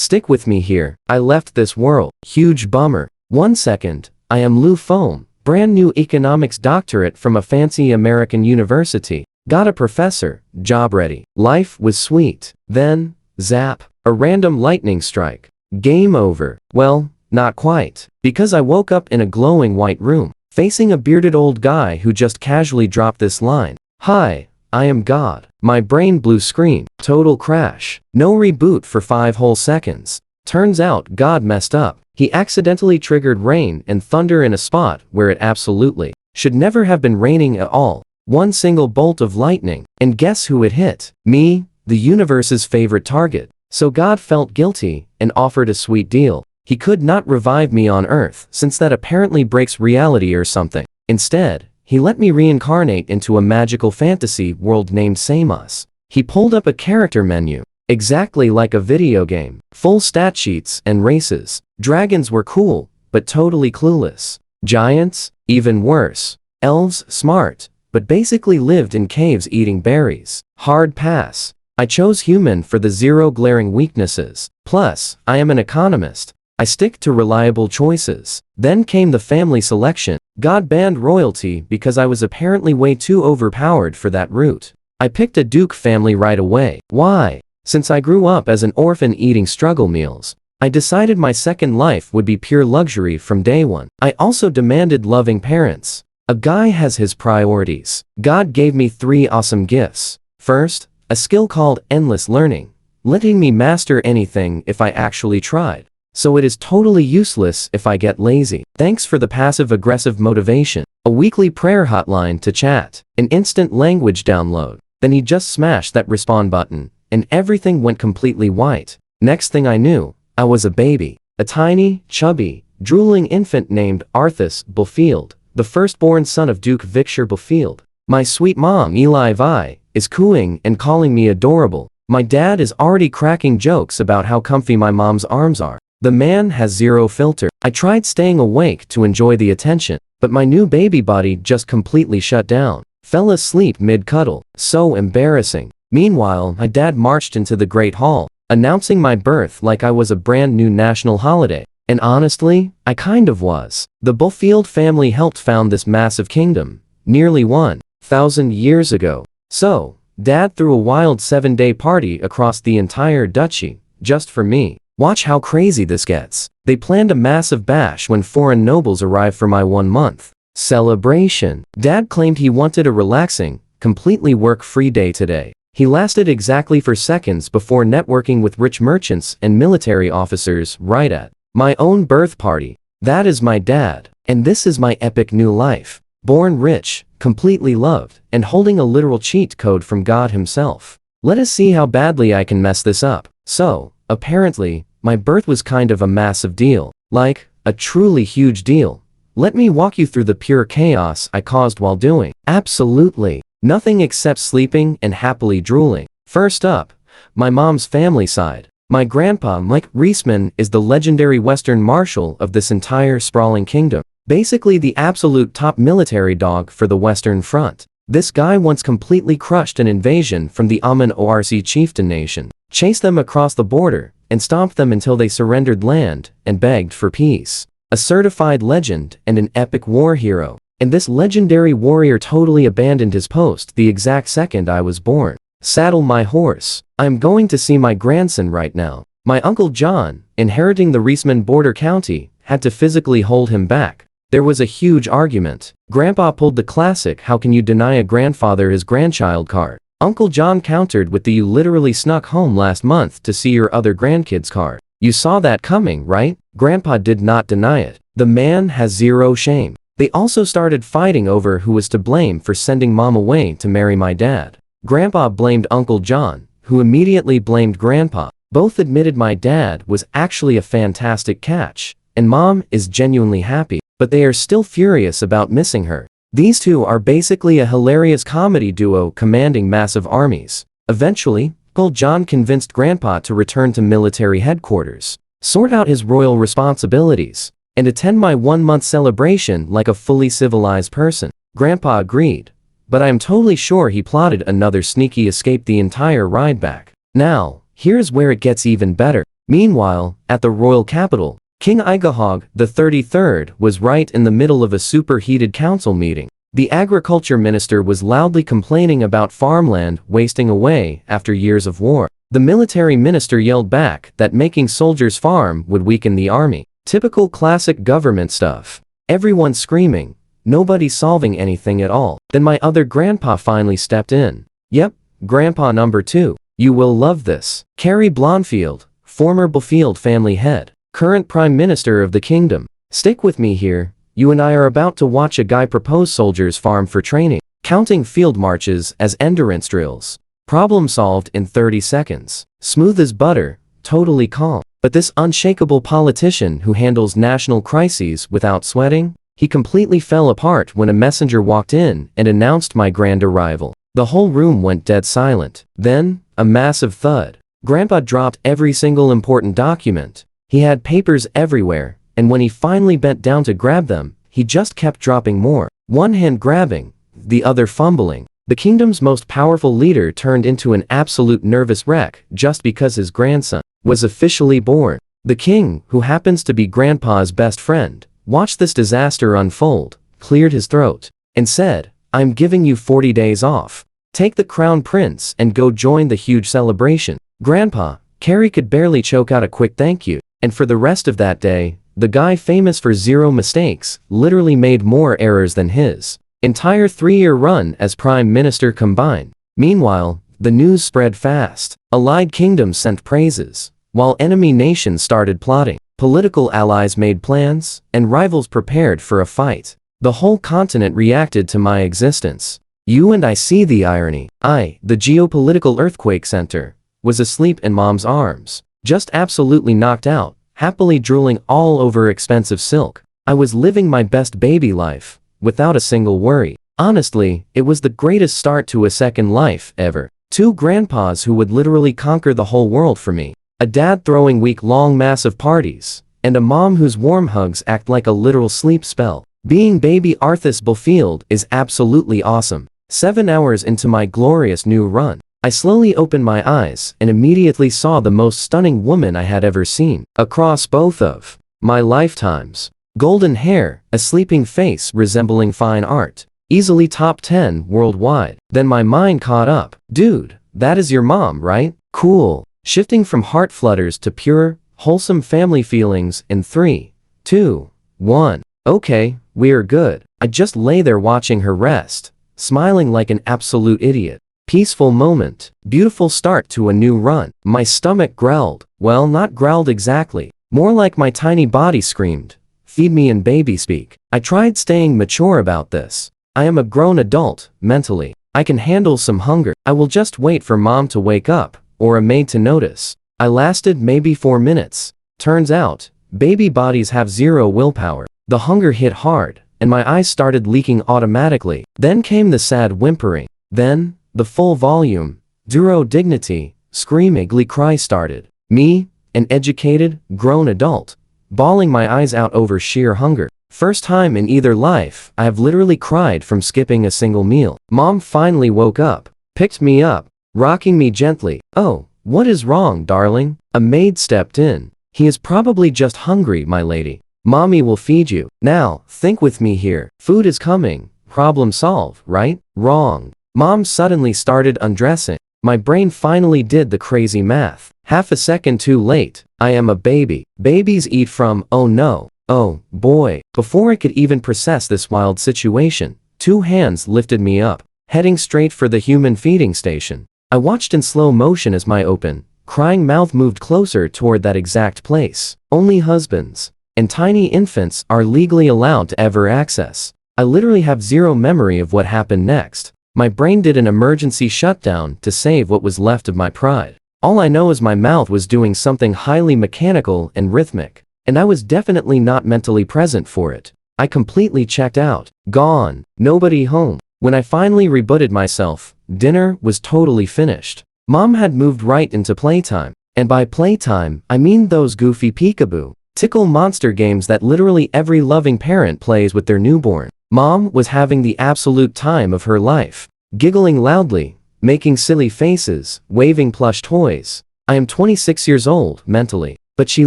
Stick with me here. I left this world. Huge bummer. 1 second. I am Lou Foam. Brand new economics doctorate from a fancy American university. Got a professor. Job ready. Life was sweet. Then, zap. A random lightning strike. Game over. Well, not quite. Because I woke up in a glowing white room, facing a bearded old guy who just casually dropped this line. Hi, I am God. My brain blue screen. Total crash. No reboot for 5 whole seconds. Turns out God messed up. He accidentally triggered rain and thunder in a spot where it absolutely should never have been raining at all. One single bolt of lightning. And guess who it hit? Me, the universe's favorite target. So God felt guilty and offered a sweet deal. He could not revive me on Earth since that apparently breaks reality or something. Instead, he let me reincarnate into a magical fantasy world named Samos. He pulled up a character menu, exactly like a video game. Full stat sheets and races. Dragons were cool, but totally clueless. Giants? Even worse. Elves? Smart, but basically lived in caves eating berries. Hard pass. I chose human for the 0 glaring weaknesses. Plus, I am an economist. I stick to reliable choices. Then came the family selection. God banned royalty because I was apparently way too overpowered for that route. I picked a Duke family right away. Why? Since I grew up as an orphan eating struggle meals, I decided my second life would be pure luxury from day one. I also demanded loving parents. A guy has his priorities. God gave me 3 awesome gifts. First, a skill called endless learning, letting me master anything if I actually tried. So it is totally useless if I get lazy. Thanks for the passive-aggressive motivation. A weekly prayer hotline to chat. An instant language download. Then he just smashed that respond button, and everything went completely white. Next thing I knew, I was a baby. A tiny, chubby, drooling infant named Arthas Bulfield, the firstborn son of Duke Victor Bulfield. My sweet mom, Eli Vi, is cooing and calling me adorable. My dad is already cracking jokes about how comfy my mom's arms are. The man has 0 filter. I tried staying awake to enjoy the attention, but my new baby body just completely shut down. Fell asleep mid-cuddle. So embarrassing. Meanwhile, my dad marched into the Great Hall, announcing my birth like I was a brand new national holiday. And honestly, I kind of was. The Bulfield family helped found this massive kingdom, nearly 1,000 years ago. So, Dad threw a wild 7-day party across the entire duchy, just for me. Watch how crazy this gets. They planned a massive bash when foreign nobles arrived for my 1-month celebration. Dad claimed he wanted a relaxing, completely work-free day today. He lasted exactly for seconds before networking with rich merchants and military officers right at my own birth party. That is my dad, and this is my epic new life. Born rich, completely loved, and holding a literal cheat code from God himself. Let us see how badly I can mess this up. So, apparently, my birth was kind of a massive deal. Like, a truly huge deal. Let me walk you through the pure chaos I caused while doing absolutely nothing except sleeping and happily drooling. First up, my mom's family side. My grandpa, Mike Reisman, is the legendary Western Marshal of this entire sprawling kingdom. Basically the absolute top military dog for the Western Front. This guy once completely crushed an invasion from the Amun Orc chieftain nation, chased them across the border, and stomped them until they surrendered land and begged for peace. A certified legend and an epic war hero. And this legendary warrior totally abandoned his post the exact second I was born. Saddle my horse. I'm going to see my grandson right now. My Uncle John, inheriting the Reisman border county, had to physically hold him back. There was a huge argument. Grandpa pulled the classic "how can you deny a grandfather his grandchild" card. Uncle John countered with the "you literally snuck home last month to see your other grandkids" card. You saw that coming, right? Grandpa did not deny it. The man has 0 shame. They also started fighting over who was to blame for sending mom away to marry my dad. Grandpa blamed Uncle John, who immediately blamed Grandpa. Both admitted my dad was actually a fantastic catch, and mom is genuinely happy, but they are still furious about missing her. These two are basically a hilarious comedy duo commanding massive armies. Eventually, Uncle John convinced Grandpa to return to military headquarters, sort out his royal responsibilities, and attend my 1-month celebration like a fully civilized person. Grandpa agreed, but I am totally sure he plotted another sneaky escape the entire ride back. Now, here's where it gets even better. Meanwhile, at the royal capital, King Igahog the 33rd was right in the middle of a superheated council meeting. The agriculture minister was loudly complaining about farmland wasting away after years of war. The military minister yelled back that making soldiers farm would weaken the army. Typical classic government stuff. Everyone screaming, nobody solving anything at all. Then my other grandpa finally stepped in. Yep, grandpa number 2. You will love this. Carrie Blonfield, former Befield family head, current prime minister of the kingdom. Stick with me here. You and I are about to watch a guy propose soldiers farm for training, counting field marches as endurance drills. Problem solved in 30 seconds. Smooth as butter, totally calm. But this unshakable politician who handles national crises without sweating? He completely fell apart when a messenger walked in and announced my grand arrival. The whole room went dead silent. Then, a massive thud. Grandpa dropped every single important document. He had papers everywhere, and when he finally bent down to grab them, he just kept dropping more. One hand grabbing, the other fumbling. The kingdom's most powerful leader turned into an absolute nervous wreck just because his grandson was officially born. The king, who happens to be grandpa's best friend, watched this disaster unfold, cleared his throat, and said, "I'm giving you 40 days off. Take the crown prince and go join the huge celebration." Grandpa, Carrie could barely choke out a quick thank you, and for the rest of that day, the guy famous for zero mistakes literally made more errors than his entire 3-year run as prime minister combined. Meanwhile, the news spread fast. Allied kingdoms sent praises, while enemy nations started plotting. Political allies made plans, and rivals prepared for a fight. The whole continent reacted to my existence. You and I see the irony. I, the geopolitical earthquake center, was asleep in mom's arms, just absolutely knocked out, happily drooling all over expensive silk. I was living my best baby life, without a single worry. Honestly, it was the greatest start to a second life ever. 2 grandpas who would literally conquer the whole world for me. A dad throwing week-long massive parties, and a mom whose warm hugs act like a literal sleep spell. Being baby Arthas Befield is absolutely awesome. 7 hours into my glorious new run, I slowly opened my eyes and immediately saw the most stunning woman I had ever seen. Across both of my lifetimes. Golden hair, a sleeping face resembling fine art. Easily top 10 worldwide. Then my mind caught up. Dude, that is your mom, right? Cool. Shifting from heart flutters to pure, wholesome family feelings in 3, 2, 1. Okay, we're good. I just lay there watching her rest, smiling like an absolute idiot. Peaceful moment. Beautiful start to a new run. My stomach growled. Well, not growled exactly. More like my tiny body screamed. Feed me in baby speak. I tried staying mature about this. I am a grown adult, mentally. I can handle some hunger. I will just wait for mom to wake up, or a maid to notice. I lasted maybe 4 minutes. Turns out, baby bodies have zero willpower. The hunger hit hard, and my eyes started leaking automatically. Then came the sad whimpering. Then, the full volume, zero dignity, scream-ugly cry started. Me, an educated, grown adult, bawling my eyes out over sheer hunger. First time in either life, I have literally cried from skipping a single meal. Mom finally woke up, picked me up, rocking me gently. "Oh, what is wrong, darling?" A maid stepped in. "He is probably just hungry, my lady. Mommy will feed you." Now, think with me here. Food is coming. Problem solved, right? Wrong. Mom suddenly started undressing. My brain finally did the crazy math. Half a second too late. I am a baby. Babies eat from, oh no, oh boy. Before I could even process this wild situation, 2 hands lifted me up, heading straight for the human feeding station. I watched in slow motion as my open, crying mouth moved closer toward that exact place. Only husbands and tiny infants are legally allowed to ever access. I literally have zero memory of what happened next. My brain did an emergency shutdown to save what was left of my pride. All I know is my mouth was doing something highly mechanical and rhythmic, and I was definitely not mentally present for it. I completely checked out. Gone. Nobody home. When I finally rebooted myself, dinner was totally finished. Mom had moved right into playtime. And by playtime, I mean those goofy peekaboo, tickle monster games that literally every loving parent plays with their newborn. Mom was having the absolute time of her life, giggling loudly, making silly faces, waving plush toys. I am 26 years old, mentally. But she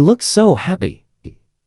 looked so happy.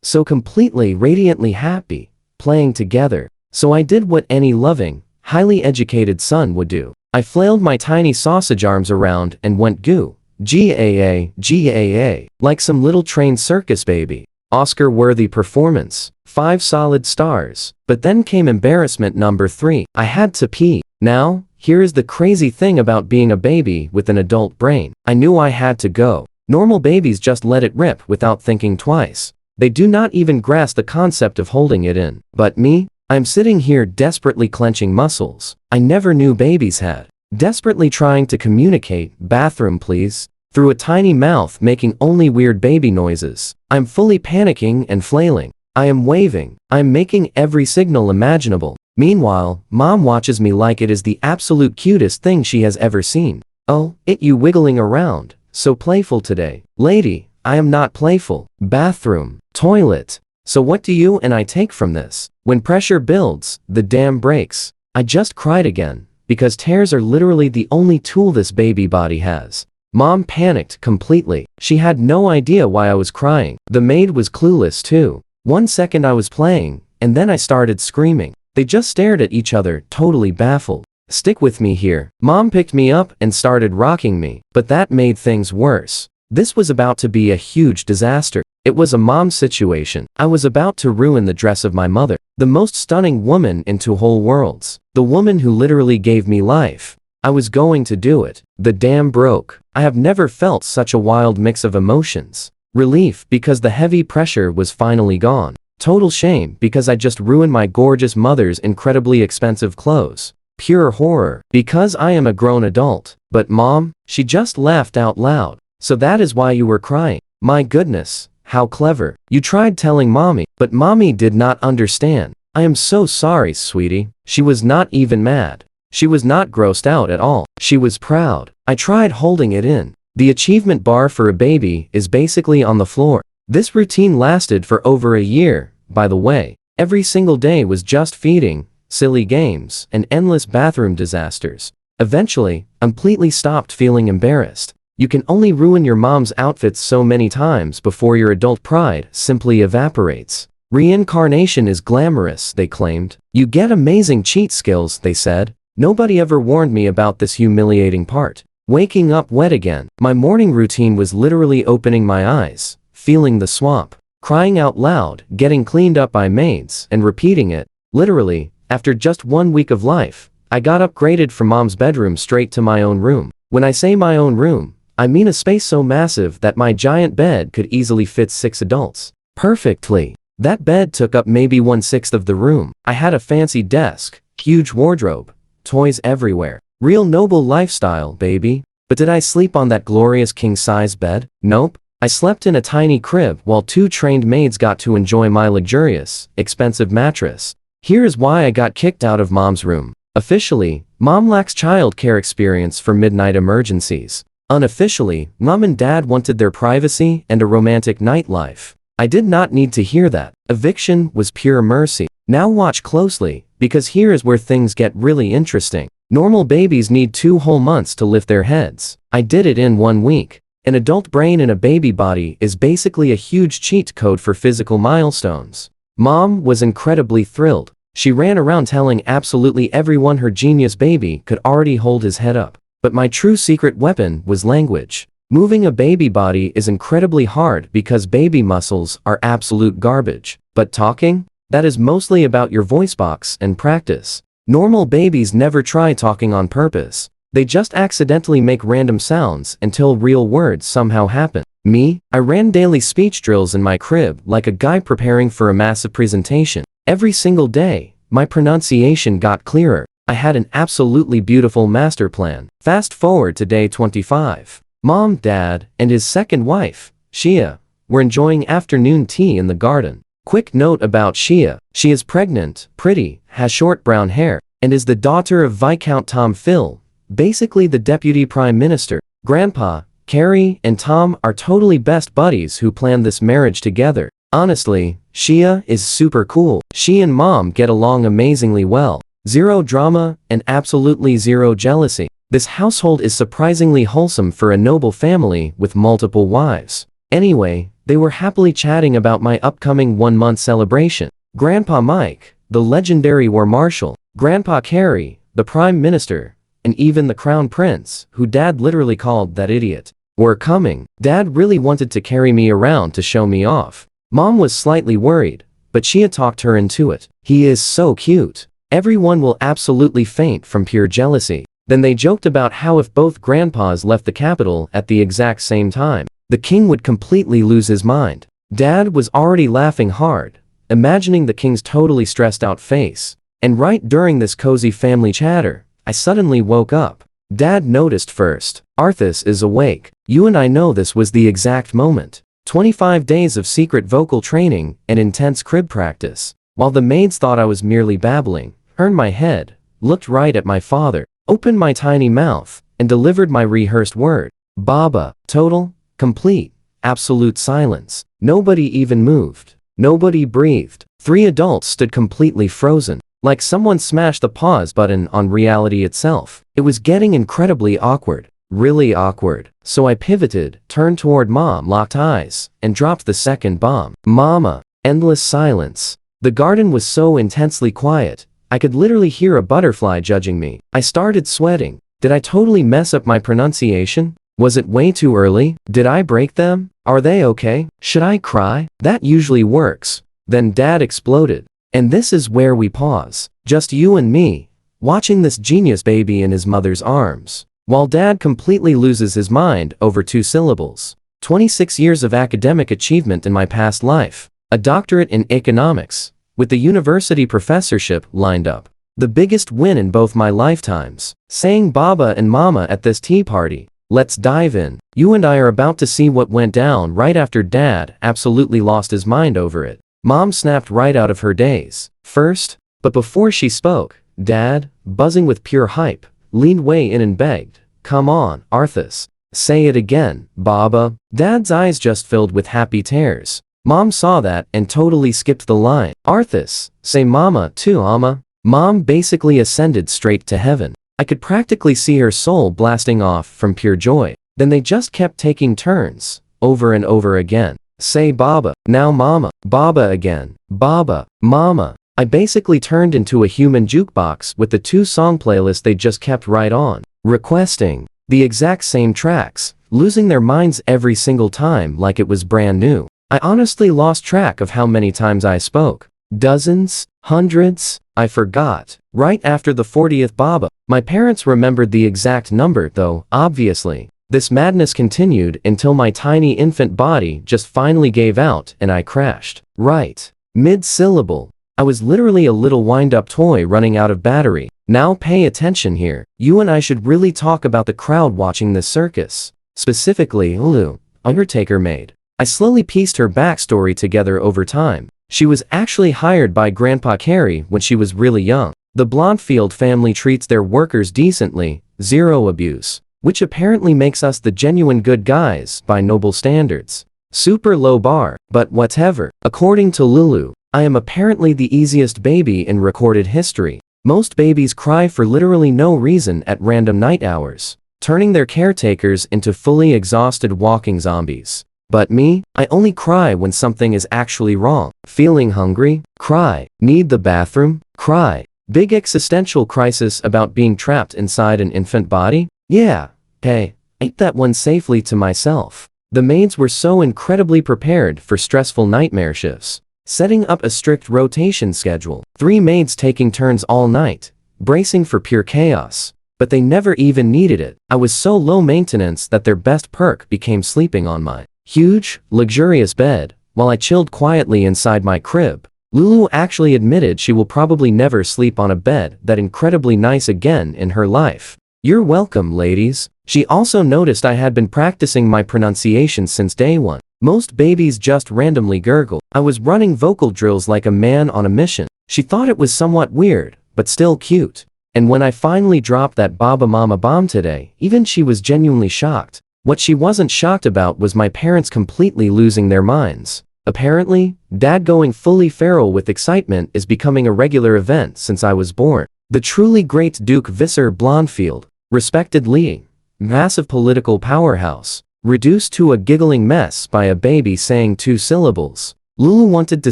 So completely, radiantly happy, playing together. So I did what any loving, highly educated son would do. I flailed my tiny sausage arms around and went goo. GAA, GAA, like some little trained circus baby. Oscar-worthy performance. 5 solid stars. But then came embarrassment number 3. I had to pee. Now, here is the crazy thing about being a baby with an adult brain. I knew I had to go. Normal babies just let it rip without thinking twice. They do not even grasp the concept of holding it in. But me? I'm sitting here desperately clenching muscles I never knew babies had. Desperately trying to communicate, bathroom please, through a tiny mouth making only weird baby noises. I'm fully panicking and flailing. I am waving. I'm making every signal imaginable. Meanwhile, Mom watches me like it is the absolute cutest thing she has ever seen. Oh, you wiggling around. So playful today. Lady, I am not playful. Bathroom. Toilet. So what do you and I take from this? When pressure builds, the dam breaks. I just cried again, because tears are literally the only tool this baby body has. Mom panicked completely. She had no idea why I was crying. The maid was clueless too. 1 second I was playing, and then I started screaming. They just stared at each other, totally baffled. Stick with me here. Mom picked me up and started rocking me, but that made things worse. This was about to be a huge disaster. It was a mom situation. I was about to ruin the dress of my mother, the most stunning woman in 2 whole worlds, the woman who literally gave me life. I was going to do it. The dam broke. I have never felt such a wild mix of emotions. Relief because the heavy pressure was finally gone. Total shame because I just ruined my gorgeous mother's incredibly expensive clothes. Pure horror because I am a grown adult. But Mom, she just laughed out loud. So that is why you were crying. My goodness, how clever. You tried telling Mommy, but Mommy did not understand. I am so sorry, sweetie. She was not even mad. She was not grossed out at all. She was proud. I tried holding it in. The achievement bar for a baby is basically on the floor. This routine lasted for over a year, by the way. Every single day was just feeding, silly games, and endless bathroom disasters. Eventually, I completely stopped feeling embarrassed. You can only ruin your mom's outfits so many times before your adult pride simply evaporates. Reincarnation is glamorous, they claimed. You get amazing cheat skills, they said. Nobody ever warned me about this humiliating part. Waking up wet again. My morning routine was literally opening my eyes, feeling the swamp, crying out loud, getting cleaned up by maids, and repeating it. Literally, after just 1 week of life, I got upgraded from Mom's bedroom straight to my own room. When I say my own room, I mean a space so massive that my giant bed could easily fit 6 adults. Perfectly. That bed took up maybe 1/6 of the room. I had a fancy desk, huge wardrobe, toys everywhere. Real noble lifestyle, baby. But did I sleep on that glorious king-size bed? Nope. I slept in a tiny crib while 2 trained maids got to enjoy my luxurious, expensive mattress. Here is why I got kicked out of Mom's room. Officially, Mom lacks childcare experience for midnight emergencies. Unofficially, Mom and Dad wanted their privacy and a romantic nightlife. I did not need to hear that. Eviction was pure mercy. Now watch closely, because here is where things get really interesting. Normal babies need 2 whole months to lift their heads. I did it in 1 week. An adult brain in a baby body is basically a huge cheat code for physical milestones. Mom was incredibly thrilled. She ran around telling absolutely everyone her genius baby could already hold his head up. But my true secret weapon was language. Moving a baby body is incredibly hard because baby muscles are absolute garbage. But talking? That is mostly about your voice box and practice. Normal babies never try talking on purpose. They just accidentally make random sounds until real words somehow happen. Me? I ran daily speech drills in my crib like a guy preparing for a massive presentation. Every single day, my pronunciation got clearer. I had an absolutely beautiful master plan. Fast forward to day 25. Mom, Dad, and his second wife, Shia, were enjoying afternoon tea in the garden. Quick note about Shia. She is pregnant, pretty, has short brown hair, and is the daughter of Viscount Tom Phil, basically the deputy prime minister. Grandpa, Carrie, and Tom are totally best buddies who planned this marriage together. Honestly, Shia is super cool. She and Mom get along amazingly well. Zero drama, and absolutely zero jealousy. This household is surprisingly wholesome for a noble family with multiple wives. Anyway, They were happily chatting about my upcoming 1-month celebration. Grandpa Mike, the legendary war marshal, Grandpa Carey, the prime minister, and even the crown prince, who Dad literally called that idiot, were coming. Dad really wanted to carry me around to show me off. Mom was slightly worried, but she had talked her into it. He is so cute. Everyone will absolutely faint from pure jealousy. Then they joked about how if both grandpas left the capital at the exact same time, the king would completely lose his mind. Dad was already laughing hard, imagining the king's totally stressed out face. And right during this cozy family chatter, I suddenly woke up. Dad noticed first. Arthas is awake. You and I know this was the exact moment. 25 days of secret vocal training and intense crib practice. While the maids thought I was merely babbling, turned my head, looked right at my father, opened my tiny mouth, and delivered my rehearsed word. Baba. Total, complete, absolute silence. Nobody even moved. Nobody breathed. 3 adults stood completely frozen, like someone smashed the pause button on reality itself. It was getting incredibly awkward. Really awkward. So I pivoted, turned toward Mom, locked eyes, and dropped the second bomb. Mama. Endless silence. The garden was so intensely quiet, I could literally hear a butterfly judging me. I started sweating. Did I totally mess up my pronunciation? Was it way too early? Did I break them? Are they okay? Should I cry? That usually works. Then Dad exploded. And this is where we pause. Just you and me, watching this genius baby in his mother's arms, while Dad completely loses his mind over 2 syllables. 26 years of academic achievement in my past life. A doctorate in economics, with the university professorship lined up. The biggest win in both my lifetimes. Saying Baba and Mama at this tea party. Let's dive in. You and I are about to see what went down right after Dad absolutely lost his mind over it. Mom snapped right out of her daze. First, but before she spoke, Dad, buzzing with pure hype, leaned way in and begged, "Come on, Arthas. Say it again, Baba." Dad's eyes just filled with happy tears. Mom saw that and totally skipped the line. Arthas, say Mama too, Amma. Mom basically ascended straight to heaven. I could practically see her soul blasting off from pure joy. Then they just kept taking turns, over and over again. Say Baba, now Mama, Baba again, Baba, Mama. I basically turned into a human jukebox with the 2 song playlists they just kept right on, requesting the exact same tracks, losing their minds every single time like it was brand new. I honestly lost track of how many times I spoke. Dozens? Hundreds? I forgot. Right after the 40th Baba, my parents remembered the exact number though, obviously. This madness continued until my tiny infant body just finally gave out and I crashed. Right. Mid-syllable. I was literally a little wind-up toy running out of battery. Now pay attention here. You and I should really talk about the crowd watching this circus. Specifically, Lulu, Undertaker maid. I slowly pieced her backstory together over time. She was actually hired by Grandpa Carey when she was really young. The Blondfield family treats their workers decently, zero abuse, which apparently makes us the genuine good guys by noble standards. Super low bar, but whatever. According to Lulu, I am apparently the easiest baby in recorded history. Most babies cry for literally no reason at random night hours, turning their caretakers into fully exhausted walking zombies. But me, I only cry when something is actually wrong. Feeling hungry? Cry. Need the bathroom? Cry. Big existential crisis about being trapped inside an infant body? Yeah. Hey, I ate that one safely to myself. The maids were so incredibly prepared for stressful nightmare shifts, setting up a strict rotation schedule. 3 maids taking turns all night, bracing for pure chaos. But they never even needed it. I was so low maintenance that their best perk became sleeping on my huge, luxurious bed, while I chilled quietly inside my crib. Lulu actually admitted she will probably never sleep on a bed that incredibly nice again in her life. You're welcome, ladies. She also noticed I had been practicing my pronunciation since day one. Most babies just randomly gurgle. I was running vocal drills like a man on a mission. She thought it was somewhat weird, but still cute. And when I finally dropped that Baba Mama bomb today, even she was genuinely shocked. What she wasn't shocked about was my parents completely losing their minds. Apparently, Dad going fully feral with excitement is becoming a regular event since I was born. The truly great Duke Visser Blondfield, respected leading, massive political powerhouse, reduced to a giggling mess by a baby saying 2 syllables. Lulu wanted to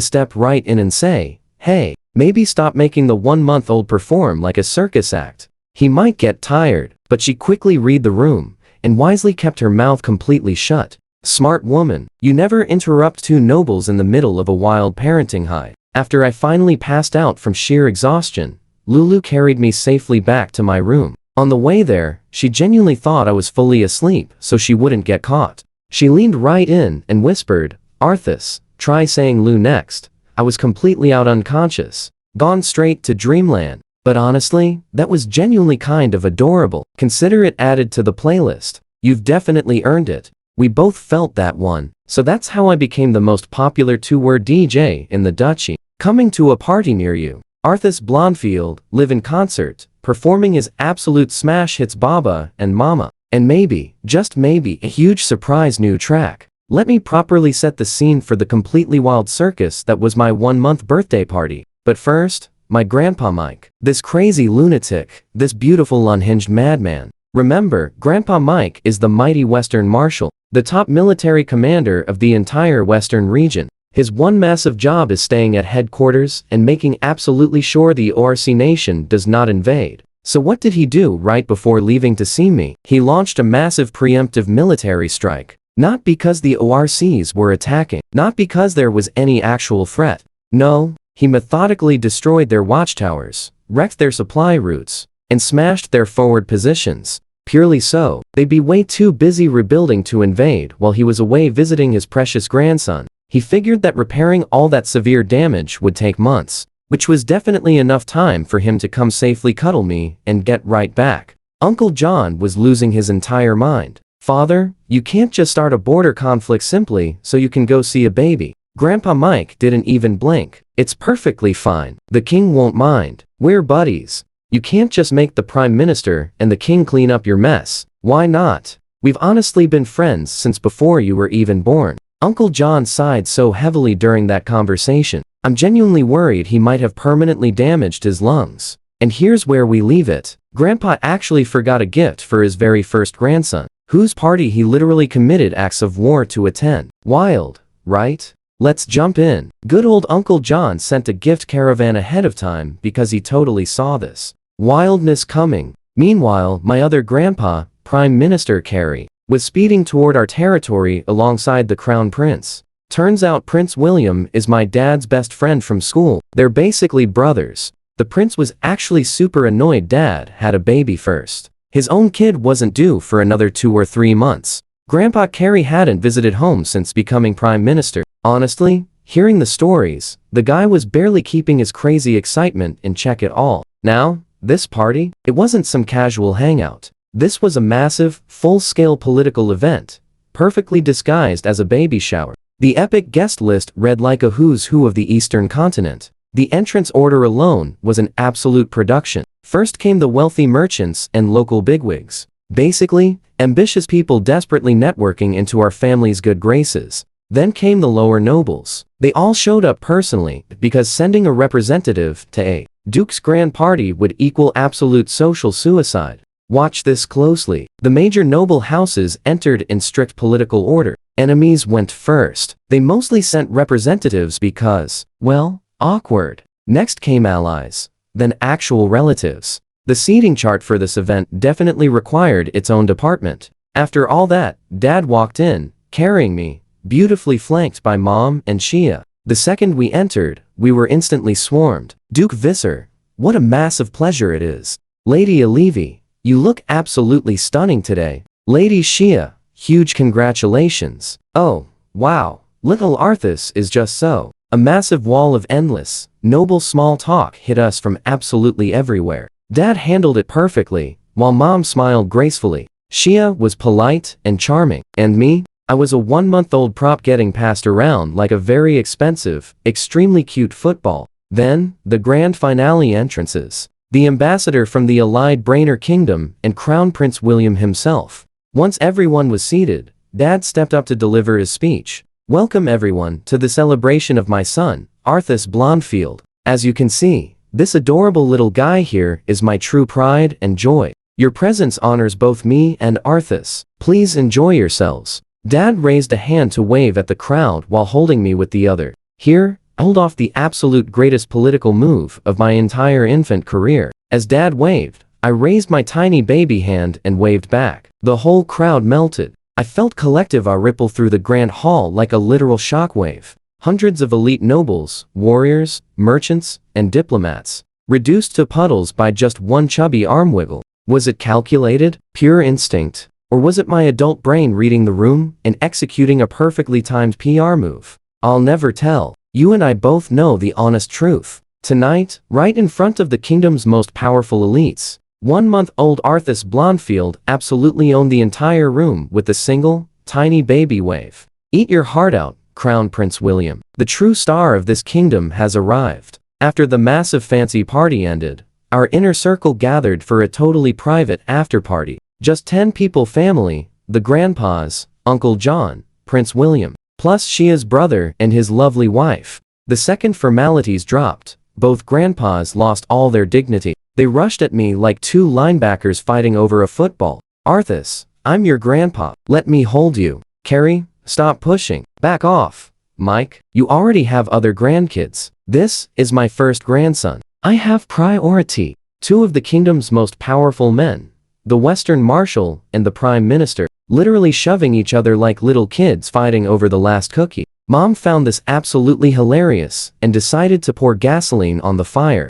step right in and say, "Hey, maybe stop making the 1-month-old perform like a circus act. He might get tired," but she quickly read the room and wisely kept her mouth completely shut. Smart woman, you never interrupt 2 nobles in the middle of a wild parenting high. After I finally passed out from sheer exhaustion, Lulu carried me safely back to my room. On the way there, she genuinely thought I was fully asleep so she wouldn't get caught. She leaned right in and whispered, "Arthas, try saying Lou next." I was completely out unconscious, gone straight to dreamland. But honestly, that was genuinely kind of adorable. Consider it added to the playlist. You've definitely earned it. We both felt that one. So that's how I became the most popular 2-word DJ in the duchy. Coming to a party near you. Arthas Blondfield, live in concert, performing his absolute smash hits Baba and Mama. And maybe, just maybe, a huge surprise new track. Let me properly set the scene for the completely wild circus that was my 1-month birthday party. But first, my grandpa Mike. This crazy lunatic, this beautiful unhinged madman. Remember, Grandpa Mike is the mighty Western Marshal, the top military commander of the entire Western region. His one massive job is staying at headquarters and making absolutely sure the ORC nation does not invade. So what did he do right before leaving to see me? He launched a massive preemptive military strike. Not because the ORCs were attacking, not because there was any actual threat. No, he methodically destroyed their watchtowers, wrecked their supply routes, and smashed their forward positions. Purely so, they'd be way too busy rebuilding to invade while he was away visiting his precious grandson. He figured that repairing all that severe damage would take months, which was definitely enough time for him to come safely cuddle me and get right back. Uncle John was losing his entire mind. "Father, you can't just start a border conflict simply so you can go see a baby." Grandpa Mike didn't even blink. "It's perfectly fine. The king won't mind. We're buddies. You can't just make the prime minister and the king clean up your mess. Why not? We've honestly been friends since before you were even born." Uncle John sighed so heavily during that conversation. I'm genuinely worried he might have permanently damaged his lungs. And here's where we leave it. Grandpa actually forgot a gift for his very first grandson, whose party he literally committed acts of war to attend. Wild, right? Let's jump in. Good old Uncle John sent a gift caravan ahead of time because he totally saw this wildness coming. Meanwhile, my other grandpa, Prime Minister Carey, was speeding toward our territory alongside the Crown Prince. Turns out Prince William is my dad's best friend from school. They're basically brothers. The prince was actually super annoyed Dad had a baby first. His own kid wasn't due for another 2 or 3 months. Grandpa Carey hadn't visited home since becoming Prime Minister. Honestly, hearing the stories, the guy was barely keeping his crazy excitement in check at all. Now, this party? It wasn't some casual hangout. This was a massive, full-scale political event, perfectly disguised as a baby shower. The epic guest list read like a who's who of the Eastern continent. The entrance order alone was an absolute production. First came the wealthy merchants and local bigwigs. Basically, ambitious people desperately networking into our family's good graces. Then came the lower nobles. They all showed up personally, because sending a representative to a duke's grand party would equal absolute social suicide. Watch this closely. The major noble houses entered in strict political order. Enemies went first. They mostly sent representatives because, well, awkward. Next came allies, then actual relatives. The seating chart for this event definitely required its own department. After all that, Dad walked in, carrying me, beautifully flanked by Mom and Shia. The second we entered, we were instantly swarmed. Duke Visser, what a massive pleasure it is. Lady Alevi, you look absolutely stunning today. Lady Shia, huge congratulations. Oh, wow, little Arthas is just so. A massive wall of endless, noble small talk hit us from absolutely everywhere. Dad handled it perfectly, while Mom smiled gracefully. Shia was polite and charming. And me? I was a 1-month-old prop getting passed around like a very expensive, extremely cute football. Then, the grand finale entrances. The ambassador from the allied Brainer Kingdom and Crown Prince William himself. Once everyone was seated, Dad stepped up to deliver his speech. Welcome everyone to the celebration of my son, Arthas Blondfield. As you can see, this adorable little guy here is my true pride and joy. Your presence honors both me and Arthas. Please enjoy yourselves. Dad raised a hand to wave at the crowd while holding me with the other. Here, I pulled off the absolute greatest political move of my entire infant career. As Dad waved, I raised my tiny baby hand and waved back. The whole crowd melted. I felt collective awe ripple through the grand hall like a literal shockwave. Hundreds of elite nobles, warriors, merchants, and diplomats, reduced to puddles by just one chubby arm wiggle. Was it calculated, pure instinct, or was it my adult brain reading the room and executing a perfectly timed PR move? I'll never tell. You and I both know the honest truth. Tonight, right in front of the kingdom's most powerful elites, 1-month-old Arthas Blondfield absolutely owned the entire room with a single, tiny baby wave. Eat your heart out, Crown Prince William. The true star of this kingdom has arrived. After the massive fancy party ended, our inner circle gathered for a totally private after-party. Just 10 people family, the grandpas, Uncle John, Prince William, plus Shia's brother and his lovely wife. The second formalities dropped, both grandpas lost all their dignity. They rushed at me like two linebackers fighting over a football. Arthas, I'm your grandpa. Let me hold you. Carrie, stop pushing. Back off. Mike, you already have other grandkids. This is my first grandson. I have priority. Two of the kingdom's most powerful men, the Western Marshal and the Prime Minister, literally shoving each other like little kids fighting over the last cookie. Mom found this absolutely hilarious and decided to pour gasoline on the fire.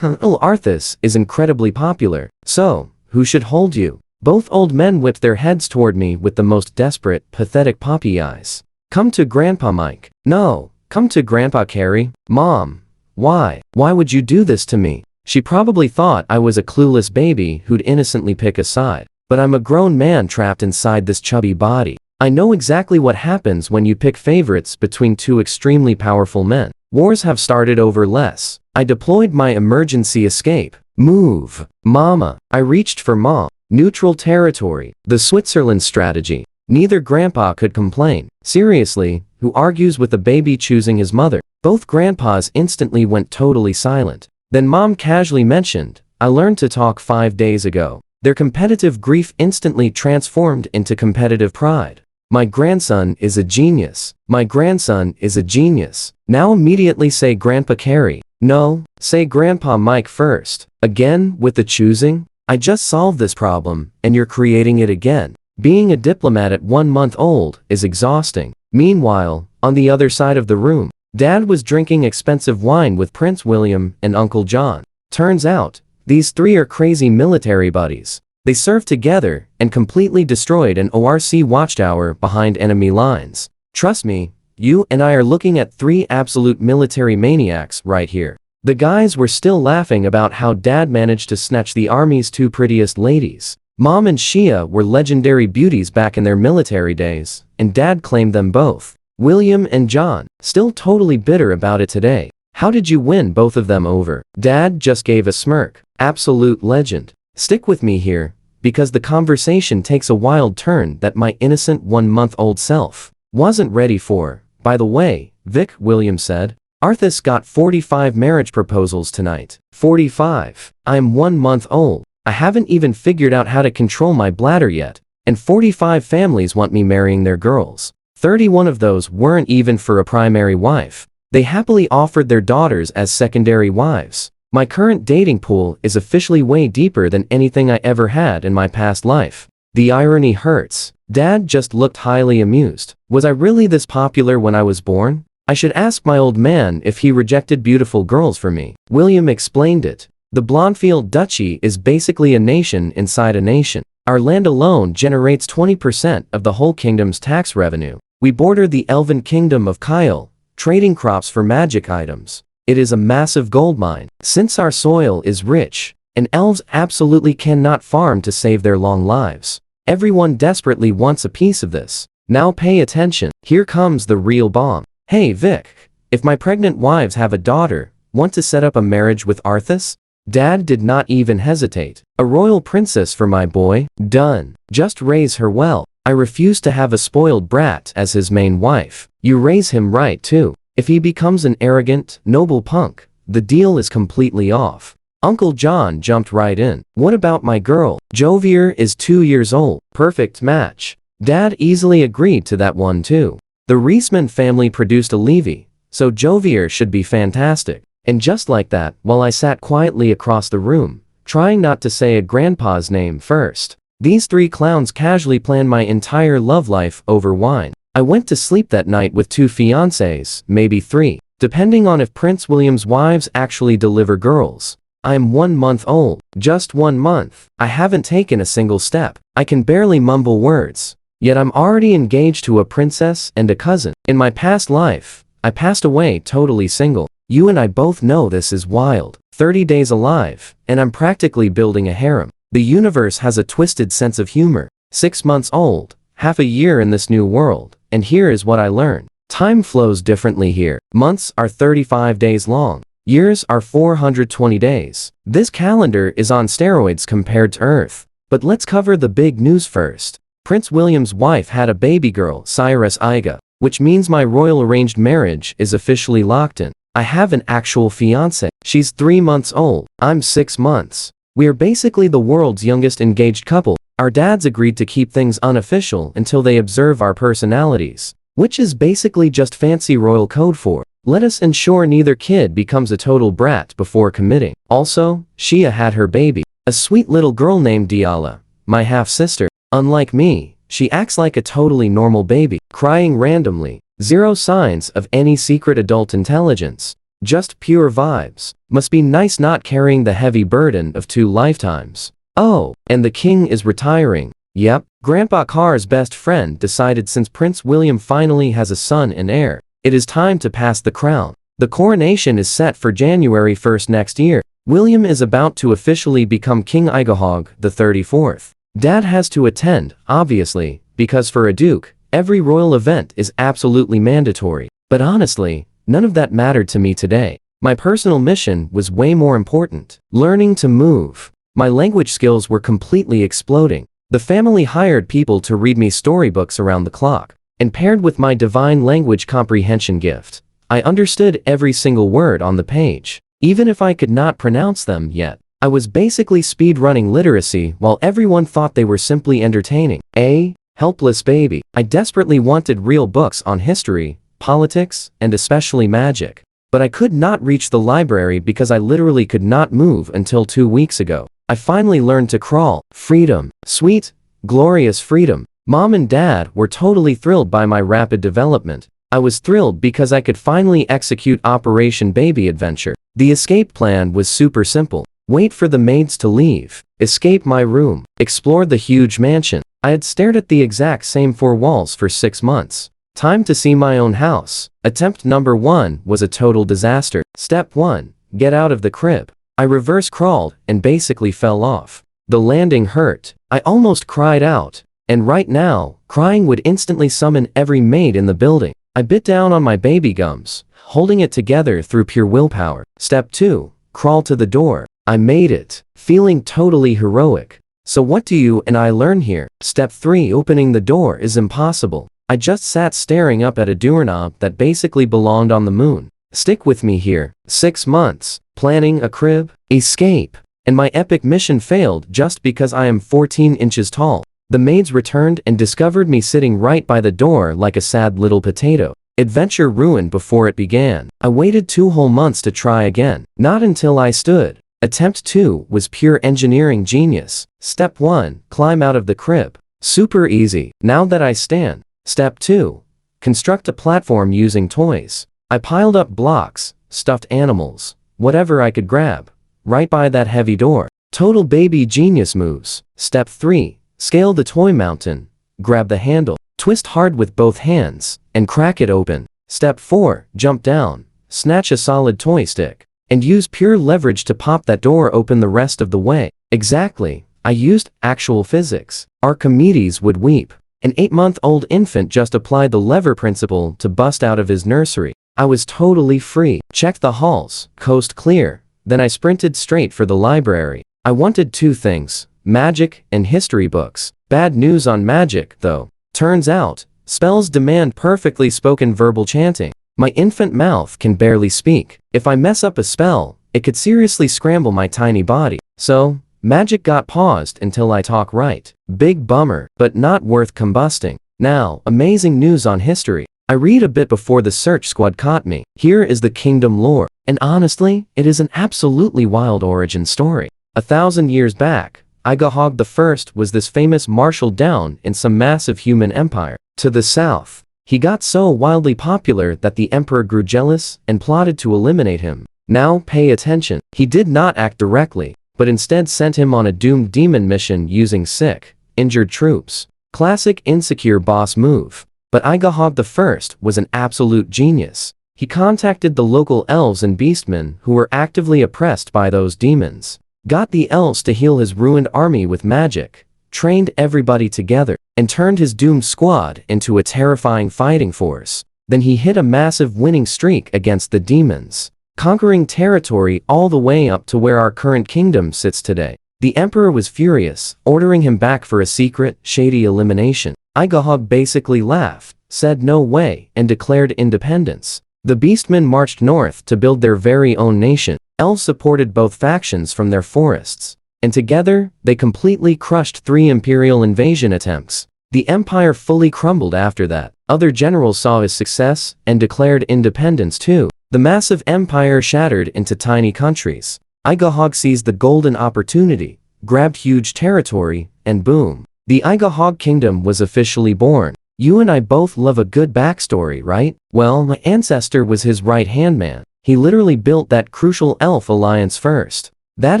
Little Arthas is incredibly popular. So, who should hold you? Both old men whipped their heads toward me with the most desperate, pathetic puppy eyes. Come to Grandpa Mike. No, come to Grandpa Carrie. Mom. Why? Why would you do this to me? She probably thought I was a clueless baby who'd innocently pick a side. But I'm a grown man trapped inside this chubby body. I know exactly what happens when you pick favorites between two extremely powerful men. Wars have started over less. I deployed my emergency escape. Move. Mama. I reached for Mom. Neutral territory. The Switzerland strategy. Neither grandpa could complain. Seriously, who argues with a baby choosing his mother? Both grandpas instantly went totally silent. Then Mom casually mentioned, I learned to talk 5 days ago. Their competitive grief instantly transformed into competitive pride. My grandson is a genius. My grandson is a genius. Now immediately say Grandpa Carrie. No, say Grandpa Mike first. Again, with the choosing? I just solved this problem, and you're creating it again. Being a diplomat at 1 month old is exhausting. Meanwhile, on the other side of the room, Dad was drinking expensive wine with Prince William and Uncle John. Turns out, these three are crazy military buddies. They served together and completely destroyed an ORC watchtower behind enemy lines. Trust me, you and I are looking at three absolute military maniacs right here. The guys were still laughing about how Dad managed to snatch the army's two prettiest ladies. Mom and Shia were legendary beauties back in their military days, and Dad claimed them both. William and John, still totally bitter about it today. How did you win both of them over? Dad just gave a smirk. Absolute legend. Stick with me here, because the conversation takes a wild turn that my innocent 1 month old self wasn't ready for. By the way, Vic, William said, Arthas got 45 marriage proposals tonight. 45. I'm 1 month old. I haven't even figured out how to control my bladder yet, and 45 families want me marrying their girls. 31 of those weren't even for a primary wife. They happily offered their daughters as secondary wives. My current dating pool is officially way deeper than anything I ever had in my past life. The irony hurts. Dad just looked highly amused. Was I really this popular when I was born? I should ask my old man if he rejected beautiful girls for me. William explained it. The Blondfield Duchy is basically a nation inside a nation. Our land alone generates 20% of the whole kingdom's tax revenue. We border the elven kingdom of Kyle, trading crops for magic items. It is a massive goldmine. Since our soil is rich, and elves absolutely cannot farm to save their long lives, everyone desperately wants a piece of this. Now pay attention. Here comes the real bomb. Hey Vic, if my pregnant wives have a daughter, want to set up a marriage with Arthas? Dad did not even hesitate. A royal princess for my boy? Done. Just raise her well. I refuse to have a spoiled brat as his main wife. You raise him right too. If he becomes an arrogant, noble punk, the deal is completely off. Uncle John jumped right in. What about my girl? Jovier is 2 years old. Perfect match. Dad easily agreed to that one too. The Reisman family produced a Levy, so Jovier should be fantastic. And just like that, while I sat quietly across the room, trying not to say a grandpa's name first, these 3 clowns casually planned my entire love life over wine. I went to sleep that night with 2 fiancés, maybe 3, depending on if Prince William's wives actually deliver girls. I'm 1 month old. Just 1 month. I haven't taken a single step. I can barely mumble words. Yet I'm already engaged to a princess and a cousin. In my past life, I passed away totally single. You and I both know this is wild. 30 days alive, and I'm practically building a harem. The universe has a twisted sense of humor. 6 months old, half a year in this new world, and here is what I learned. Time flows differently here. Months are 35 days long. Years are 420 days. This calendar is on steroids compared to Earth. But let's cover the big news first. Prince William's wife had a baby girl, Cyrus Iga, which means my royal arranged marriage is officially locked in. I have an actual fiancé. She's 3 months old. I'm 6 months. We are basically the world's youngest engaged couple. Our dads agreed to keep things unofficial until they observe our personalities, which is basically just fancy royal code for, let us ensure neither kid becomes a total brat before committing. Also, Shia had her baby, a sweet little girl named Diala, my half-sister. Unlike me, she acts like a totally normal baby, crying randomly, zero signs of any secret adult intelligence, just pure vibes. Must be nice not carrying the heavy burden of 2 lifetimes. Oh, and the king is retiring. Yep, Grandpa Carr's best friend decided since Prince William finally has a son and heir, it is time to pass the crown. The coronation is set for January 1st next year. William is about to officially become King Igahog the 34th. Dad has to attend, obviously, because for a duke, every royal event is absolutely mandatory. But honestly, none of that mattered to me today. My personal mission was way more important. Learning to move. My language skills were completely exploding. The family hired people to read me storybooks around the clock. And paired with my divine language comprehension gift, I understood every single word on the page, even if I could not pronounce them yet. I was basically speed-running literacy while everyone thought they were simply entertaining. A helpless baby. I desperately wanted real books on history, politics, and especially magic. But I could not reach the library because I literally could not move until 2 weeks ago. I finally learned to crawl. Freedom. Sweet, glorious freedom. Mom and Dad were totally thrilled by my rapid development. I was thrilled because I could finally execute Operation Baby Adventure. The escape plan was super simple. Wait for the maids to leave. Escape my room. Explore the huge mansion. I had stared at the exact same 4 walls for 6 months. Time to see my own house. Attempt number 1 was a total disaster. Step 1. Get out of the crib. I reverse crawled and basically fell off. The landing hurt. I almost cried out. And right now, crying would instantly summon every maid in the building. I bit down on my baby gums, holding it together through pure willpower. Step 2. Crawl to the door. I made it, feeling totally heroic. So what do you and I learn here? Step 3. Opening the door is impossible. I just sat staring up at a doorknob that basically belonged on the moon. Stick with me here. 6 months, planning a crib, escape, and my epic mission failed just because I am 14 inches tall. The maids returned and discovered me sitting right by the door like a sad little potato. Adventure ruined before it began. I waited 2 whole months to try again. Not until I stood. Attempt 2 was pure engineering genius. Step 1. Climb out of the crib. Super easy. Now that I stand. Step 2. Construct a platform using toys. I piled up blocks, stuffed animals, whatever I could grab, right by that heavy door. Total baby genius moves. Step 3. Scale the toy mountain, grab the handle, twist hard with both hands, and crack it open. Step 4. Jump down, snatch a solid toy stick, and use pure leverage to pop that door open the rest of the way. Exactly. I used actual physics. Archimedes would weep. An 8-month-old infant just applied the lever principle to bust out of his nursery. I was totally free. Checked the halls, coast clear. Then I sprinted straight for the library. I wanted 2 things. Magic and history books. Bad news on magic, though. Turns out, spells demand perfectly spoken verbal chanting. My infant mouth can barely speak. If I mess up a spell, It could seriously scramble my tiny body. So, magic got paused until I talk right. Big bummer, but not worth combusting. Now, amazing news on history. I read a bit before the search squad caught me. Here is the kingdom lore. And honestly, it is an absolutely wild origin story. 1,000 years back, Igahog I was this famous marshal down in some massive human empire. To the south, he got so wildly popular that the emperor grew jealous and plotted to eliminate him. Now pay attention. He did not act directly, but instead sent him on a doomed demon mission using sick, injured troops. Classic insecure boss move. But Igahog I was an absolute genius. He contacted the local elves and beastmen who were actively oppressed by those demons. Got the elves to heal his ruined army with magic, trained everybody together, and turned his doomed squad into a terrifying fighting force. Then he hit a massive winning streak against the demons, conquering territory all the way up to where our current kingdom sits today. The emperor was furious, ordering him back for a secret, shady elimination. Igahog basically laughed, said no way, and declared independence. The beastmen marched north to build their very own nation. Elves supported both factions from their forests, and together, they completely crushed 3 imperial invasion attempts. The empire fully crumbled after that. Other generals saw his success and declared independence too. The massive empire shattered into tiny countries. Igahog seized the golden opportunity, grabbed huge territory, and boom. The Igahog kingdom was officially born. You and I both love a good backstory, right? Well, my ancestor was his right-hand man. He literally built that crucial elf alliance first. That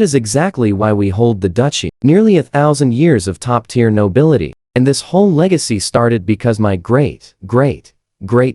is exactly why we hold the duchy. Nearly 1,000 years of top-tier nobility. And this whole legacy started because my great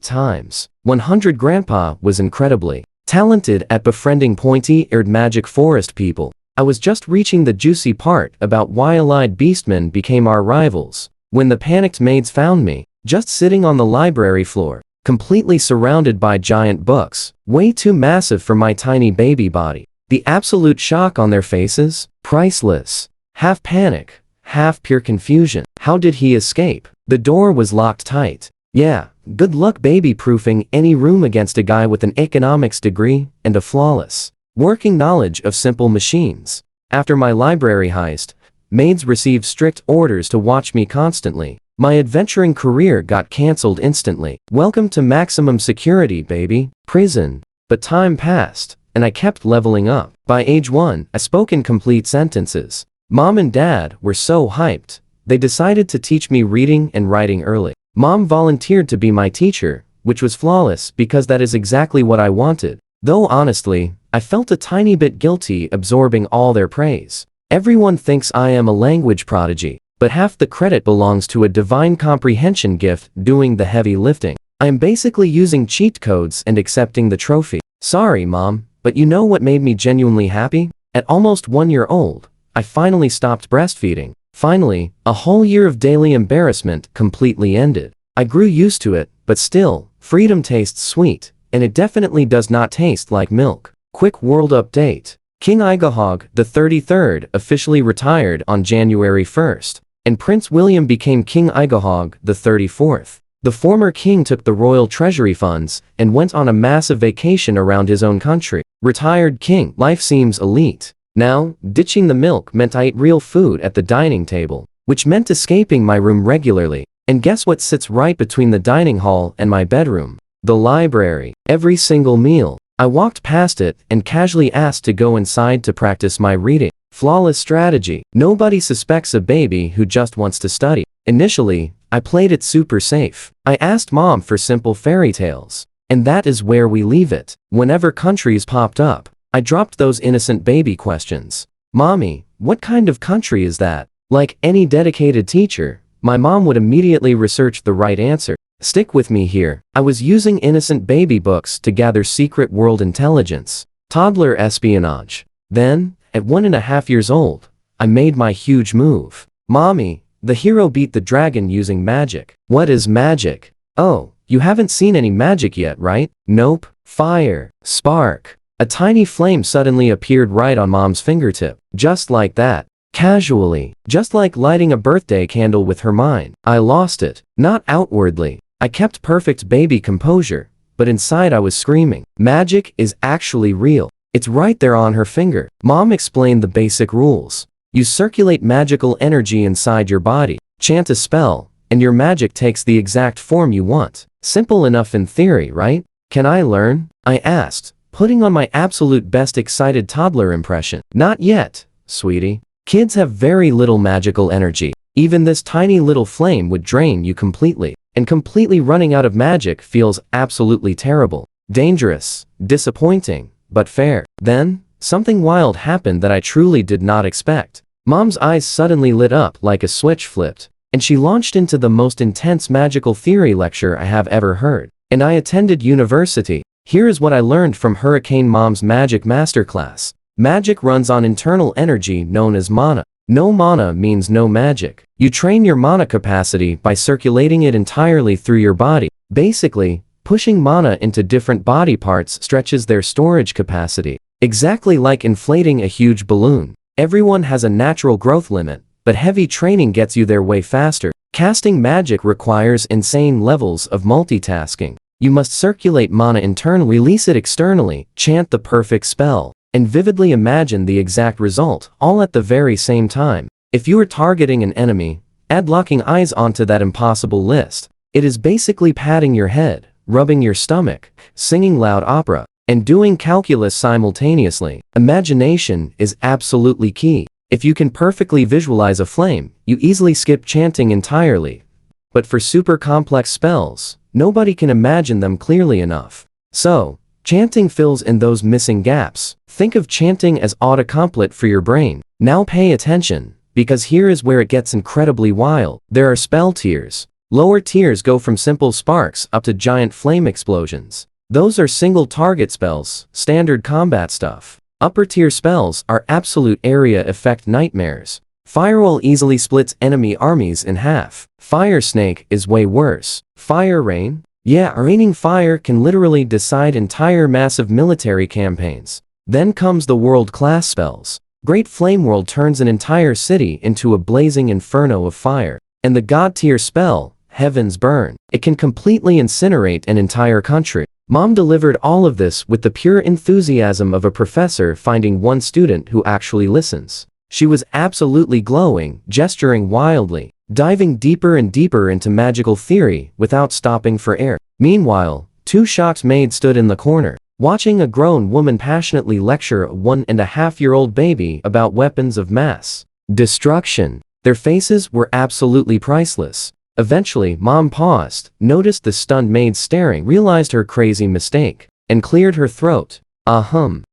times 100 grandpa was incredibly talented at befriending pointy-eared magic forest people. I was just reaching the juicy part about why allied beastmen became our rivals, when the panicked maids found me, just sitting on the library floor, completely surrounded by giant books, way too massive for my tiny baby body. The absolute shock on their faces, priceless. Half panic, half pure confusion. How did he escape? The door was locked tight. Yeah, good luck baby-proofing any room against a guy with an economics degree and a flawless working knowledge of simple machines. After my library heist, maids received strict orders to watch me constantly. My adventuring career got cancelled instantly. Welcome to maximum security, baby. Prison. But time passed, and I kept leveling up. By age 1, I spoke in complete sentences. Mom and Dad were so hyped. They decided to teach me reading and writing early. Mom volunteered to be my teacher, which was flawless because that is exactly what I wanted. Though honestly, I felt a tiny bit guilty absorbing all their praise. Everyone thinks I am a language prodigy, but half the credit belongs to a divine comprehension gift doing the heavy lifting. I am basically using cheat codes and accepting the trophy. Sorry, Mom, but you know what made me genuinely happy? At almost 1 year old, I finally stopped breastfeeding. Finally, a whole year of daily embarrassment completely ended. I grew used to it, but still, freedom tastes sweet, and it definitely does not taste like milk. Quick world update. King Igahog the 33rd officially retired on January 1st, and Prince William became King Igahog the 34th. The former king took the royal treasury funds and went on a massive vacation around his own country. Retired king. Life seems elite. Now, ditching the milk meant I ate real food at the dining table, which meant escaping my room regularly. And guess what sits right between the dining hall and my bedroom? The library. Every single meal, I walked past it and casually asked to go inside to practice my reading. Flawless strategy. Nobody suspects a baby who just wants to study. Initially, I played it super safe. I asked Mom for simple fairy tales. And that is where we leave it. Whenever countries popped up, I dropped those innocent baby questions. Mommy, what kind of country is that? Like any dedicated teacher, my mom would immediately research the right answer. Stick with me here. I was using innocent baby books to gather secret world intelligence. Toddler espionage. Then, at 1.5 years old, I made my huge move. Mommy, the hero beat the dragon using magic. What is magic? Oh, you haven't seen any magic yet, right? Nope. Fire. Spark. A tiny flame suddenly appeared right on Mom's fingertip. Just like that. Casually. Just like lighting a birthday candle with her mind. I lost it. Not outwardly. I kept perfect baby composure, but inside I was screaming. Magic is actually real. It's right there on her finger. Mom explained the basic rules. You circulate magical energy inside your body, chant a spell, and your magic takes the exact form you want. Simple enough in theory, right? Can I learn? I asked, putting on my absolute best excited toddler impression. Not yet, sweetie. Kids have very little magical energy. Even this tiny little flame would drain you completely. And completely running out of magic feels absolutely terrible. Dangerous, disappointing, but fair. Then, something wild happened that I truly did not expect. Mom's eyes suddenly lit up like a switch flipped, and she launched into the most intense magical theory lecture I have ever heard. And I attended university. Here is what I learned from Hurricane Mom's Magic Masterclass. Magic runs on internal energy known as mana. No mana means no magic. You train your mana capacity by circulating it entirely through your body. Basically, pushing mana into different body parts stretches their storage capacity. Exactly like inflating a huge balloon. Everyone has a natural growth limit, but heavy training gets you there way faster. Casting magic requires insane levels of multitasking. You must circulate mana internally, release it externally, chant the perfect spell, and vividly imagine the exact result, all at the very same time. If you are targeting an enemy, add locking eyes onto that impossible list. It is basically patting your head, rubbing your stomach, singing loud opera, and doing calculus simultaneously. Imagination is absolutely key. If you can perfectly visualize a flame, you easily skip chanting entirely. But for super complex spells, nobody can imagine them clearly enough. So, chanting fills in those missing gaps. Think of chanting as autocomplete for your brain. Now pay attention, because here is where it gets incredibly wild. There are spell tiers. Lower tiers go from simple sparks up to giant flame explosions. Those are single target spells, standard combat stuff. Upper tier spells are absolute area effect nightmares. Firewall easily splits enemy armies in half. Fire Snake is way worse. Fire Rain? Yeah, raining fire can literally decide entire massive military campaigns. Then comes the world-class spells. Great Flame World turns an entire city into a blazing inferno of fire. And the god tier spell, Heaven's Burn. It can completely incinerate an entire country. Mom delivered all of this with the pure enthusiasm of a professor finding one student who actually listens. She was absolutely glowing, gesturing wildly, diving deeper and deeper into magical theory without stopping for air. Meanwhile, two shocked maids stood in the corner, watching a grown woman passionately lecture a 1.5-year-old baby about weapons of mass destruction. Their faces were absolutely priceless. Eventually, Mom paused, noticed the stunned maid staring, realized her crazy mistake, and cleared her throat.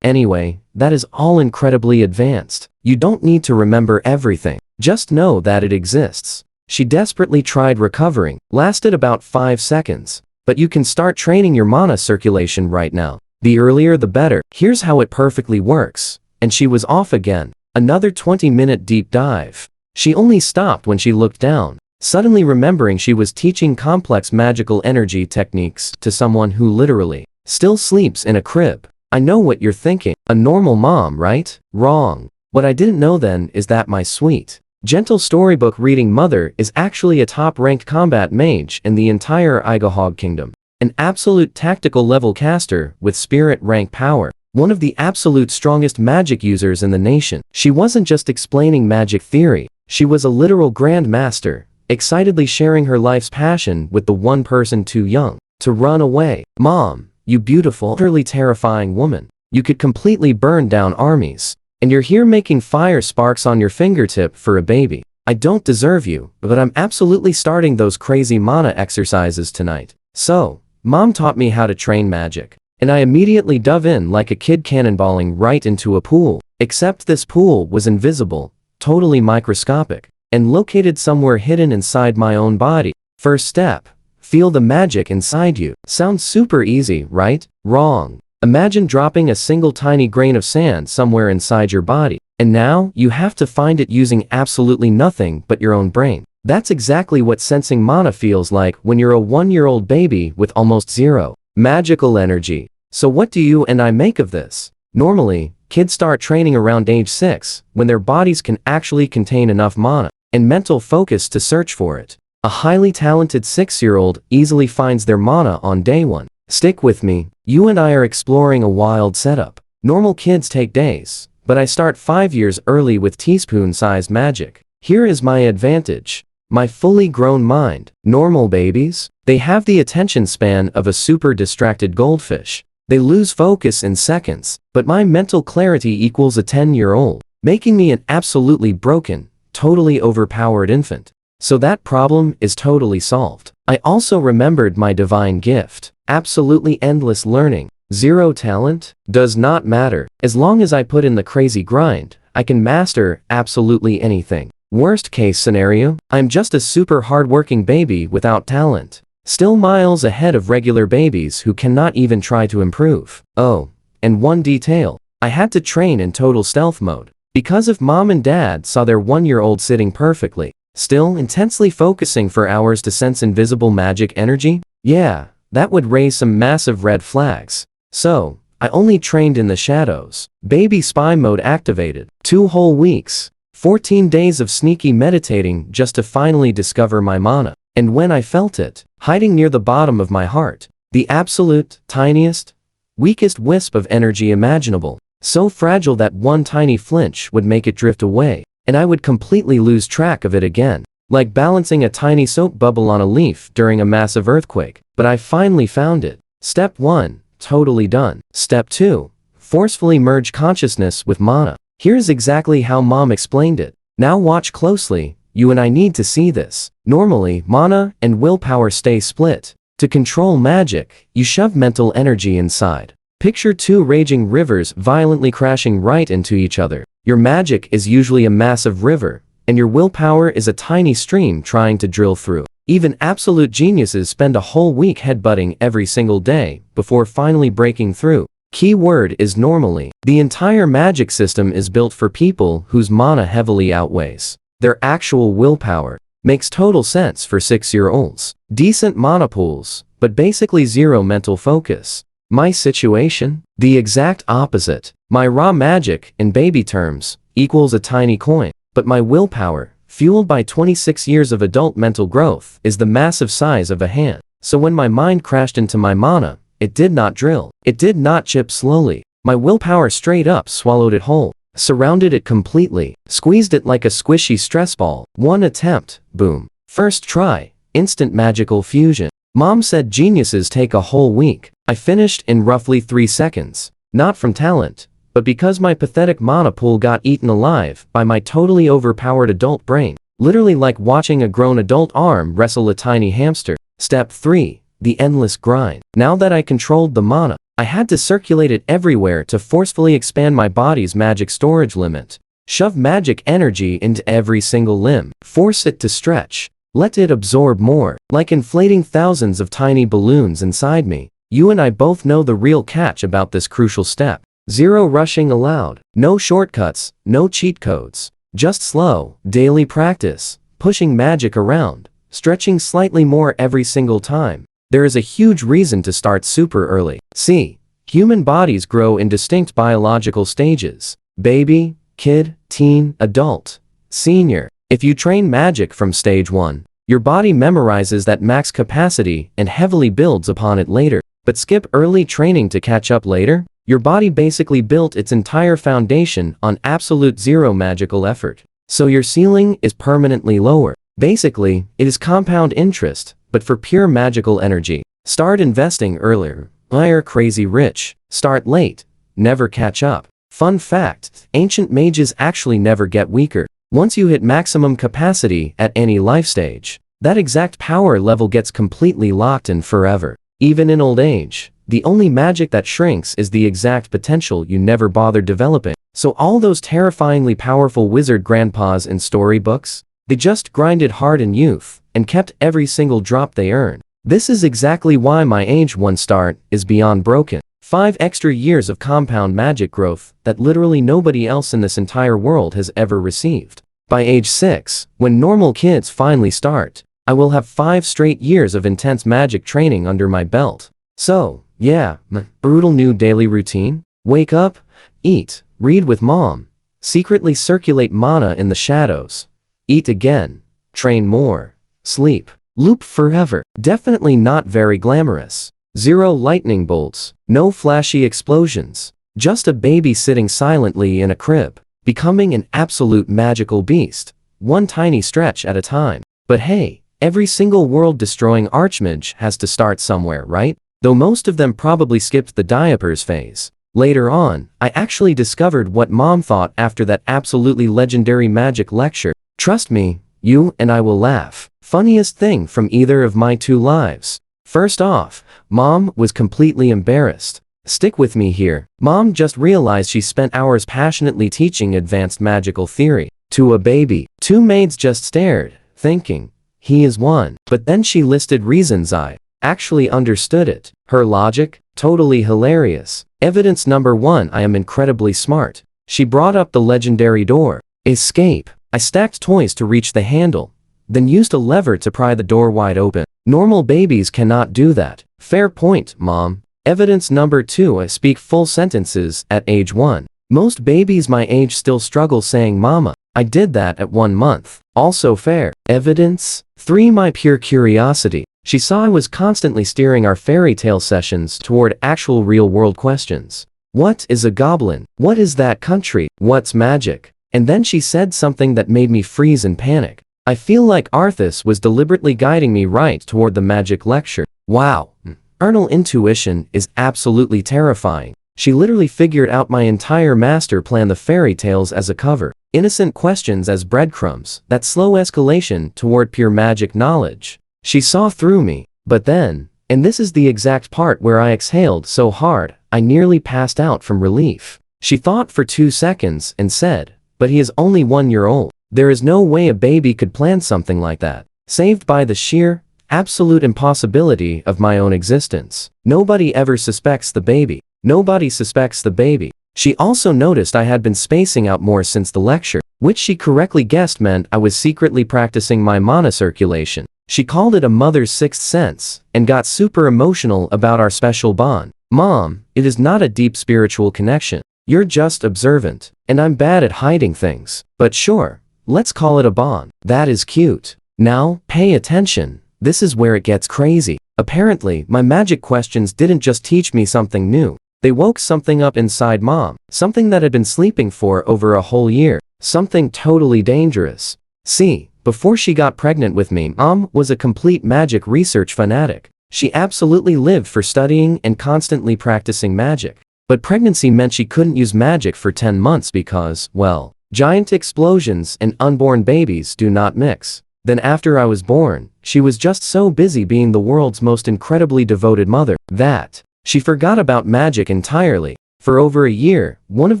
Anyway, that is all incredibly advanced. You don't need to remember everything. Just know that it exists. She desperately tried recovering, lasted about 5 seconds. But you can start training your mana circulation right now. The earlier the better. Here's how it perfectly works. And she was off again. Another 20-minute deep dive. She only stopped when she looked down, suddenly remembering she was teaching complex magical energy techniques to someone who literally still sleeps in a crib. I know what you're thinking. A normal mom, right? Wrong. What I didn't know then is that my sweet, gentle storybook reading mother is actually a top-ranked combat mage in the entire Igahog Kingdom. An absolute tactical level caster with spirit rank power. One of the absolute strongest magic users in the nation. She wasn't just explaining magic theory. She was a literal grand master, excitedly sharing her life's passion with the one person too young to run away. Mom, you beautiful, utterly terrifying woman. You could completely burn down armies. And you're here making fire sparks on your fingertip for a baby. I don't deserve you, but I'm absolutely starting those crazy mana exercises tonight. So, Mom taught me how to train magic. And I immediately dove in like a kid cannonballing right into a pool. Except this pool was invisible, totally microscopic, and located somewhere hidden inside my own body. First step. Feel the magic inside you. Sounds super easy, right? Wrong. Imagine dropping a single tiny grain of sand somewhere inside your body. And now, you have to find it using absolutely nothing but your own brain. That's exactly what sensing mana feels like when you're a 1-year-old baby with almost zero magical energy. So what do you and I make of this? Normally, kids start training around age 6, when their bodies can actually contain enough mana and mental focus to search for it. A highly talented 6-year-old easily finds their mana on day 1. Stick with me, you and I are exploring a wild setup. Normal kids take days, but I start 5 years early with teaspoon-sized magic. Here is my advantage. My fully grown mind. Normal babies? They have the attention span of a super distracted goldfish. They lose focus in seconds, but my mental clarity equals a 10-year-old, making me an absolutely broken, totally overpowered infant. So that problem is totally solved. I also remembered my divine gift. Absolutely endless learning. Zero talent? Does not matter. As long as I put in the crazy grind, I can master absolutely anything. Worst case scenario, I'm just a super hardworking baby without talent. Still miles ahead of regular babies who cannot even try to improve. Oh, and one detail. I had to train in total stealth mode. Because if mom and dad saw their 1-year-old sitting perfectly, still intensely focusing for hours to sense invisible magic energy, yeah, that would raise some massive red flags. So, I only trained in the shadows. Baby spy mode activated. 2 whole weeks. 14 days of sneaky meditating just to finally discover my mana. And when I felt it, hiding near the bottom of my heart, the absolute, tiniest, weakest wisp of energy imaginable, so fragile that one tiny flinch would make it drift away, and I would completely lose track of it again, like balancing a tiny soap bubble on a leaf during a massive earthquake. But I finally found it. Step 1, totally done. Step 2, forcefully merge consciousness with mana. Here's exactly how mom explained it. Now watch closely, you and I need to see this. Normally, mana and willpower stay split. To control magic, you shove mental energy inside. Picture 2 raging rivers violently crashing right into each other. Your magic is usually a massive river, and your willpower is a tiny stream trying to drill through. Even absolute geniuses spend a whole week headbutting every single day before finally breaking through. Key word is normally. The entire magic system is built for people whose mana heavily outweighs their actual willpower. Makes total sense for 6-year-olds. Decent mana pools, but basically zero mental focus. My situation? The exact opposite. My raw magic, in baby terms, equals a tiny coin, but my willpower, fueled by 26 years of adult mental growth, is the massive size of a hand. So when my mind crashed into my mana, it did not drill. It did not chip slowly. My willpower straight up swallowed it whole. Surrounded it completely, squeezed it like a squishy stress ball. One attempt, boom. First try, instant magical fusion. Mom said geniuses take a whole week. I finished in roughly 3 seconds. Not from talent, but because my pathetic mana pool got eaten alive by my totally overpowered adult brain. Literally like watching a grown adult arm wrestle a tiny hamster. Step 3, the endless grind. Now that I controlled the mana, I had to circulate it everywhere to forcefully expand my body's magic storage limit. Shove magic energy into every single limb. Force it to stretch. Let it absorb more, like inflating thousands of tiny balloons inside me. You and I both know the real catch about this crucial step. Zero rushing allowed. No shortcuts, no cheat codes. Just slow, daily practice. Pushing magic around. Stretching slightly more every single time. There is a huge reason to start super early. See, human bodies grow in distinct biological stages. Baby, kid, teen, adult, senior. If you train magic from stage 1, your body memorizes that max capacity and heavily builds upon it later. But skip early training to catch up later, your body basically built its entire foundation on absolute zero magical effort. So your ceiling is permanently lower. Basically, it is compound interest, but for pure magical energy. Start investing earlier. Hire crazy rich. Start late. Never catch up. Fun fact, ancient mages actually never get weaker. Once you hit maximum capacity at any life stage, that exact power level gets completely locked in forever. Even in old age, the only magic that shrinks is the exact potential you never bothered developing. So all those terrifyingly powerful wizard grandpas in storybooks, they just grinded hard in youth and kept every single drop they earned. This is exactly why my age 1 start is beyond broken. 5 extra years of compound magic growth that literally nobody else in this entire world has ever received. By age 6, when normal kids finally start, I will have 5 straight years of intense magic training under my belt. So, yeah, brutal new daily routine. Wake up, eat, read with mom, secretly circulate mana in the shadows, eat again, train more, sleep, loop forever. Definitely not very glamorous. Zero lightning bolts, no flashy explosions, Just a baby sitting silently in a crib, becoming an absolute magical beast, one tiny stretch at a time. But hey, every single world-destroying archmage has to start somewhere, right? Though most of them probably skipped the diapers phase. Later on, I actually discovered what Mom thought after that absolutely legendary magic lecture. Trust me, you and I will laugh. Funniest thing from either of my two lives. First off, Mom was completely embarrassed. Stick with me here. Mom just realized she spent hours passionately teaching advanced magical theory to a baby. Two maids just stared, thinking, he is one. But then she listed reasons I actually understood it. Her logic? Totally hilarious. Evidence number 1, I am incredibly smart. She brought up the legendary door. Escape. I stacked toys to reach the handle, then used a lever to pry the door wide open. Normal babies cannot do that. Fair point, Mom. Evidence number 2, I speak full sentences at age 1. Most babies my age still struggle saying mama. I did that at 1 month. Also fair. Evidence 3, my pure curiosity. She saw I was constantly steering our fairy tale sessions toward actual real-world questions. What is a goblin? What is that country? What's magic? And then she said something that made me freeze and panic. I feel like Arthas was deliberately guiding me right toward the magic lecture. Wow. Eternal intuition is absolutely terrifying. She literally figured out my entire master plan, the fairy tales as a cover, innocent questions as breadcrumbs, that slow escalation toward pure magic knowledge. She saw through me. But then, and this is the exact part where I exhaled so hard, I nearly passed out from relief. She thought for 2 seconds and said, but he is only 1 year old. There is no way a baby could plan something like that. Saved by the sheer, absolute impossibility of my own existence. Nobody ever suspects the baby. Nobody suspects the baby. She also noticed I had been spacing out more since the lecture, which she correctly guessed meant I was secretly practicing my mana circulation. She called it a mother's sixth sense, and got super emotional about our special bond. Mom, it is not a deep spiritual connection. You're just observant, and I'm bad at hiding things. But sure, let's call it a bond. That is cute. Now, pay attention. This is where it gets crazy. Apparently, my magic questions didn't just teach me something new. They woke something up inside Mom. Something that had been sleeping for over a whole year. Something totally dangerous. See, before she got pregnant with me, Mom was a complete magic research fanatic. She absolutely lived for studying and constantly practicing magic. But pregnancy meant she couldn't use magic for 10 months because, well, giant explosions and unborn babies do not mix. Then after I was born, she was just so busy being the world's most incredibly devoted mother that she forgot about magic entirely. For over a year, one of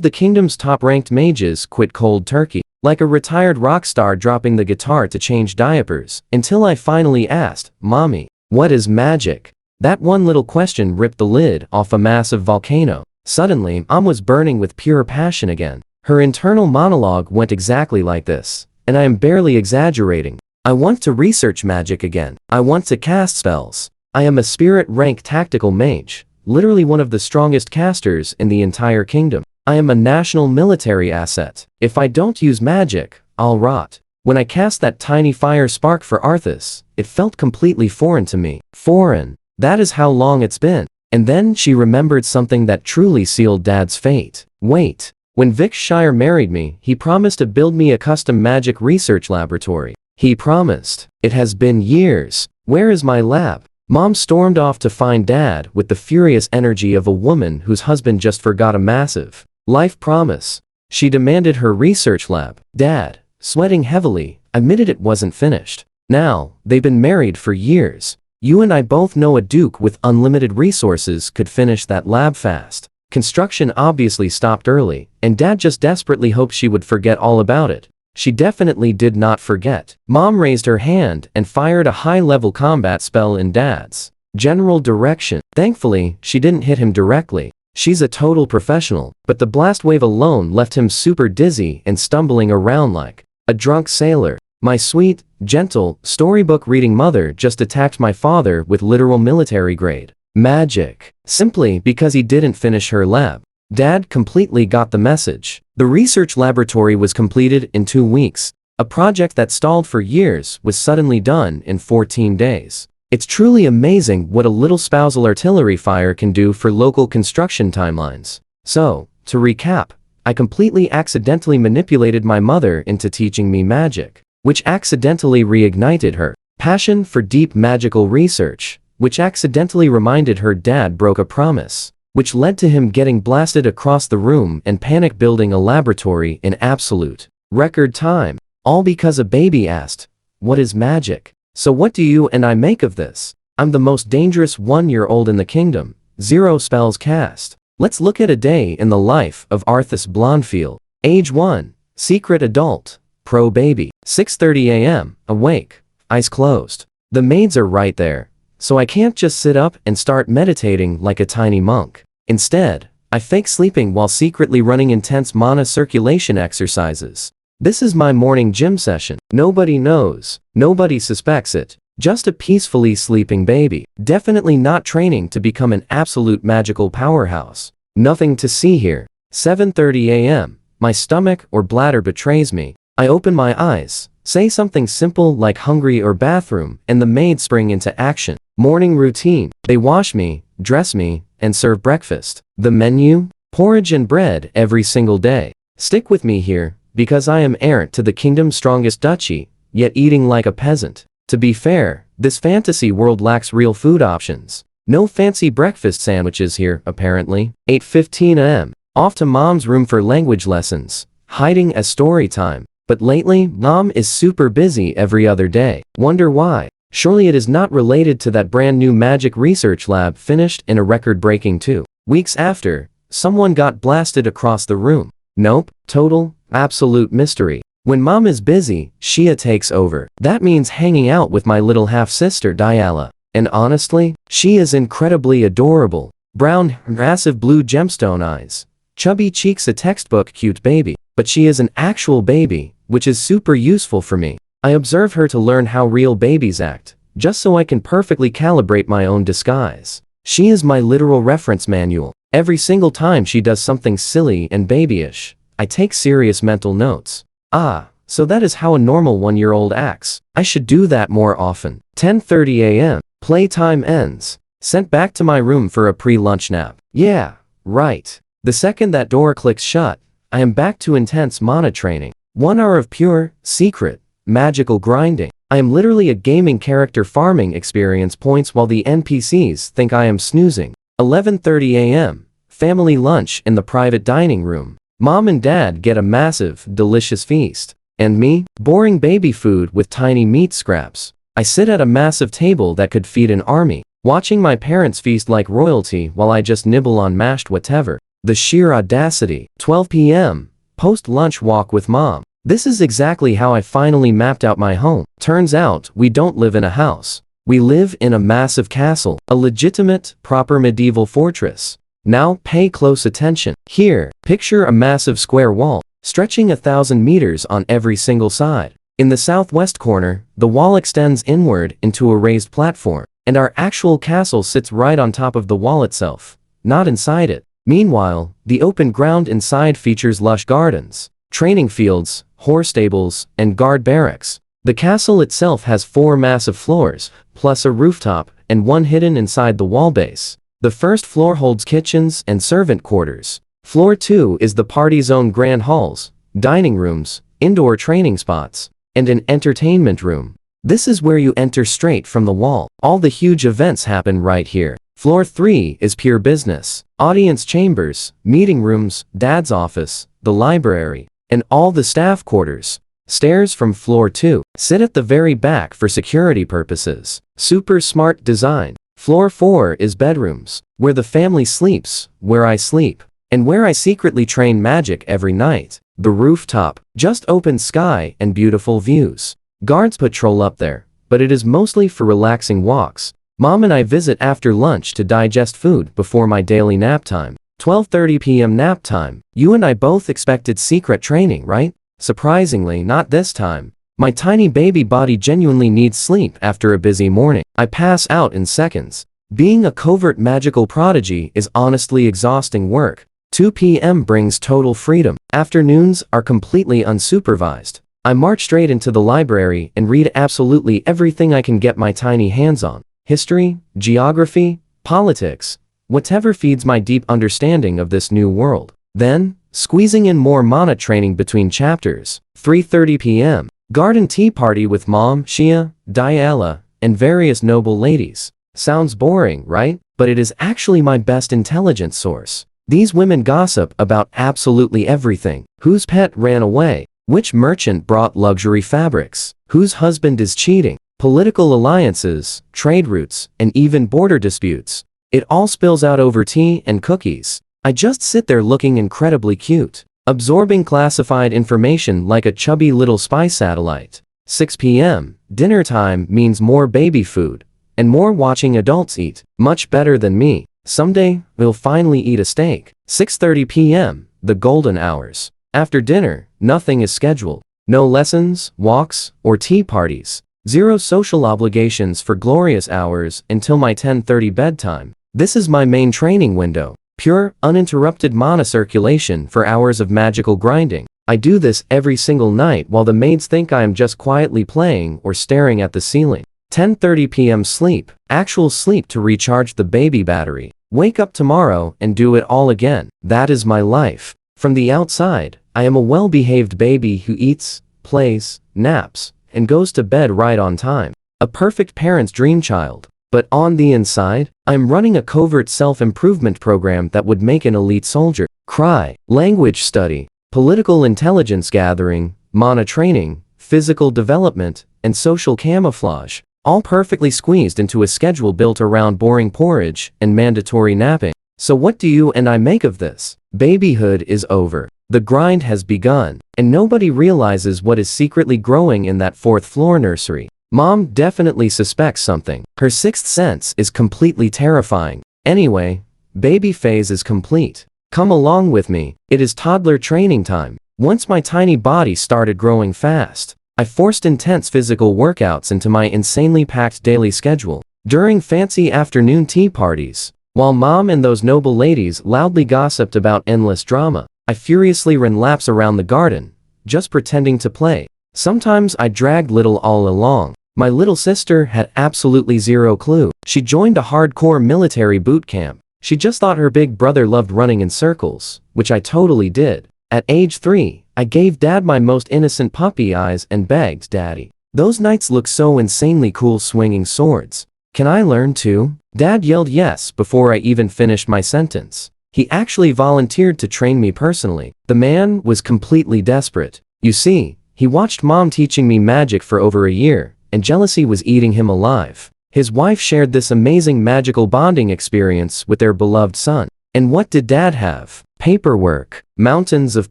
the kingdom's top-ranked mages quit cold turkey, like a retired rock star dropping the guitar to change diapers, until I finally asked, Mommy, what is magic? That one little question ripped the lid off a massive volcano. Suddenly, Mom was burning with pure passion again. Her internal monologue went exactly like this, and I am barely exaggerating. I want to research magic again. I want to cast spells. I am a spirit rank tactical mage, literally one of the strongest casters in the entire kingdom. I am a national military asset. If I don't use magic, I'll rot. When I cast that tiny fire spark for Arthas, it felt completely foreign to me. Foreign. That is how long it's been. And then she remembered something that truly sealed Dad's fate. Wait. When Vic Shire married me, he promised to build me a custom magic research laboratory. He promised. It has been years. Where is my lab? Mom stormed off to find Dad with the furious energy of a woman whose husband just forgot a massive life promise. She demanded her research lab. Dad, sweating heavily, admitted it wasn't finished. Now, they've been married for years. You and I both know a duke with unlimited resources could finish that lab fast. Construction obviously stopped early, and Dad just desperately hoped she would forget all about it. She definitely did not forget. Mom raised her hand and fired a high-level combat spell in Dad's general direction. Thankfully, she didn't hit him directly. She's a total professional, but the blast wave alone left him super dizzy and stumbling around like a drunk sailor. My sweet, gentle, storybook-reading mother just attacked my father with literal military-grade magic, simply because he didn't finish her lab. Dad completely got the message. The research laboratory was completed in 2 weeks. A project that stalled for years was suddenly done in 14 days. It's truly amazing what a little spousal artillery fire can do for local construction timelines. So, to recap, I completely accidentally manipulated my mother into teaching me magic, which accidentally reignited her passion for deep magical research, which accidentally reminded her dad broke a promise, which led to him getting blasted across the room and panic building a laboratory in absolute record time, all because a baby asked, "What is magic?" So what do you and I make of this? I'm the most dangerous 1-year-old in the kingdom, 0 spells cast. Let's look at a day in the life of Arthas Blondfield. Age 1, secret adult, pro baby, 6:30 a.m., awake, eyes closed. The maids are right there, so I can't just sit up and start meditating like a tiny monk. Instead, I fake sleeping while secretly running intense mana circulation exercises. This is my morning gym session. Nobody knows, nobody suspects it. Just a peacefully sleeping baby, definitely not training to become an absolute magical powerhouse. Nothing to see here. 7:30 a.m., my stomach or bladder betrays me. I open my eyes, say something simple like hungry or bathroom, and the maids spring into action. Morning routine. They wash me, dress me, and serve breakfast. The menu? Porridge and bread every single day. Stick with me here, because I am heir to the kingdom's strongest duchy, yet eating like a peasant. To be fair, this fantasy world lacks real food options. No fancy breakfast sandwiches here, apparently. 8:15 a.m. Off to mom's room for language lessons, hiding as story time. But lately, mom is super busy every other day. Wonder why? Surely it is not related to that brand new magic research lab finished in a record-breaking 2 weeks after someone got blasted across the room. Nope, total, absolute mystery. When mom is busy, Shia takes over. That means hanging out with my little half-sister Diala. And honestly, she is incredibly adorable. Brown, massive blue gemstone eyes. Chubby cheeks, a textbook cute baby. But she is an actual baby, which is super useful for me. I observe her to learn how real babies act, just so I can perfectly calibrate my own disguise. She is my literal reference manual. Every single time she does something silly and babyish, I take serious mental notes. Ah, so that is how a normal 1-year-old acts. I should do that more often. 10:30 a.m. Playtime ends. Sent back to my room for a pre-lunch nap. Yeah, right. The second that door clicks shut, I am back to intense mana training. 1 hour of pure, secret, magical grinding. I am literally a gaming character farming experience points while the NPCs think I am snoozing. 11:30 a.m. Family lunch in the private dining room. Mom and dad get a massive, delicious feast. And me, boring baby food with tiny meat scraps. I sit at a massive table that could feed an army, watching my parents feast like royalty while I just nibble on mashed whatever. The sheer audacity. 12 p.m. Post-lunch walk with mom. This is exactly how I finally mapped out my home. Turns out, we don't live in a house. We live in a massive castle, a legitimate, proper medieval fortress. Now pay close attention. Here, picture a massive square wall, stretching 1,000 meters on every single side. In the southwest corner, the wall extends inward into a raised platform, and our actual castle sits right on top of the wall itself, not inside it. Meanwhile, the open ground inside features lush gardens, training fields, horse stables, and guard barracks. The castle itself has 4 massive floors, plus a rooftop, and 1 hidden inside the wall base. The first floor holds kitchens and servant quarters. Floor 2 is the party zone, grand halls, dining rooms, indoor training spots, and an entertainment room. This is where you enter straight from the wall. All the huge events happen right here. Floor 3 is pure business, audience chambers, meeting rooms, dad's office, the library, and all the staff quarters. Stairs from floor 2 sit at the very back for security purposes. Super smart design. Floor 4 is bedrooms, where the family sleeps, where I sleep, and where I secretly train magic every night. The rooftop, just open sky and beautiful views. Guards patrol up there, but it is mostly for relaxing walks. Mom and I visit after lunch to digest food before my daily nap time. 12:30 p.m. nap time. You and I both expected secret training, right? Surprisingly, not this time. My tiny baby body genuinely needs sleep after a busy morning. I pass out in seconds. Being a covert magical prodigy is honestly exhausting work. 2 p.m. brings total freedom. Afternoons are completely unsupervised. I march straight into the library and read absolutely everything I can get my tiny hands on. History, geography, politics, whatever feeds my deep understanding of this new world. Then, squeezing in more mana training between chapters. 3:30 p.m. Garden tea party with Mom, Shia, Diala, and various noble ladies. Sounds boring, right? But it is actually my best intelligence source. These women gossip about absolutely everything. Whose pet ran away? Which merchant brought luxury fabrics? Whose husband is cheating? Political alliances, trade routes, and even border disputes. It all spills out over tea and cookies. I just sit there looking incredibly cute, absorbing classified information like a chubby little spy satellite. 6 p.m. Dinner time means more baby food, and more watching adults eat, much better than me. Someday, we'll finally eat a steak. 6:30 p.m. The golden hours. After dinner, nothing is scheduled. No lessons, walks, or tea parties. Zero social obligations for glorious hours until my 10:30 bedtime. This is my main training window. Pure, uninterrupted mana circulation for hours of magical grinding. I do this every single night while the maids think I am just quietly playing or staring at the ceiling. 10:30 p.m. sleep. Actual sleep to recharge the baby battery. Wake up tomorrow and do it all again. That is my life. From the outside, I am a well-behaved baby who eats, plays, naps, and goes to bed right on time. A perfect parent's dream child. But on the inside, I'm running a covert self-improvement program that would make an elite soldier cry. Language study, political intelligence gathering, mana training, physical development, and social camouflage. All perfectly squeezed into a schedule built around boring porridge and mandatory napping. So what do you and I make of this? Babyhood is over. The grind has begun, and nobody realizes what is secretly growing in that fourth-floor nursery. Mom definitely suspects something. Her sixth sense is completely terrifying. Anyway, baby phase is complete. Come along with me. It is toddler training time. Once my tiny body started growing fast, I forced intense physical workouts into my insanely packed daily schedule. During fancy afternoon tea parties, while Mom and those noble ladies loudly gossiped about endless drama, I furiously ran laps around the garden, just pretending to play. Sometimes I dragged little all along. My little sister had absolutely zero clue. She joined a hardcore military boot camp. She just thought her big brother loved running in circles, which I totally did. At age 3, I gave Dad my most innocent puppy eyes and begged, "Daddy, those knights look so insanely cool swinging swords. Can I learn too?" Dad yelled yes before I even finished my sentence. He actually volunteered to train me personally. The man was completely desperate. You see, he watched Mom teaching me magic for over a year, and jealousy was eating him alive. His wife shared this amazing magical bonding experience with their beloved son. And what did Dad have? Paperwork. Mountains of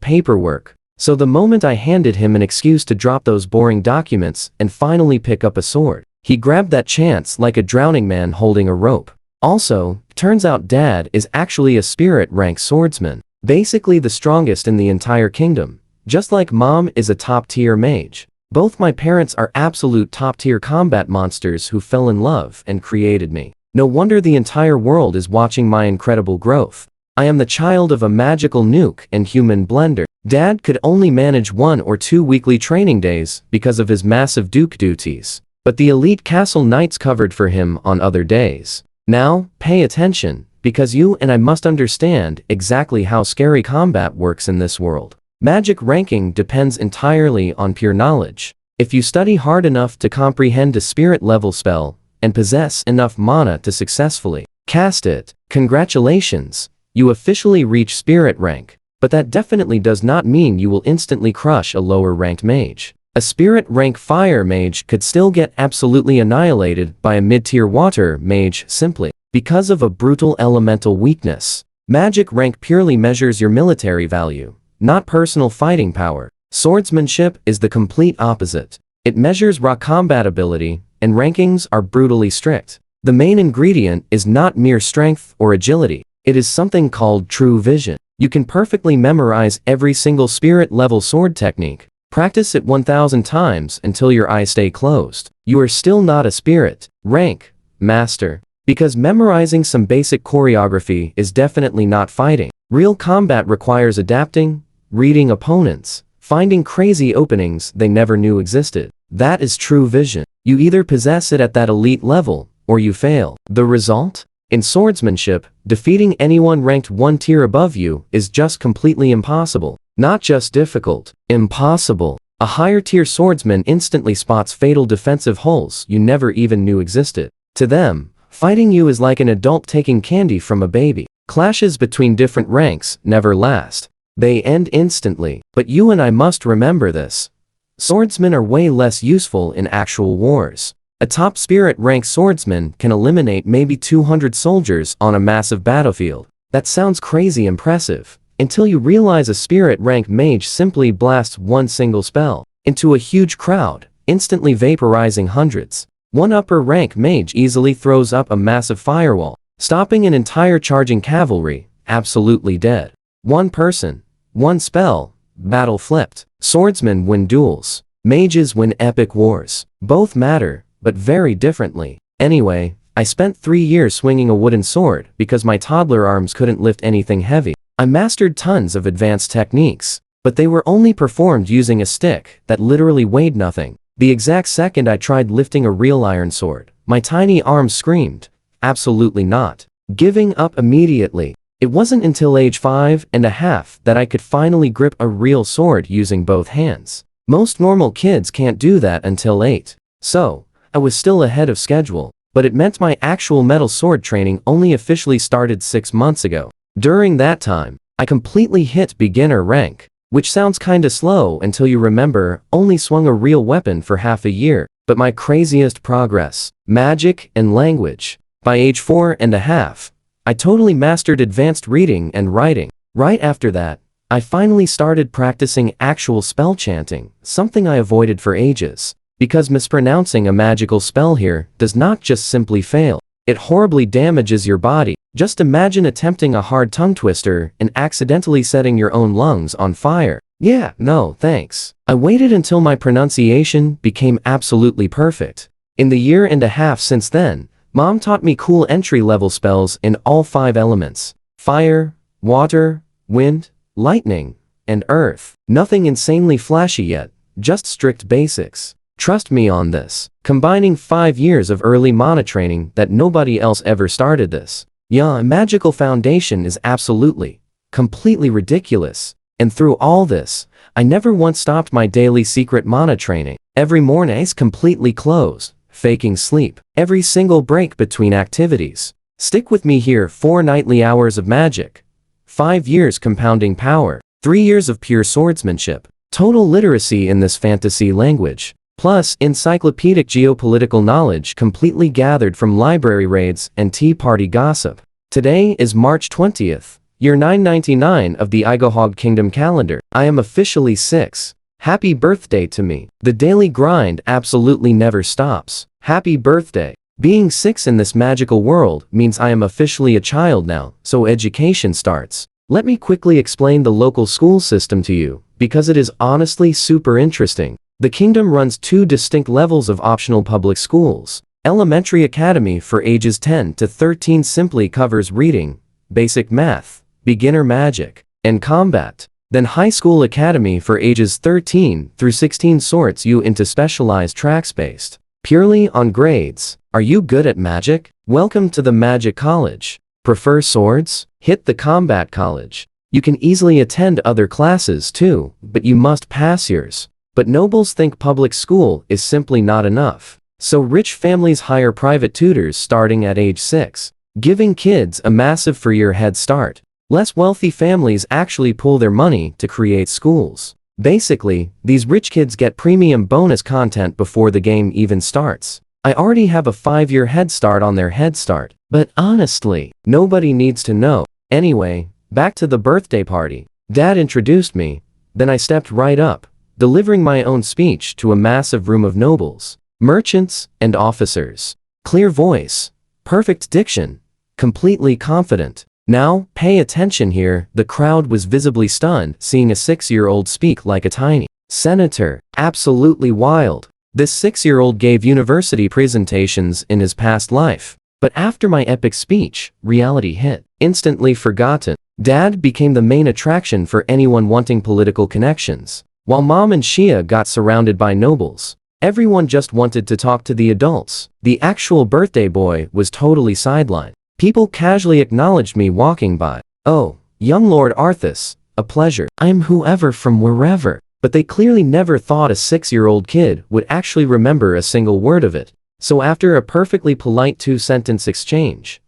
paperwork. So the moment I handed him an excuse to drop those boring documents and finally pick up a sword, he grabbed that chance like a drowning man holding a rope. Also, turns out Dad is actually a spirit rank swordsman, basically the strongest in the entire kingdom, just like Mom is a top-tier mage. Both my parents are absolute top-tier combat monsters who fell in love and created me. No wonder the entire world is watching my incredible growth. I am the child of a magical nuke and human blender. Dad could only manage 1 or 2 weekly training days because of his massive duke duties, but the elite castle knights covered for him on other days. Now, pay attention, because you and I must understand exactly how scary combat works in this world. Magic ranking depends entirely on pure knowledge. If you study hard enough to comprehend a spirit level spell, and possess enough mana to successfully cast it, congratulations, you officially reach spirit rank. But that definitely does not mean you will instantly crush a lower ranked mage. A spirit rank fire mage could still get absolutely annihilated by a mid-tier water mage simply because of a brutal elemental weakness. Magic rank purely measures your military value, not personal fighting power. Swordsmanship is the complete opposite. It measures raw combat ability, and rankings are brutally strict. The main ingredient is not mere strength or agility. It is something called true vision. You can perfectly memorize every single spirit level sword technique. Practice it 1,000 times until your eyes stay closed. You are still not a spirit rank master, because memorizing some basic choreography is definitely not fighting. Real combat requires adapting, reading opponents, finding crazy openings they never knew existed. That is true vision. You either possess it at that elite level, or you fail. The result? In swordsmanship, defeating anyone ranked one tier above you is just completely impossible. Not just difficult, impossible. A higher tier swordsman instantly spots fatal defensive holes you never even knew existed. To them, fighting you is like an adult taking candy from a baby. Clashes between different ranks never last. They end instantly, but you and I must remember this. Swordsmen are way less useful in actual wars. A top spirit rank swordsman can eliminate maybe 200 soldiers on a massive battlefield. That sounds crazy impressive, until you realize a spirit rank mage simply blasts one single spell into a huge crowd, instantly vaporizing hundreds. One upper rank mage easily throws up a massive firewall, stopping an entire charging cavalry, absolutely dead. One person, one spell, battle flipped. Swordsmen win duels. Mages win epic wars. Both matter, but very differently. Anyway, I spent 3 years swinging a wooden sword because my toddler arms couldn't lift anything heavy. I mastered tons of advanced techniques, but they were only performed using a stick that literally weighed nothing. The exact second I tried lifting a real iron sword, my tiny arms screamed, absolutely not. Giving up immediately. It wasn't until age 5.5 that I could finally grip a real sword using both hands. Most normal kids can't do that until 8. So, I was still ahead of schedule, but it meant my actual metal sword training only officially started 6 months ago. During that time, I completely hit beginner rank, which sounds kinda slow until you remember only swung a real weapon for half a year, but my craziest progress, magic and language. By age 4.5, I totally mastered advanced reading and writing. Right after that, I finally started practicing actual spell chanting, something I avoided for ages. Because mispronouncing a magical spell here does not just simply fail, it horribly damages your body. Just imagine attempting a hard tongue twister and accidentally setting your own lungs on fire. Yeah, no, thanks. I waited until my pronunciation became absolutely perfect. In the year and a half since then, Mom taught me cool entry-level spells in all 5 elements: fire, water, wind, lightning, and earth. Nothing insanely flashy yet, just strict basics. Trust me on this. Combining 5 years of early mana training that nobody else ever started this. Yeah, a magical foundation is absolutely, completely ridiculous. And through all this, I never once stopped my daily secret mana training. Every morning is completely closed, faking sleep. Every single break between activities. Stick with me here. 4 nightly hours of magic. 5 years compounding power. 3 years of pure swordsmanship. Total literacy in this fantasy language. Plus, encyclopedic geopolitical knowledge completely gathered from library raids and Tea Party gossip. Today is March 20th, year 999 of the Igahog Kingdom calendar. I am officially 6. Happy birthday to me. The daily grind absolutely never stops. Happy birthday. Being 6 in this magical world means I am officially a child now, so education starts. Let me quickly explain the local school system to you, because it is honestly super interesting. The kingdom runs 2 distinct levels of optional public schools. Elementary Academy for ages 10 to 13 simply covers reading, basic math, beginner magic, and combat. Then High School Academy for ages 13 through 16 sorts you into specialized tracks based purely on grades. Are you good at magic? Welcome to the Magic College. Prefer swords? Hit the Combat College. You can easily attend other classes too, but you must pass yours. But nobles think public school is simply not enough. So rich families hire private tutors starting at age 6, giving kids a massive 4-year head start. Less wealthy families actually pool their money to create schools. Basically, these rich kids get premium bonus content before the game even starts. I already have a 5-year head start on their head start, but honestly, nobody needs to know. Anyway, back to the birthday party. Dad introduced me, then I stepped right up, delivering my own speech to a massive room of nobles, merchants, and officers. Clear voice, perfect diction, completely confident. Now, pay attention here. The crowd was visibly stunned seeing a 6-year-old speak like a tiny senator. Absolutely wild. This 6-year-old gave university presentations in his past life. But after my epic speech, reality hit. Instantly forgotten. Dad became the main attraction for anyone wanting political connections. While Mom and Shia got surrounded by nobles, everyone just wanted to talk to the adults. The actual birthday boy was totally sidelined. People casually acknowledged me walking by. "Oh, young Lord Arthas, a pleasure. I am whoever from wherever." But they clearly never thought a 6-year-old kid would actually remember a single word of it. So after a perfectly polite 2-sentence exchange,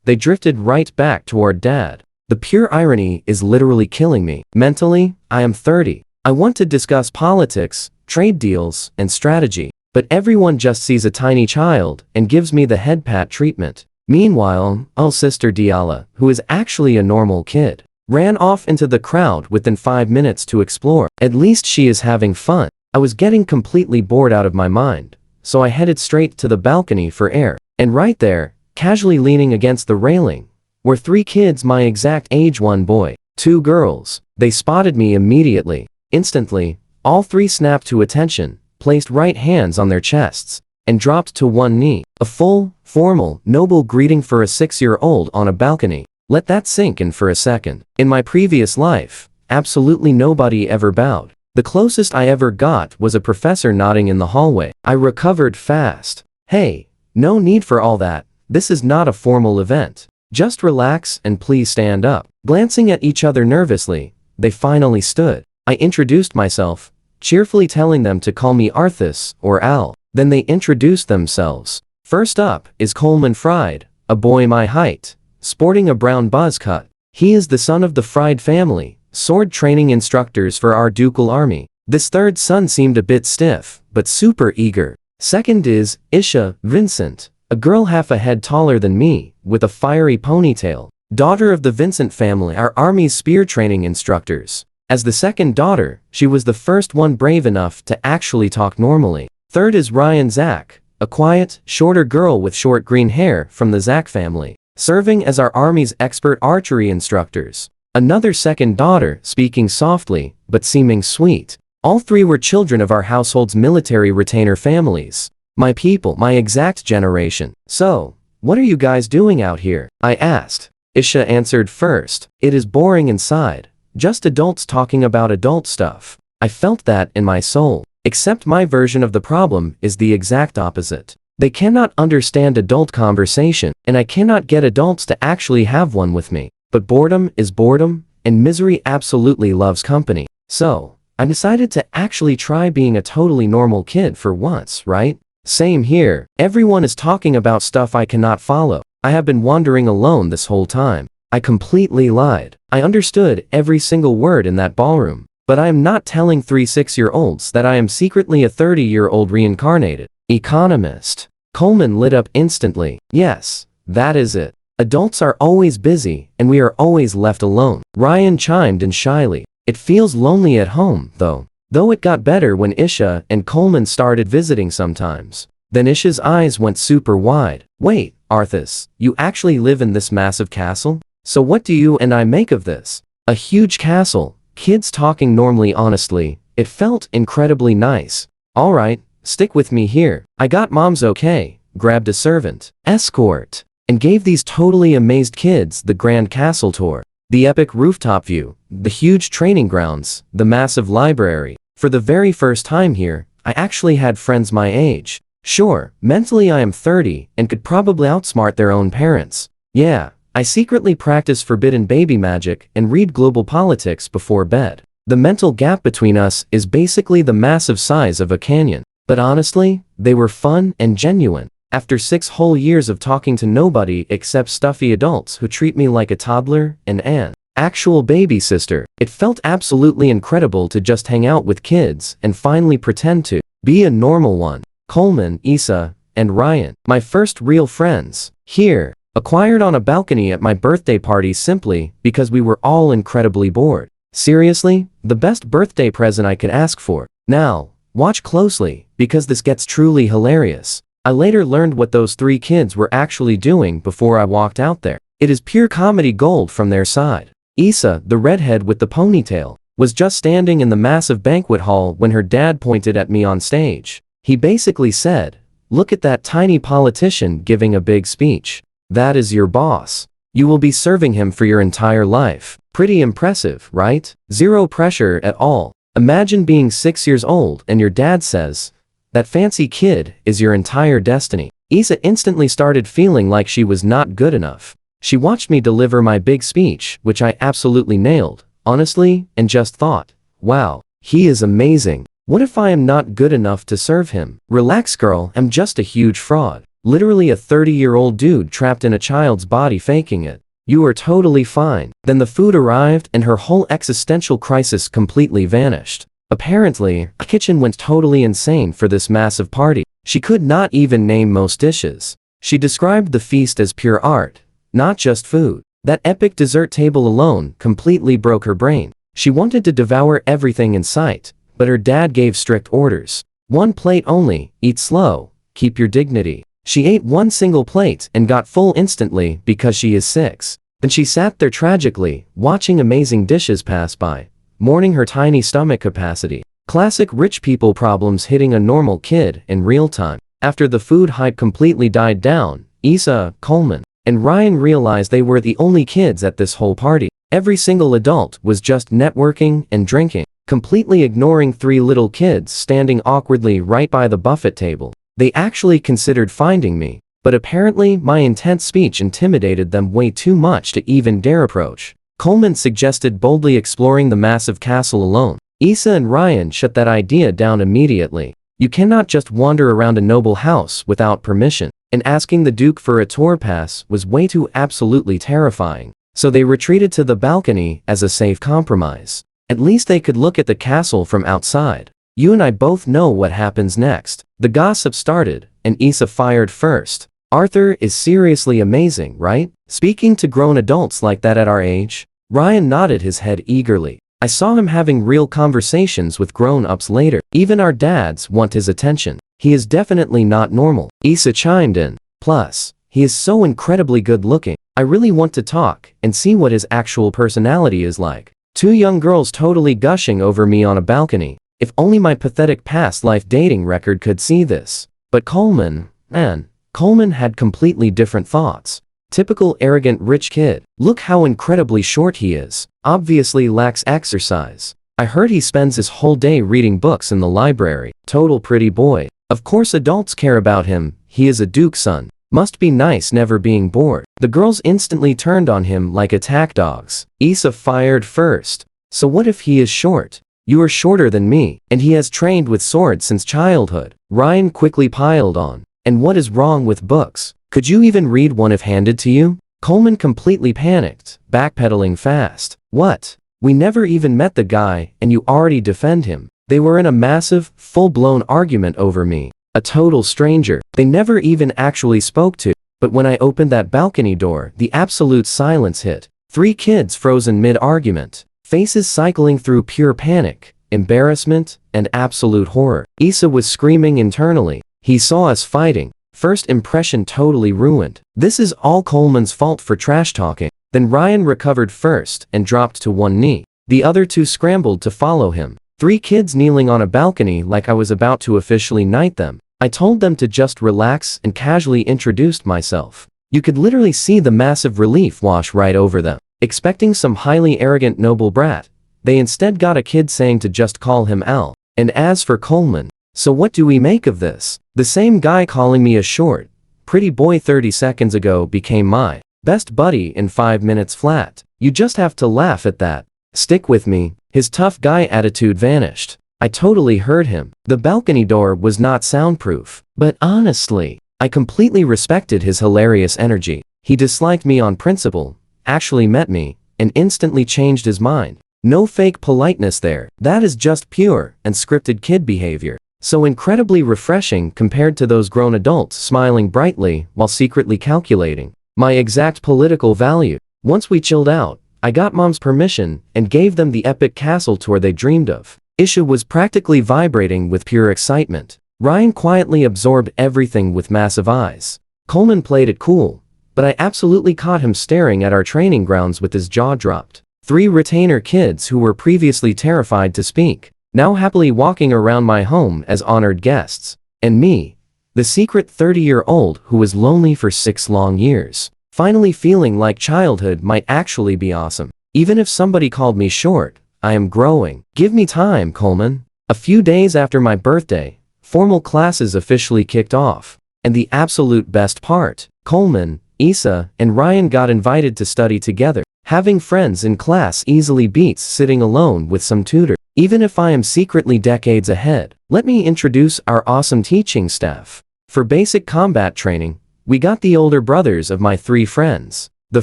they drifted right back toward Dad. The pure irony is literally killing me. Mentally, I am 30. I want to discuss politics, trade deals, and strategy. But everyone just sees a tiny child and gives me the head pat treatment. Meanwhile, Sister Diala, who is actually a normal kid, ran off into the crowd within 5 minutes to explore. At least she is having fun. I was getting completely bored out of my mind, so I headed straight to the balcony for air. And right there, casually leaning against the railing, were 3 kids my exact age, 1 boy, 2 girls. They spotted me immediately. Instantly, all 3 snapped to attention, placed right hands on their chests, and dropped to one knee. A full, formal, noble greeting for a 6-year-old on a balcony. Let that sink in for a second. In my previous life, absolutely nobody ever bowed. The closest I ever got was a professor nodding in the hallway. I recovered fast. "Hey, no need for all that. This is not a formal event. Just relax and please stand up." Glancing at each other nervously, they finally stood. I introduced myself, cheerfully telling them to call me Arthas or Al. Then they introduced themselves. First up is Coleman Fried, a boy my height, sporting a brown buzz cut. He is the son of the Fried family, sword training instructors for our ducal army. This third son seemed a bit stiff, but super eager. Second is Isha Vincent, a girl half a head taller than me, with a fiery ponytail. Daughter of the Vincent family, our army's spear training instructors. As the second daughter, she was the first one brave enough to actually talk normally. Third is Ryan Zach, a quiet, shorter girl with short green hair from the Zach family, serving as our army's expert archery instructors. Another second daughter, speaking softly, but seeming sweet. All 3 were children of our household's military retainer families. My people, my exact generation. "So, what are you guys doing out here?" I asked. Isha answered first. "It is boring inside. Just adults talking about adult stuff." I felt that in my soul. Except my version of the problem is the exact opposite. They cannot understand adult conversation, and I cannot get adults to actually have one with me. But boredom is boredom, and misery absolutely loves company. So, I decided to actually try being a totally normal kid for once, right? Same here. Everyone is talking about stuff I cannot follow. I have been wandering alone this whole time. I completely lied. I understood every single word in that ballroom. But I am not telling 3 6-year-olds that I am secretly a 30-year-old reincarnated economist. Coleman lit up instantly. "Yes, that is it. Adults are always busy, and we are always left alone." Ryan chimed in shyly. "It feels lonely at home, though." Though it got better when Isha and Coleman started visiting sometimes. Then Isha's eyes went super wide. "Wait, Arthas, you actually live in this massive castle? So what do you and I make of this?" A huge castle. Kids talking normally. Honestly, it felt incredibly nice. "Alright, stick with me here." I got Mom's okay, grabbed a servant, escort, and gave these totally amazed kids the grand castle tour. The epic rooftop view, the huge training grounds, the massive library. For the very first time here, I actually had friends my age. Sure, mentally I am 30 and could probably outsmart their own parents. Yeah, I secretly practice forbidden baby magic and read global politics before bed. The mental gap between us is basically the massive size of a canyon. But honestly, they were fun and genuine. After 6 whole years of talking to nobody except stuffy adults who treat me like a toddler and an actual baby sister, it felt absolutely incredible to just hang out with kids and finally pretend to be a normal one. Coleman, Issa, and Ryan, my first real friends, here, acquired on a balcony at my birthday party simply because we were all incredibly bored. Seriously, the best birthday present I could ask for. Now, watch closely, because this gets truly hilarious. I later learned what those 3 kids were actually doing before I walked out there. It is pure comedy gold from their side. Issa, the redhead with the ponytail, was just standing in the massive banquet hall when her dad pointed at me on stage. He basically said, "Look at that tiny politician giving a big speech. That is your boss. You will be serving him for your entire life." Pretty impressive, right? Zero pressure at all. Imagine being 6 years old and your dad says, "That fancy kid is your entire destiny." Issa instantly started feeling like she was not good enough. She watched me deliver my big speech, which I absolutely nailed, honestly, and just thought, wow, he is amazing. What if I am not good enough to serve him? Relax girl, I'm just a huge fraud. Literally a 30-year-old dude trapped in a child's body faking it. You are totally fine. Then the food arrived and her whole existential crisis completely vanished. Apparently, the kitchen went totally insane for this massive party. She could not even name most dishes. She described the feast as pure art, not just food. That epic dessert table alone completely broke her brain. She wanted to devour everything in sight, but her dad gave strict orders. One plate only, eat slow, keep your dignity. She ate one single plate and got full instantly because she is 6. Then she sat there tragically, watching amazing dishes pass by, mourning her tiny stomach capacity. Classic rich people problems hitting a normal kid in real time. After the food hype completely died down, Issa, Coleman, and Ryan realized they were the only kids at this whole party. Every single adult was just networking and drinking, completely ignoring 3 little kids standing awkwardly right by the buffet table. They actually considered finding me, but apparently my intense speech intimidated them way too much to even dare approach. Coleman suggested boldly exploring the massive castle alone. Issa and Ryan shut that idea down immediately. You cannot just wander around a noble house without permission, and asking the Duke for a tour pass was way too absolutely terrifying. So they retreated to the balcony as a safe compromise. At least they could look at the castle from outside. You and I both know what happens next. The gossip started, and Issa fired first. Arthur is seriously amazing, right? Speaking to grown adults like that at our age? Ryan nodded his head eagerly. I saw him having real conversations with grown-ups later. Even our dads want his attention. He is definitely not normal. Issa chimed in. Plus, he is so incredibly good looking. I really want to talk and see what his actual personality is like. 2 young girls totally gushing over me on a balcony. If only my pathetic past life dating record could see this. But Coleman had completely different thoughts. Typical arrogant rich kid. Look how incredibly short he is. Obviously lacks exercise. I heard he spends his whole day reading books in the library. Total pretty boy. Of course adults care about him. He is a duke's son. Must be nice never being bored. The girls instantly turned on him like attack dogs. Issa fired first. So what if he is short? You are shorter than me, and he has trained with swords since childhood. Ryan quickly piled on. And what is wrong with books? Could you even read one if handed to you? Coleman completely panicked, backpedaling fast. What? We never even met the guy, and you already defend him. They were in a massive, full-blown argument over me. A total stranger. They never even actually spoke to. But when I opened that balcony door, the absolute silence hit. 3 kids frozen mid-argument. Faces cycling through pure panic, embarrassment, and absolute horror. Issa was screaming internally. He saw us fighting. First impression totally ruined. This is all Coleman's fault for trash talking. Then Ryan recovered first and dropped to one knee. The other 2 scrambled to follow him. 3 kids kneeling on a balcony like I was about to officially knight them. I told them to just relax and casually introduced myself. You could literally see the massive relief wash right over them. Expecting some highly arrogant noble brat, they instead got a kid saying to just call him Al. And as for Coleman, so what do we make of this? The same guy calling me a short, pretty boy 30 seconds ago became my best buddy in 5 minutes flat. You just have to laugh at that. Stick with me. His tough guy attitude vanished. I totally heard him. The balcony door was not soundproof. But honestly, I completely respected his hilarious energy. He disliked me on principle, actually met me, and instantly changed his mind. No fake politeness there. That is just pure and scripted kid behavior. So incredibly refreshing compared to those grown adults smiling brightly while secretly calculating my exact political value. Once we chilled out, I got mom's permission and gave them the epic castle tour they dreamed of. Issa was practically vibrating with pure excitement. Ryan quietly absorbed everything with massive eyes. Coleman played it cool, but I absolutely caught him staring at our training grounds with his jaw dropped. 3 retainer kids who were previously terrified to speak, now happily walking around my home as honored guests. And me, the secret 30-year-old who was lonely for 6 long years, finally feeling like childhood might actually be awesome. Even if somebody called me short, I am growing. Give me time, Coleman. A few days after my birthday, formal classes officially kicked off. And the absolute best part, Coleman, Issa, and Ryan got invited to study together. Having friends in class easily beats sitting alone with some tutor. Even if I am secretly decades ahead, let me introduce our awesome teaching staff. For basic combat training, we got the older brothers of my 3 friends. The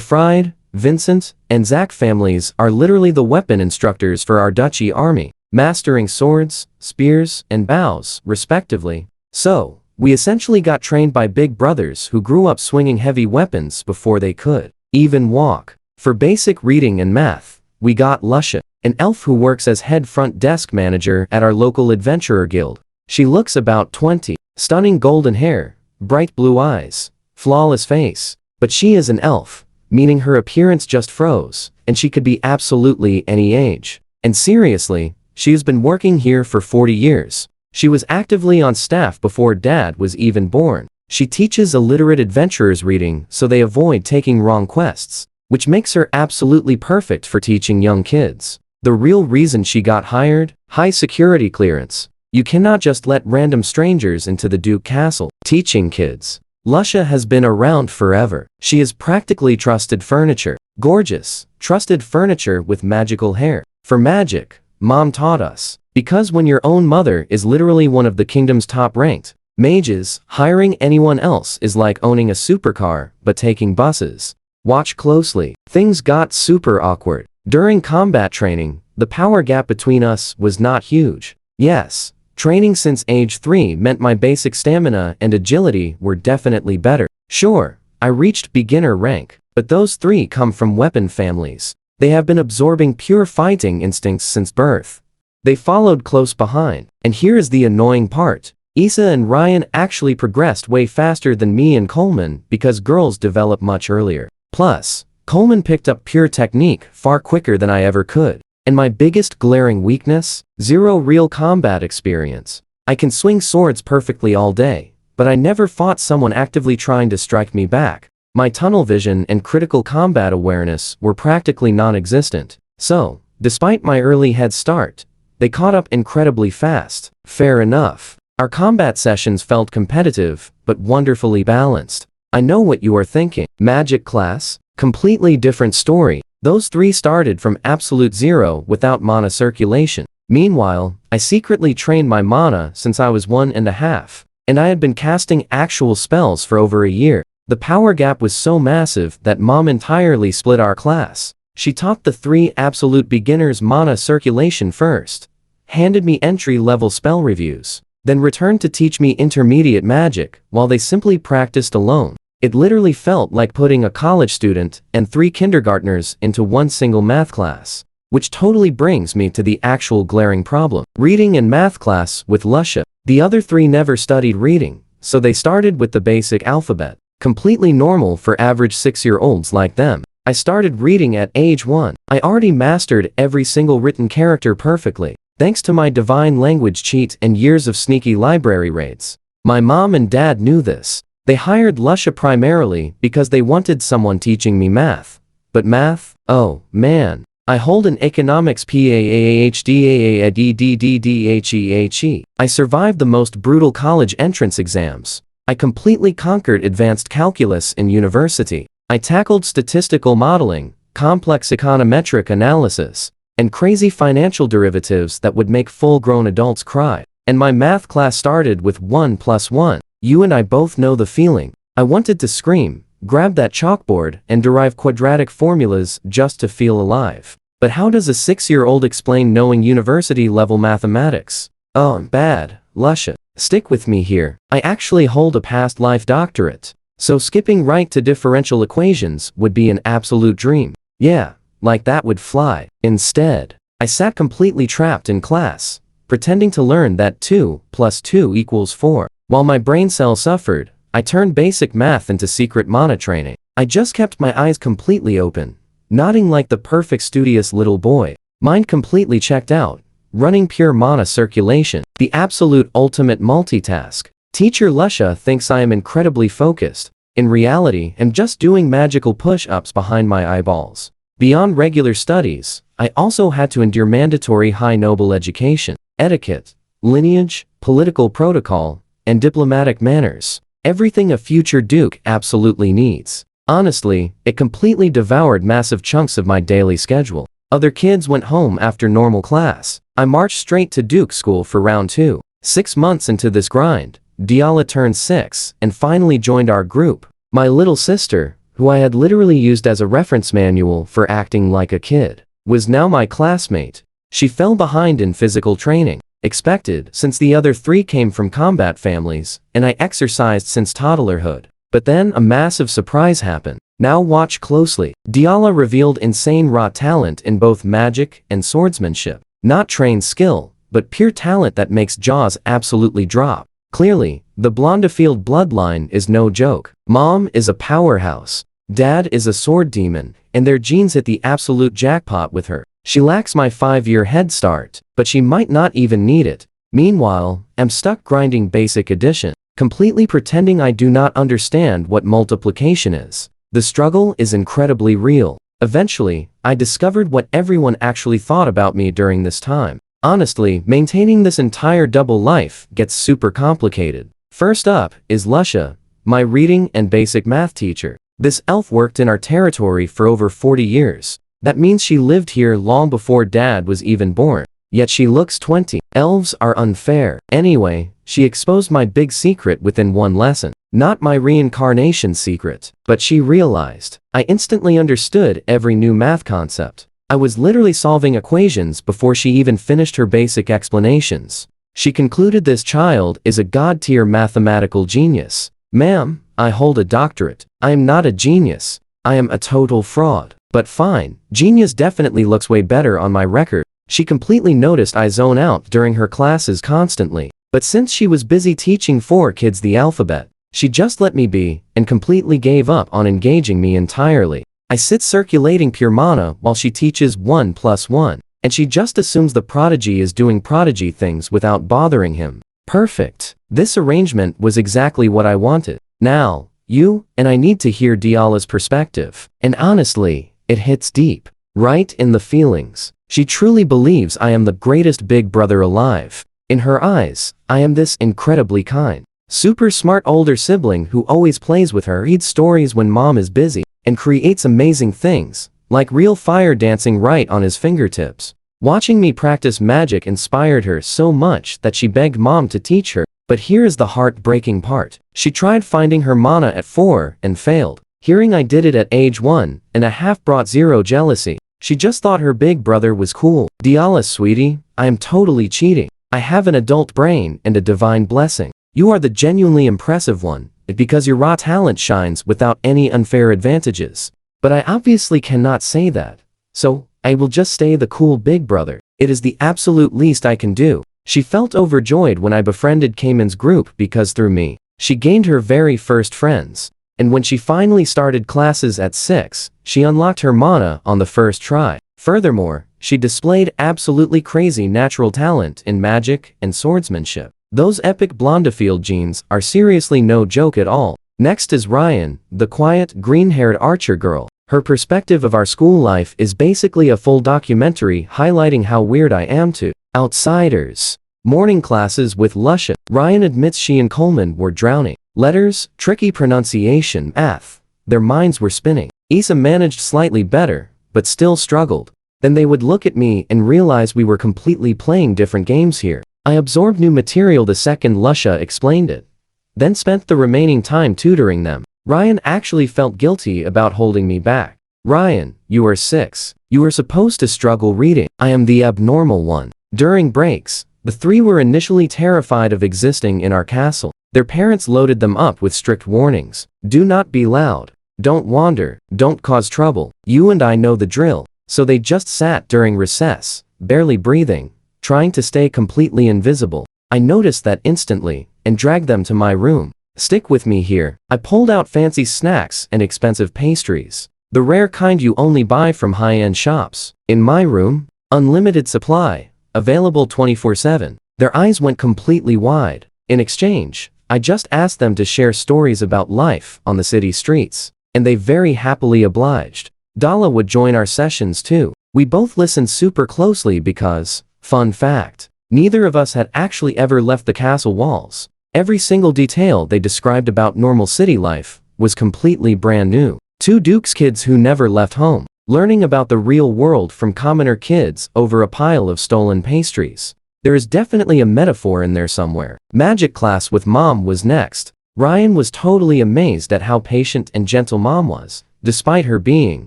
Fried, Vincent, and Zach families are literally the weapon instructors for our Duchy army, mastering swords, spears, and bows, respectively. So, we essentially got trained by big brothers who grew up swinging heavy weapons before they could even walk. For basic reading and math, we got Lusha, an elf who works as head front desk manager at our local adventurer guild. She looks about 20, stunning golden hair, bright blue eyes, flawless face, but she is an elf, meaning her appearance just froze, and she could be absolutely any age. And seriously, she has been working here for 40 years. She was actively on staff before Dad was even born. She teaches illiterate adventurers reading so they avoid taking wrong quests, which makes her absolutely perfect for teaching young kids. The real reason she got hired? High security clearance. You cannot just let random strangers into the Duke Castle. Teaching kids. Lusha has been around forever. She is practically trusted furniture. Gorgeous, trusted furniture with magical hair. For magic, Mom taught us. Because when your own mother is literally one of the kingdom's top-ranked mages, hiring anyone else is like owning a supercar, but taking buses. Watch closely. Things got super awkward. During combat training, the power gap between us was not huge. Yes, training since age 3 meant my basic stamina and agility were definitely better. Sure, I reached beginner rank, but those 3 come from weapon families. They have been absorbing pure fighting instincts since birth. They followed close behind. And here is the annoying part. Issa and Ryan actually progressed way faster than me and Coleman because girls develop much earlier. Plus, Coleman picked up pure technique far quicker than I ever could. And my biggest glaring weakness? Zero real combat experience. I can swing swords perfectly all day, but I never fought someone actively trying to strike me back. My tunnel vision and critical combat awareness were practically non-existent. So, despite my early head start, they caught up incredibly fast. Fair enough. Our combat sessions felt competitive, but wonderfully balanced. I know what you are thinking. Magic class? Completely different story. Those 3 started from absolute zero without mana circulation. Meanwhile, I secretly trained my mana since I was 1.5, and I had been casting actual spells for over a year. The power gap was so massive that Mom entirely split our class. She taught the 3 absolute beginners mana circulation first, handed me entry-level spell reviews, then returned to teach me intermediate magic while they simply practiced alone. It literally felt like putting a college student and 3 kindergartners into one single math class. Which totally brings me to the actual glaring problem. Reading and math class with Lusha. The other 3 never studied reading, so they started with the basic alphabet. Completely normal for average 6-year-olds like them. I started reading at age 1. I already mastered every single written character perfectly, thanks to my divine language cheat and years of sneaky library raids. My mom and dad knew this. They hired Lusha primarily because they wanted someone teaching me math. But math? Oh, man. I hold an economics PAAHDAADDDDHEHE. I survived the most brutal college entrance exams. I completely conquered advanced calculus in university. I tackled statistical modeling, complex econometric analysis, and crazy financial derivatives that would make full-grown adults cry. And my math class started with 1 + 1. You and I both know the feeling. I wanted to scream, grab that chalkboard, and derive quadratic formulas just to feel alive. But how does a 6-year-old explain knowing university-level mathematics? Oh, bad, Lusha. Stick with me here. I actually hold a past life doctorate, so skipping right to differential equations would be an absolute dream. Yeah, like that would fly. Instead, I sat completely trapped in class, pretending to learn that 2 + 2 = 4. While my brain cell suffered, I turned basic math into secret mana training. I just kept my eyes completely open, nodding like the perfect studious little boy. Mind completely checked out, running pure mana circulation. The absolute ultimate multitask. Teacher Lusha thinks I am incredibly focused. In reality, I'm just doing magical push-ups behind my eyeballs. Beyond regular studies, I also had to endure mandatory high noble education, etiquette, lineage, political protocol, and diplomatic manners. Everything a future Duke absolutely needs. Honestly, it completely devoured massive chunks of my daily schedule. Other kids went home after normal class. I marched straight to Duke school for round 2. 6 months into this grind, Diala turned 6 and finally joined our group. My little sister, who I had literally used as a reference manual for acting like a kid, was now my classmate. She fell behind in physical training. Expected, since the other 3 came from combat families, and I exercised since toddlerhood. But then a massive surprise happened. Now watch closely. Diala revealed insane raw talent in both magic and swordsmanship. Not trained skill, but pure talent that makes jaws absolutely drop. Clearly, the Blondefield bloodline is no joke. Mom is a powerhouse. Dad is a sword demon, and their genes hit the absolute jackpot with her. She lacks my 5-year head start, but she might not even need it. Meanwhile, I'm stuck grinding basic addition, completely pretending I do not understand what multiplication is. The struggle is incredibly real. Eventually, I discovered what everyone actually thought about me during this time. Honestly, maintaining this entire double life gets super complicated. First up is Lusha, my reading and basic math teacher. This elf worked in our territory for over 40 years. That means she lived here long before Dad was even born. Yet she looks 20. Elves are unfair. Anyway, she exposed my big secret within one lesson. Not my reincarnation secret, but she realized. I instantly understood every new math concept. I was literally solving equations before she even finished her basic explanations. She concluded this child is a god-tier mathematical genius. Ma'am, I hold a doctorate. I am not a genius. I am a total fraud. But fine, genius definitely looks way better on my record. She completely noticed I zone out during her classes constantly. But since she was busy teaching 4 kids the alphabet, she just let me be, and completely gave up on engaging me entirely. I sit circulating pure mana while she teaches 1 plus 1, and she just assumes the prodigy is doing prodigy things without bothering him. Perfect. This arrangement was exactly what I wanted. Now, you and I need to hear Diala's perspective. And honestly, it hits deep. Right in the feelings. She truly believes I am the greatest big brother alive. In her eyes, I am this incredibly kind, super smart older sibling who always plays with her, reads stories when mom is busy, and creates amazing things, like real fire dancing right on his fingertips. Watching me practice magic inspired her so much that she begged mom to teach her. But here is the heartbreaking part. She tried finding her mana at 4 and failed. Hearing I did it at age 1.5 brought zero jealousy. She just thought her big brother was cool. Diala, sweetie, I am totally cheating. I have an adult brain and a divine blessing. You are the genuinely impressive one, because your raw talent shines without any unfair advantages. But I obviously cannot say that. So, I will just stay the cool big brother. It is the absolute least I can do. She felt overjoyed when I befriended Cayman's group because through me, she gained her very first friends. And when she finally started classes at 6, she unlocked her mana on the first try. Furthermore, she displayed absolutely crazy natural talent in magic and swordsmanship. Those epic Blondefield genes are seriously no joke at all. Next is Ryan, the quiet, green-haired archer girl. Her perspective of our school life is basically a full documentary highlighting how weird I am to outsiders. Morning classes with Lusha. Ryan admits she and Coleman were drowning. Letters, tricky pronunciation, math. Their minds were spinning. Issa managed slightly better, but still struggled. Then they would look at me and realize we were completely playing different games here. I absorbed new material the second Lusha explained it. Then spent the remaining time tutoring them. Ryan actually felt guilty about holding me back. Ryan, you are 6. You are supposed to struggle reading. I am the abnormal one. During breaks, the 3 were initially terrified of existing in our castle. Their parents loaded them up with strict warnings. Do not be loud. Don't wander. Don't cause trouble. You and I know the drill. So they just sat during recess, barely breathing, trying to stay completely invisible. I noticed that instantly, and dragged them to my room. Stick with me here. I pulled out fancy snacks and expensive pastries. The rare kind you only buy from high-end shops. In my room, unlimited supply, available 24/7. Their eyes went completely wide. In exchange, I just asked them to share stories about life on the city streets, and they very happily obliged. Dala would join our sessions too. We both listened super closely because, fun fact, neither of us had actually ever left the castle walls. Every single detail they described about normal city life was completely brand new. Two Duke's kids who never left home, learning about the real world from commoner kids over a pile of stolen pastries. There is definitely a metaphor in there somewhere. Magic class with Mom was next. Ryan was totally amazed at how patient and gentle Mom was, despite her being,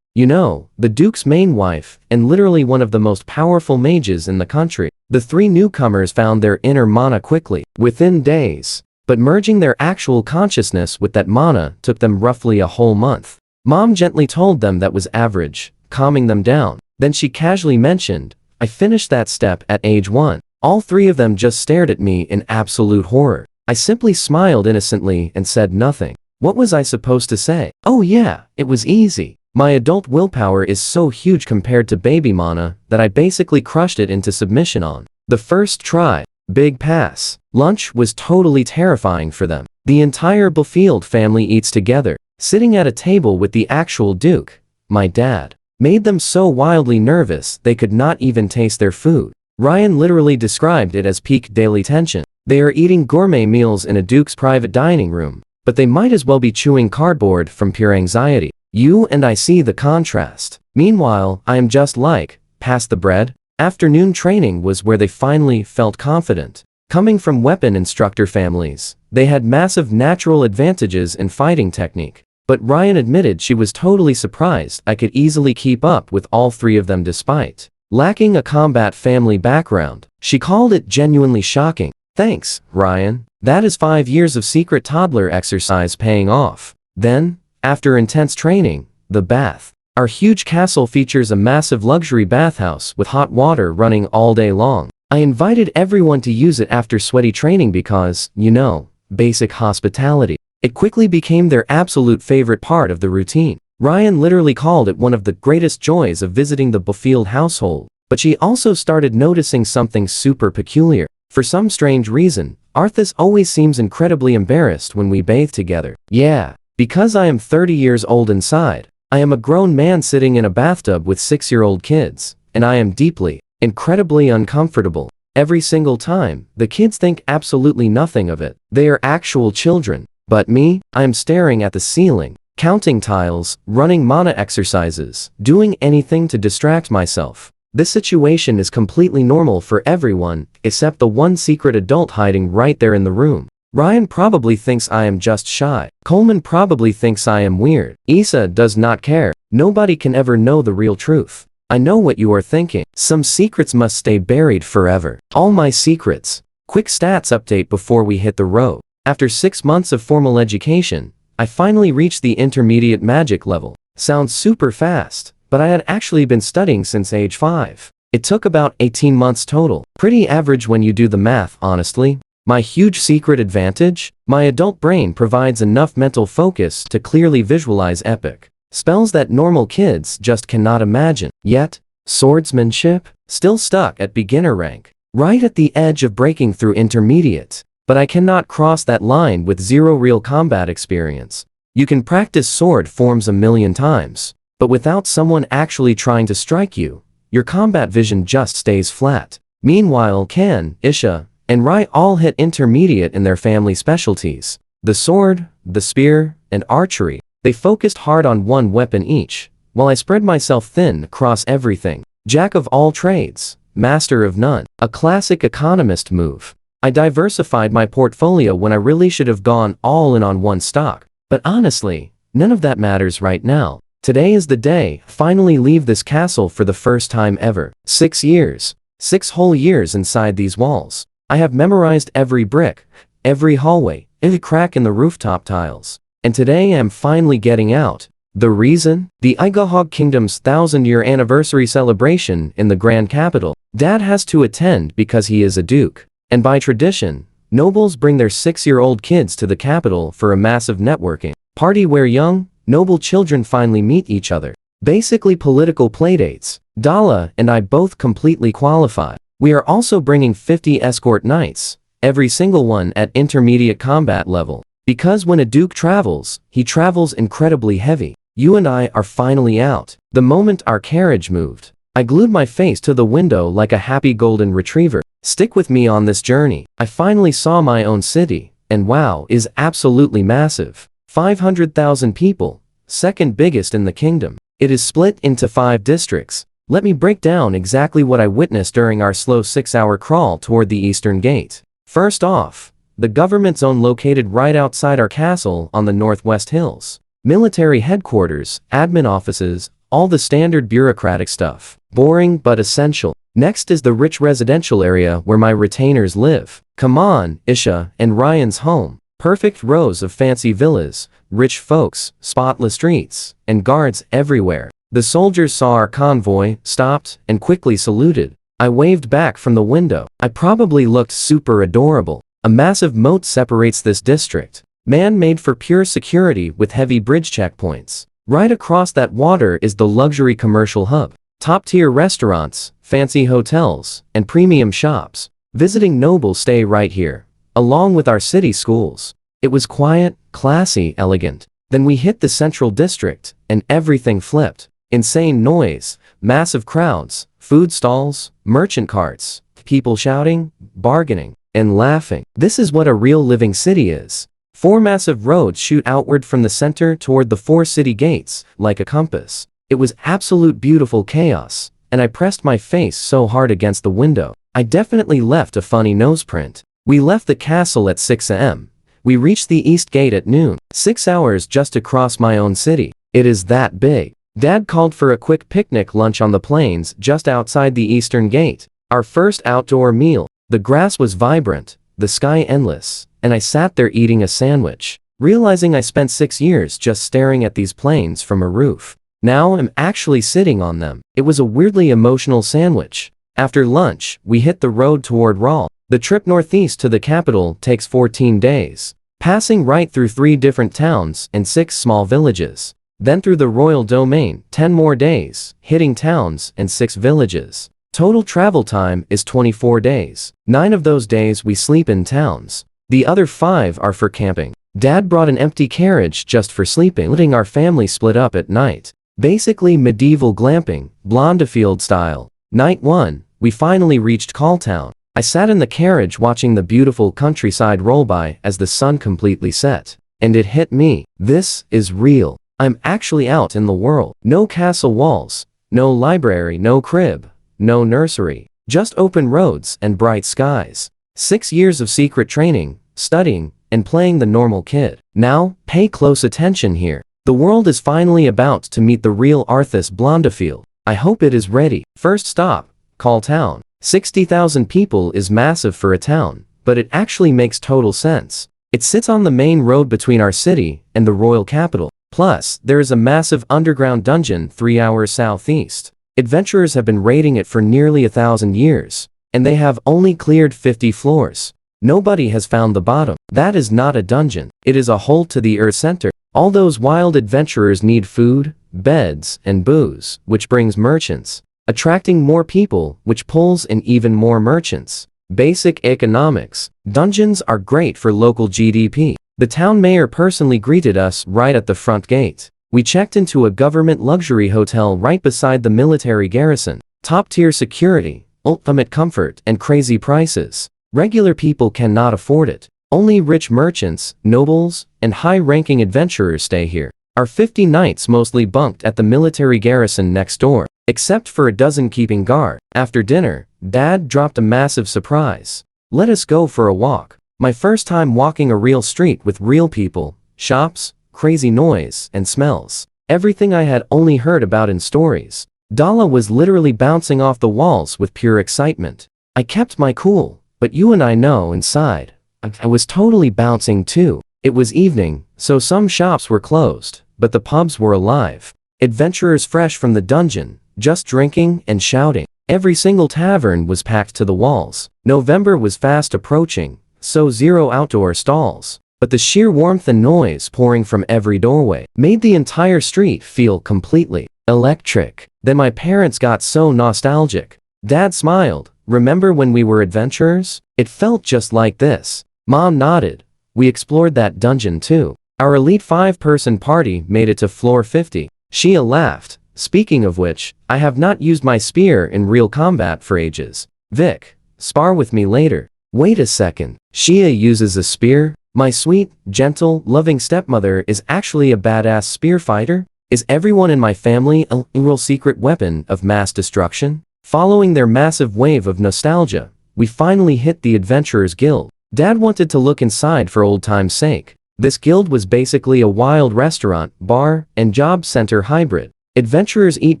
you know, the Duke's main wife, and literally one of the most powerful mages in the country. The three newcomers found their inner mana quickly, within days. But merging their actual consciousness with that mana took them roughly a whole month. Mom gently told them that was average, calming them down. Then she casually mentioned, I finished that step at age 1. All three of them just stared at me in absolute horror. I simply smiled innocently and said nothing. What was I supposed to say? Oh yeah, it was easy. My adult willpower is so huge compared to baby mana that I basically crushed it into submission on the first try. Big pass. Lunch was totally terrifying for them. The entire Buffield family eats together, sitting at a table with the actual Duke, my dad. Made them so wildly nervous they could not even taste their food. Ryan literally described it as peak daily tension. They are eating gourmet meals in a Duke's private dining room, but they might as well be chewing cardboard from pure anxiety. You and I see the contrast. Meanwhile, I am just like, pass the bread? Afternoon training was where they finally felt confident. Coming from weapon instructor families, they had massive natural advantages in fighting technique. But Ryan admitted she was totally surprised I could easily keep up with all three of them despite lacking a combat family background. She called it genuinely shocking. Thanks, Ryan. That is 5 years of secret toddler exercise paying off. Then, after intense training, the bath. Our huge castle features a massive luxury bathhouse with hot water running all day long. I invited everyone to use it after sweaty training because, you know, basic hospitality. It quickly became their absolute favorite part of the routine. Ryan literally called it one of the greatest joys of visiting the Buffield household. But she also started noticing something super peculiar. For some strange reason, Arthas always seems incredibly embarrassed when we bathe together. Yeah, because I am 30 years old inside. I am a grown man sitting in a bathtub with 6-year-old kids, and I am deeply, incredibly uncomfortable. Every single time, the kids think absolutely nothing of it. They are actual children. But me, I am staring at the ceiling, counting tiles, running mana exercises, doing anything to distract myself. This situation is completely normal for everyone, except the one secret adult hiding right there in the room. Ryan probably thinks I am just shy. Coleman probably thinks I am weird. Issa does not care. Nobody can ever know the real truth. I know what you are thinking. Some secrets must stay buried forever. All my secrets. Quick stats update before we hit the road. After 6 months of formal education, I finally reached the intermediate magic level. Sounds super fast, but I had actually been studying since age 5. It took about 18 months total. Pretty average when you do the math, honestly. My huge secret advantage? My adult brain provides enough mental focus to clearly visualize epic spells that normal kids just cannot imagine. Yet, swordsmanship? Still stuck at beginner rank. Right at the edge of breaking through intermediate. But I cannot cross that line with zero real combat experience. You can practice sword forms a million times, but without someone actually trying to strike you, your combat vision just stays flat. Meanwhile, Ken, Isha, and Rai all hit intermediate in their family specialties. The sword, the spear, and archery. They focused hard on one weapon each, while I spread myself thin across everything. Jack of all trades, master of none. A classic economist move. I diversified my portfolio when I really should have gone all in on one stock. But honestly, none of that matters right now. Today is the day I finally leave this castle for the first time ever. 6 years. 6 whole years inside these walls. I have memorized every brick, every hallway, every crack in the rooftop tiles. And today I am finally getting out. The reason? The Igahog Kingdom's 1,000-year anniversary celebration in the Grand Capital. Dad has to attend because he is a duke. And by tradition, nobles bring their 6-year-old kids to the capital for a massive networking party where young, noble children finally meet each other. Basically political playdates. Dala and I both completely qualify. We are also bringing 50 escort knights, every single one at intermediate combat level. Because when a duke travels, he travels incredibly heavy. You and I are finally out. The moment our carriage moved, I glued my face to the window like a happy golden retriever. Stick with me on this journey. I finally saw my own city, and wow, is absolutely massive. 500,000 people, second biggest in the kingdom. It is split into 5 districts. Let me break down exactly what I witnessed during our slow 6-hour crawl toward the eastern gate. First off, the government zone located right outside our castle on the northwest hills. Military headquarters, admin offices, all the standard bureaucratic stuff. Boring but essential. Next is the rich residential area where my retainers live. Come on, Isha and Ryan's home. Perfect rows of fancy villas, rich folks, spotless streets, and guards everywhere. The soldiers saw our convoy, stopped, and quickly saluted. I waved back from the window. I probably looked super adorable. A massive moat separates this district, man-made for pure security with heavy bridge checkpoints. Right across that water is the luxury commercial hub. Top-tier restaurants, fancy hotels, and premium shops. Visiting nobles stay right here, along with our city schools. It was quiet, classy, elegant. Then we hit the central district, and everything flipped. Insane noise, massive crowds, food stalls, merchant carts, people shouting, bargaining, and laughing. This is what a real living city is. 4 massive roads shoot outward from the center toward the 4 city gates, like a compass. It was absolute beautiful chaos, and I pressed my face so hard against the window. I definitely left a funny noseprint. We left the castle at 6 a.m. We reached the east gate at noon. 6 hours just to cross my own city. It is that big. Dad called for a quick picnic lunch on the plains just outside the eastern gate. Our first outdoor meal. The grass was vibrant, the sky endless, and I sat there eating a sandwich, realizing I spent 6 years just staring at these plains from a roof. Now I'm actually sitting on them. It was a weirdly emotional sandwich. After lunch, we hit the road toward Rawl. The trip northeast to the capital takes 14 days, passing right through 3 different towns and 6 small villages. Then through the royal domain, 10 more days, hitting towns and 6 villages. Total travel time is 24 days. 9 of those days we sleep in towns. The other 5 are for camping. Dad brought an empty carriage just for sleeping, letting our family split up at night. Basically medieval glamping, Blondefield style. Night 1, we finally reached Calltown. I sat in the carriage watching the beautiful countryside roll by as the sun completely set. And it hit me. This is real. I'm actually out in the world. No castle walls, no library, no crib, no nursery. Just open roads and bright skies. 6 years of secret training, studying, and playing the normal kid. Now, pay close attention here. The world is finally about to meet the real Arthas Blondefield. I hope it is ready. First stop, Calltown. 60,000 people is massive for a town, but it actually makes total sense. It sits on the main road between our city and the royal capital. Plus, there is a massive underground dungeon 3 hours southeast. Adventurers have been raiding it for nearly 1,000 years, and they have only cleared 50 floors. Nobody has found the bottom. That is not a dungeon. It is a hole to the earth center. All those wild adventurers need food, beds, and booze, which brings merchants, attracting more people, which pulls in even more merchants. Basic economics. Dungeons are great for local GDP. The town mayor personally greeted us right at the front gate. We checked into a government luxury hotel right beside the military garrison. Top-tier security, ultimate comfort, and crazy prices. Regular people cannot afford it. Only rich merchants, nobles, and high-ranking adventurers stay here. Our 50 knights mostly bunked at the military garrison next door, except for a dozen keeping guard. After dinner, Dad dropped a massive surprise. Let us go for a walk. My first time walking a real street with real people, shops, crazy noise, and smells. Everything I had only heard about in stories. Dala was literally bouncing off the walls with pure excitement. I kept my cool, but you and I know inside, I was totally bouncing too. It was evening, so some shops were closed, but the pubs were alive. Adventurers fresh from the dungeon, just drinking and shouting. Every single tavern was packed to the walls. November was fast approaching, so 0 outdoor stalls. But the sheer warmth and noise pouring from every doorway made the entire street feel completely electric. Then my parents got so nostalgic. Dad smiled. Remember when we were adventurers? It felt just like this. Mom nodded. We explored that dungeon too. Our elite 5-person party made it to floor 50. Shia laughed. Speaking of which, I have not used my spear in real combat for ages. Vic, spar with me later. Wait a second. Shia uses a spear? My sweet, gentle, loving stepmother is actually a badass spear fighter? Is everyone in my family a real secret weapon of mass destruction? Following their massive wave of nostalgia, we finally hit the Adventurers Guild. Dad wanted to look inside for old time's sake. This guild was basically a wild restaurant, bar, and job center hybrid. Adventurers eat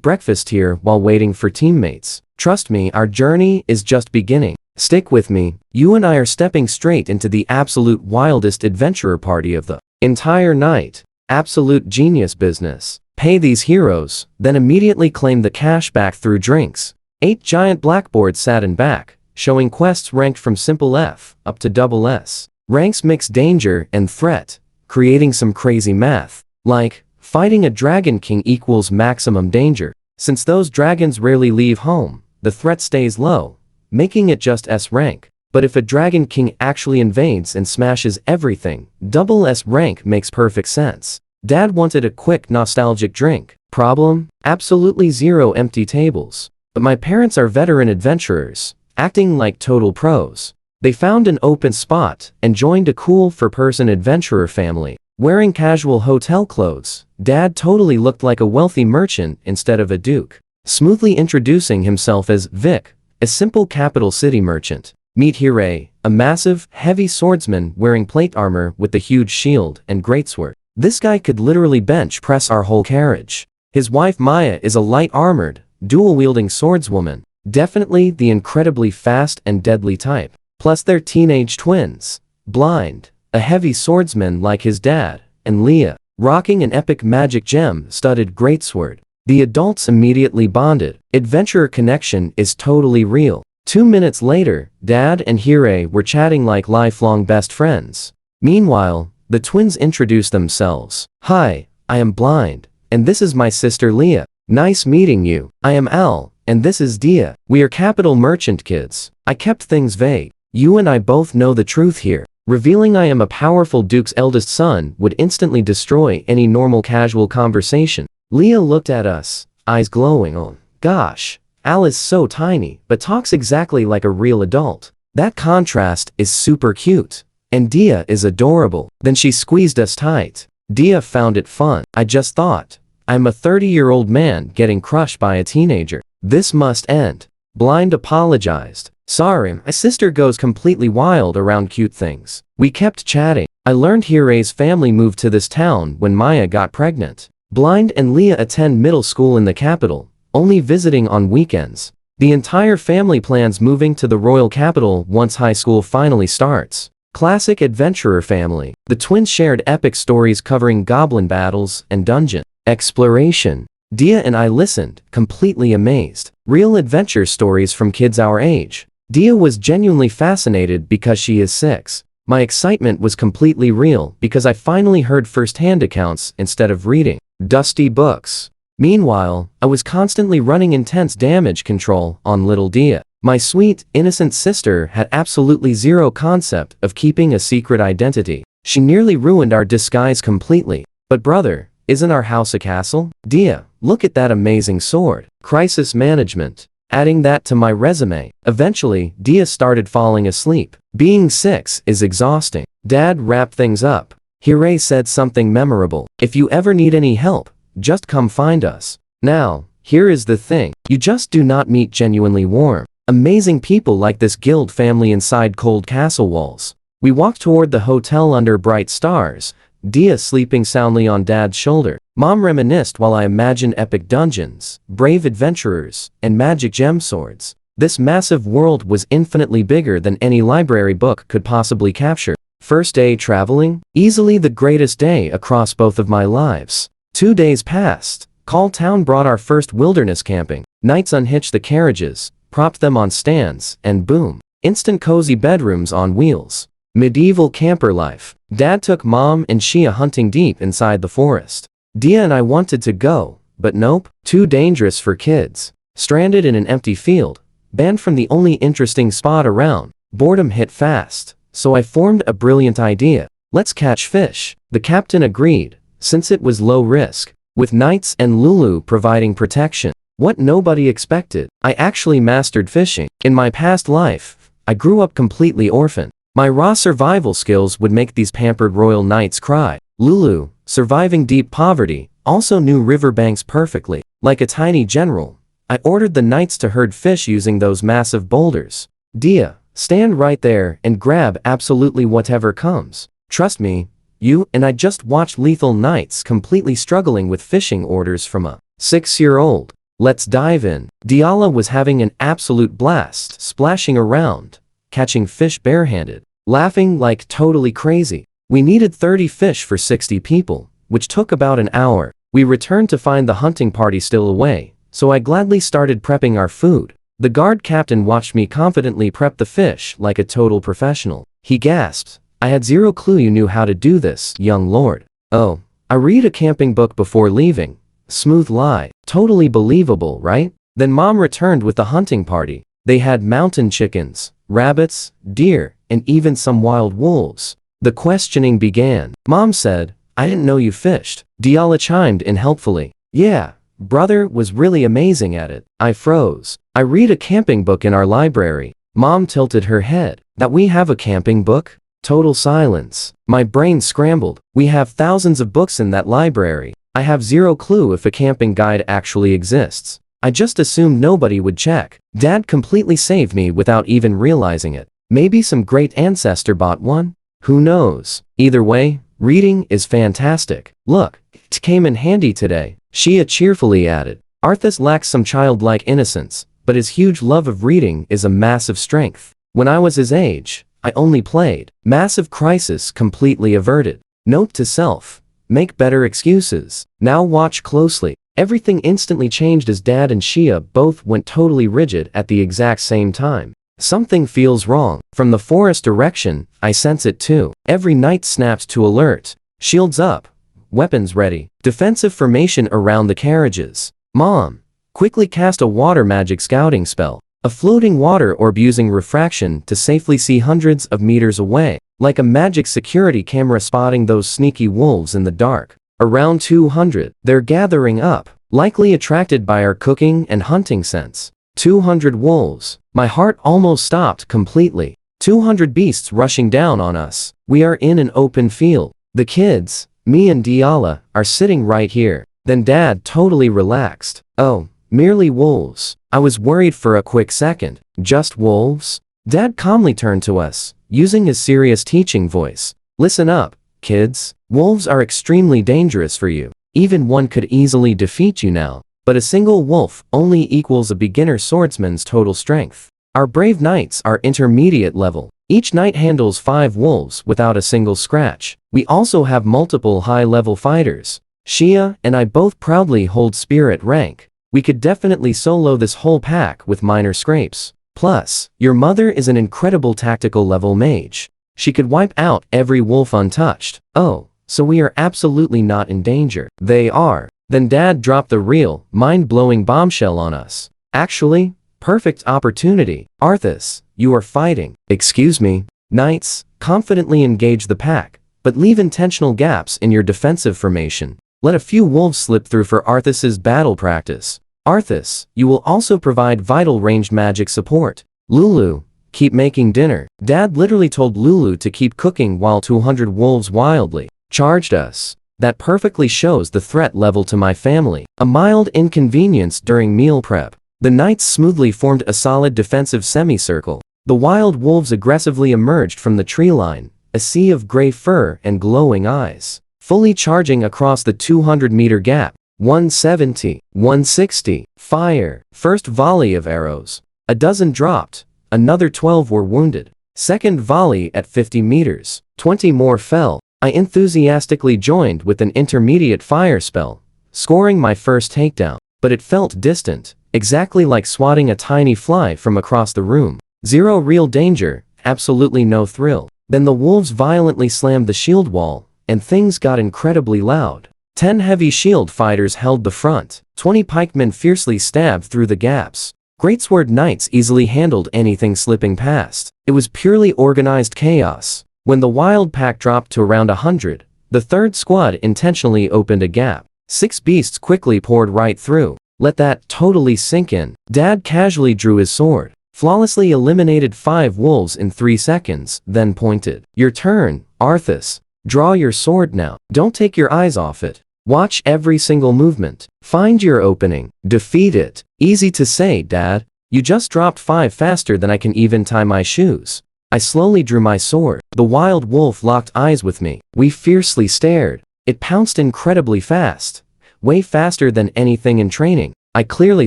breakfast here while waiting for teammates. Trust me, our journey is just beginning. Stick with me, you and I are stepping straight into the absolute wildest adventurer party of the entire night. Absolute genius business. Pay these heroes, then immediately claim the cash back through drinks. 8 giant blackboards sat in back, showing quests ranked from simple F up to double S. Ranks mix danger and threat, creating some crazy math, like fighting a dragon king equals maximum danger. Since those dragons rarely leave home, the threat stays low, making it just S rank. But if a dragon king actually invades and smashes everything, double S rank makes perfect sense. Dad wanted a quick nostalgic drink. Problem? Absolutely zero empty tables. But my parents are veteran adventurers, acting like total pros. They found an open spot and joined a cool four-person adventurer family. Wearing casual hotel clothes, Dad totally looked like a wealthy merchant instead of a duke. Smoothly introducing himself as Vic, a simple capital city merchant. Meet Hirei, a massive, heavy swordsman wearing plate armor with a huge shield and greatsword. This guy could literally bench press our whole carriage. His wife Maya is a light-armored, dual-wielding swordswoman. Definitely the incredibly fast and deadly type. Plus their teenage twins, Blind, a heavy swordsman like his dad, and Leah, rocking an epic magic gem-studded greatsword. The adults immediately bonded. Adventurer connection is totally real. 2 minutes later, Dad and Hirei were chatting like lifelong best friends. Meanwhile, the twins introduced themselves. Hi, I am Blind, and this is my sister Leah. Nice meeting you. I am Al, and this is Dia. We are capital merchant kids. I kept things vague. You and I both know the truth here. Revealing I am a powerful duke's eldest son would instantly destroy any normal casual conversation. Leah looked at us, eyes glowing. Oh, gosh. Al is so tiny, but talks exactly like a real adult. That contrast is super cute. And Dia is adorable. Then she squeezed us tight. Dia found it fun. I just thought, I'm a 30-year-old man getting crushed by a teenager. This must end. Blind apologized. Sorry, my sister goes completely wild around cute things. We kept chatting. I learned Hirei's family moved to this town when Maya got pregnant. Blind and Leah attend middle school in the capital, only visiting on weekends. The entire family plans moving to the royal capital once high school finally starts. Classic adventurer family. The twins shared epic stories covering goblin battles and dungeon exploration. Dia and I listened, completely amazed. Real adventure stories from kids our age. Dia was genuinely fascinated because she is 6. My excitement was completely real because I finally heard first-hand accounts instead of reading dusty books. Meanwhile, I was constantly running intense damage control on little Dia. My sweet, innocent sister had absolutely zero concept of keeping a secret identity. She nearly ruined our disguise completely. But brother, isn't our house a castle? Dia, look at that amazing sword. Crisis management. Adding that to my resume. Eventually, Dia started falling asleep. Being 6 is exhausting. Dad wrapped things up. Hirei said something memorable. If you ever need any help, just come find us. Now, here is the thing. You just do not meet genuinely warm, amazing people like this guild family inside cold castle walls. We walked toward the hotel under bright stars, Dia sleeping soundly on Dad's shoulder. Mom reminisced while I imagined epic dungeons, brave adventurers, and magic gem swords. This massive world was infinitely bigger than any library book could possibly capture. First day traveling? Easily the greatest day across both of my lives. 2 days passed. Call Town brought our first wilderness camping. Knights unhitched the carriages, propped them on stands, and boom. Instant cozy bedrooms on wheels. Medieval camper life. Dad took Mom and Shia hunting deep inside the forest. Dia and I wanted to go, but nope, too dangerous for kids. Stranded in an empty field, banned from the only interesting spot around. Boredom hit fast, so I formed a brilliant idea. Let's catch fish. The captain agreed, since it was low risk, with Knights and Lulu providing protection. What nobody expected, I actually mastered fishing. In my past life, I grew up completely orphaned. My raw survival skills would make these pampered royal knights cry. Lulu, surviving deep poverty, also knew riverbanks perfectly. Like a tiny general, I ordered the knights to herd fish using those massive boulders. Dia, stand right there and grab absolutely whatever comes. Trust me, you and I just watched lethal knights completely struggling with fishing orders from a 6-year-old. Let's dive in. Diala was having an absolute blast, splashing around, catching fish barehanded, laughing like totally crazy. We needed 30 fish for 60 people, which took about an hour. We returned to find the hunting party still away, so I gladly started prepping our food. The guard captain watched me confidently prep the fish like a total professional. He gasped, "I had zero clue you knew how to do this, young lord." "Oh, I read a camping book before leaving." Smooth lie. Totally believable, right? Then mom returned with the hunting party. They had mountain chickens, rabbits, deer, and even some wild wolves. The questioning began. Mom said, "I didn't know you fished." Diala chimed in helpfully. "Yeah, brother was really amazing at it." I froze. "I read a camping book in our library." Mom tilted her head. "That we have a camping book?" Total silence. My brain scrambled. "We have thousands of books in that library. I have zero clue if a camping guide actually exists. I just assumed nobody would check." Dad completely saved me without even realizing it. Maybe some great ancestor bought one? Who knows? Either way, reading is fantastic. "Look, it came in handy today," Shia cheerfully added. Arthas lacks some childlike innocence, but his huge love of reading is a massive strength. When I was his age, I only played. Massive crisis completely averted. Note to self. Make better excuses. Now watch closely. Everything instantly changed as Dad and Shia both went totally rigid at the exact same time. Something feels wrong. From the forest direction, I sense it too. Every knight snaps to alert. Shields up. Weapons ready. Defensive formation around the carriages. Mom, quickly cast a water magic scouting spell. A floating water orb using refraction to safely see hundreds of meters away. Like a magic security camera spotting those sneaky wolves in the dark. Around 200, they're gathering up, likely attracted by our cooking and hunting scents. 200 wolves. My heart almost stopped completely. 200 beasts rushing down on us. We are in an open field. The kids, me and Diala, are sitting right here. Then Dad totally relaxed. "Oh, merely wolves." I was worried for a quick second. "Just wolves?" Dad calmly turned to us, using his serious teaching voice. "Listen up, kids. Wolves are extremely dangerous for you. Even one could easily defeat you now. But a single wolf only equals a beginner swordsman's total strength. Our brave knights are intermediate level. Each knight handles 5 wolves without a single scratch. We also have multiple high-level fighters. Shia and I both proudly hold spirit rank. We could definitely solo this whole pack with minor scrapes. Plus, your mother is an incredible tactical level mage. She could wipe out every wolf untouched." "Oh, so we are absolutely not in danger." "They are." Then Dad dropped the real, mind-blowing bombshell on us. "Actually, perfect opportunity. Arthas, you are fighting." "Excuse me." Knights, confidently engage the pack, but leave intentional gaps in your defensive formation. Let a few wolves slip through for Arthas's battle practice. Arthas, you will also provide vital ranged magic support. Lulu, keep making dinner. Dad literally told Lulu to keep cooking while 200 wolves wildly charged us. That perfectly shows the threat level to my family. A mild inconvenience during meal prep. The knights smoothly formed a solid defensive semicircle. The wild wolves aggressively emerged from the tree line, a sea of gray fur and glowing eyes, fully charging across the 200-meter gap. 170, 160, fire. First volley of arrows. A dozen dropped. Another 12 were wounded. Second volley at 50 meters. 20 more fell. I enthusiastically joined with an intermediate fire spell, scoring my first takedown. But it felt distant, exactly like swatting a tiny fly from across the room. Zero real danger, absolutely no thrill. Then the wolves violently slammed the shield wall, and things got incredibly loud. 10 heavy shield fighters held the front. 20 pikemen fiercely stabbed through the gaps. Greatsword knights easily handled anything slipping past. It was purely organized chaos. When the wild pack dropped to around 100, the third squad intentionally opened a gap. 6 beasts quickly poured right through. Let that totally sink in. Dad casually drew his sword. flawlessly eliminated 5 wolves in 3 seconds, then pointed. Your turn, Arthas. Draw your sword now. Don't take your eyes off it. Watch every single movement. Find your opening. Defeat it. Easy to say, Dad. You just dropped 5 faster than I can even tie my shoes. I slowly drew my sword. The wild wolf locked eyes with me. We fiercely stared. It pounced incredibly fast. Way faster than anything in training. I clearly